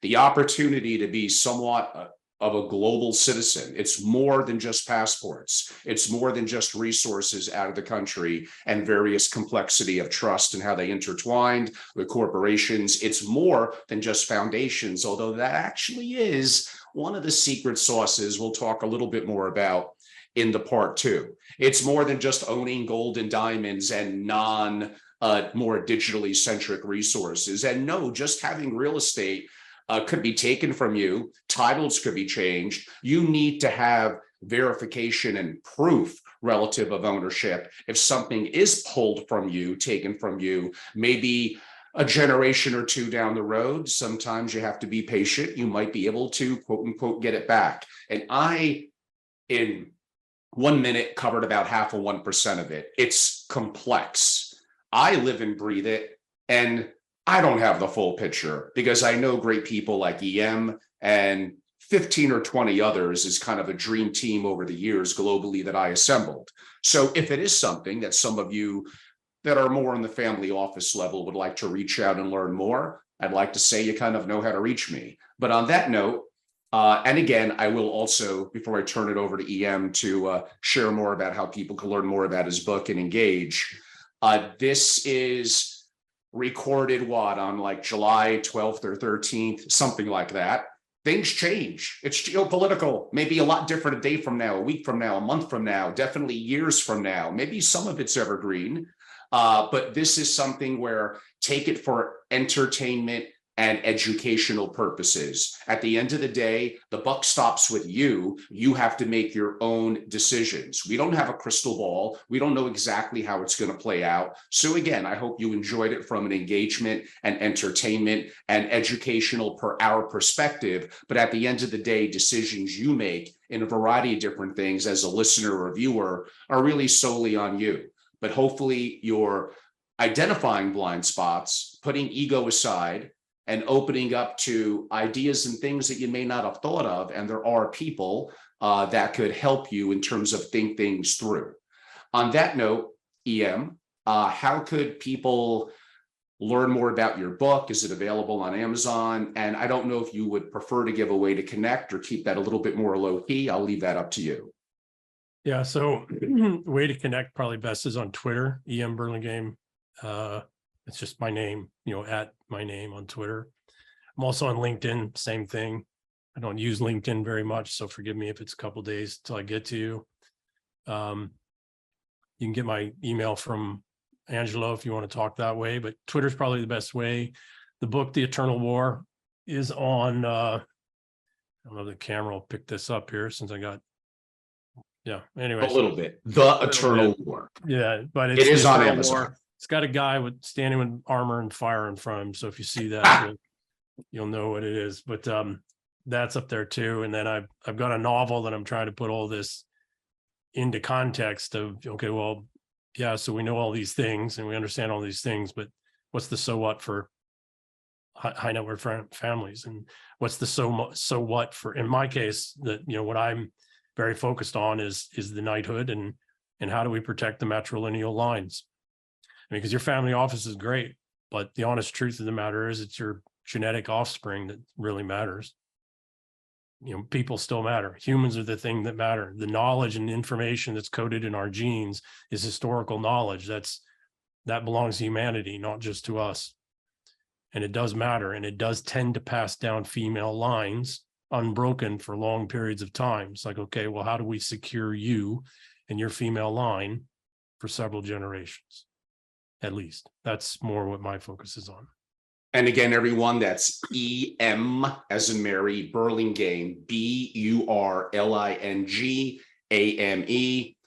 The opportunity to be somewhat of a global citizen. It's more than just passports. It's more than just resources out of the country and various complexity of trust and how they intertwined with corporations. It's more than just foundations, although that actually is one of the secret sauces we'll talk a little bit more about in the part 2. It's more than just owning gold and diamonds and more digitally centric resources. And no, just having real estate could be taken from you. Titles could be changed. You need to have verification and proof relative of ownership. If something is pulled from you, taken from you, maybe a generation or two down the road, sometimes you have to be patient. You might be able to, quote unquote, get it back. And I, in 1 minute, covered about 0.5% of it. It's complex. I live and breathe it. And I don't have the full picture because I know great people like EM and 15 or 20 others is kind of a dream team over the years globally that I assembled. So if it is something that some of you that are more on the family office level would like to reach out and learn more, I'd like to say you kind of know how to reach me. But on that note, and again, I will also, before I turn it over to EM to share more about how people can learn more about his book and engage, this is recorded on like July 12th or 13th, something like that. Things change. It's geopolitical, maybe a lot different a day from now, a week from now, a month from now, definitely years from now. Maybe some of it's evergreen, but this is something where take it for entertainment and educational purposes. At the end of the day, the buck stops with you. You have to make your own decisions. We don't have a crystal ball. We don't know exactly how it's going to play out. So again, I hope you enjoyed it from an engagement and entertainment and educational per our perspective. But at the end of the day, decisions you make in a variety of different things as a listener or viewer are really solely on you. But hopefully you're identifying blind spots, putting ego aside, and opening up to ideas and things that you may not have thought of. And there are people that could help you in terms of think things through. On that note, EM, how could people learn more about your book? Is it available on Amazon? And I don't know if you would prefer to give a way to connect or keep that a little bit more low key. I'll leave that up to you. Yeah, so way to connect probably best is on Twitter, EM Burlingame. It's just my name, at my name on Twitter. I'm also on LinkedIn, same thing. I don't use LinkedIn very much, so forgive me if it's a couple of days till I get to you. You can get my email from Angelo if you want to talk that way, but Twitter's probably the best way. The book, The Eternal War, is on, I don't know if the camera will pick this up here since I got, anyway. A little bit. The Eternal War. Yeah, but it is on Amazon. War. It's got a guy standing with armor and fire in front of him. So if you see that, you'll know what it is. But that's up there too. And then I've got a novel that I'm trying to put all this into context of, okay, well, yeah, so we know all these things and we understand all these things, but what's the so what for high net worth families? And what's the so what for, in my case, that, what I'm very focused on is the knighthood and how do we protect the matrilineal lines? I mean, because your family office is great, but the honest truth of the matter is it's your genetic offspring that really matters. People still matter. Humans are the thing that matter. The knowledge and information that's coded in our genes is historical knowledge. That belongs to humanity, not just to us. And it does matter. And it does tend to pass down female lines unbroken for long periods of time. It's like, okay, well, how do we secure you and your female line for several generations? At least that's more what my focus is on. And again, everyone, that's EM as in Mary, Burlingame, BURLINGAME.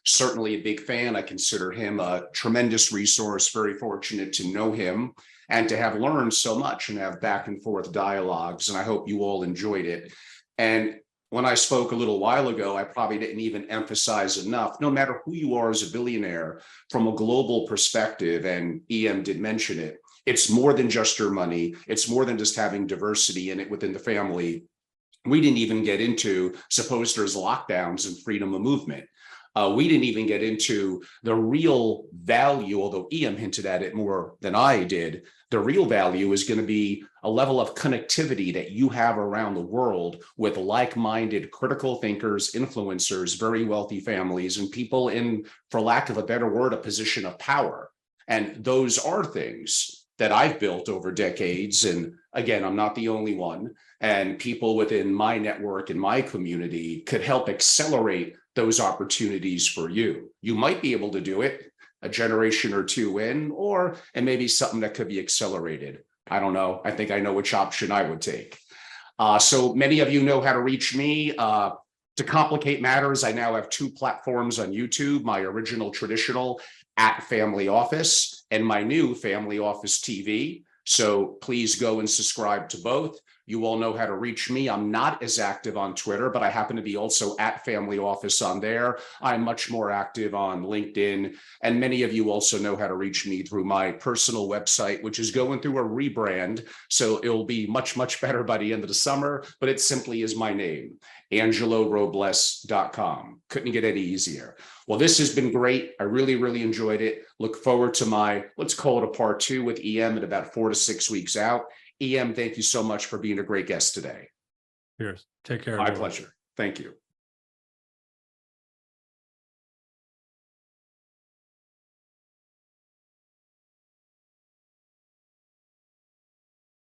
Certainly a big fan. I consider him a tremendous resource, very fortunate to know him and to have learned so much and have back and forth dialogues. And I hope you all enjoyed it. And when I spoke a little while ago, I probably didn't even emphasize enough, no matter who you are as a billionaire from a global perspective, and EM did mention it, it's more than just your money. It's more than just having diversity in it within the family. We didn't even get into, suppose there's lockdowns and freedom of movement. We didn't even get into the real value, although EM hinted at it more than I did. The real value is going to be a level of connectivity that you have around the world with like-minded critical thinkers, influencers, very wealthy families, and people in, for lack of a better word, a position of power. And those are things that I've built over decades. And again, I'm not the only one. And people within my network and my community could help accelerate those opportunities for you. You might be able to do it a generation or two in, or and maybe something that could be accelerated. I don't know. I think I know which option I would take. So many of you know how to reach me. To complicate matters, I now have 2 platforms on YouTube, my original traditional @Family Office and my new Family Office TV. So please go and subscribe to both. You all know how to reach me. I'm not as active on Twitter, but I happen to be also @Family Office on there. I'm much more active on LinkedIn. And many of you also know how to reach me through my personal website, which is going through a rebrand. So it'll be much, much better by the end of the summer, but it simply is my name, AngeloRobles.com. Couldn't get any easier. Well, this has been great. I really, really enjoyed it. Look forward to my, let's call it a part 2 with EM in about 4 to 6 weeks out. EM, thank you so much for being a great guest today. Cheers. Take care. My everyone. pleasure. Thank you.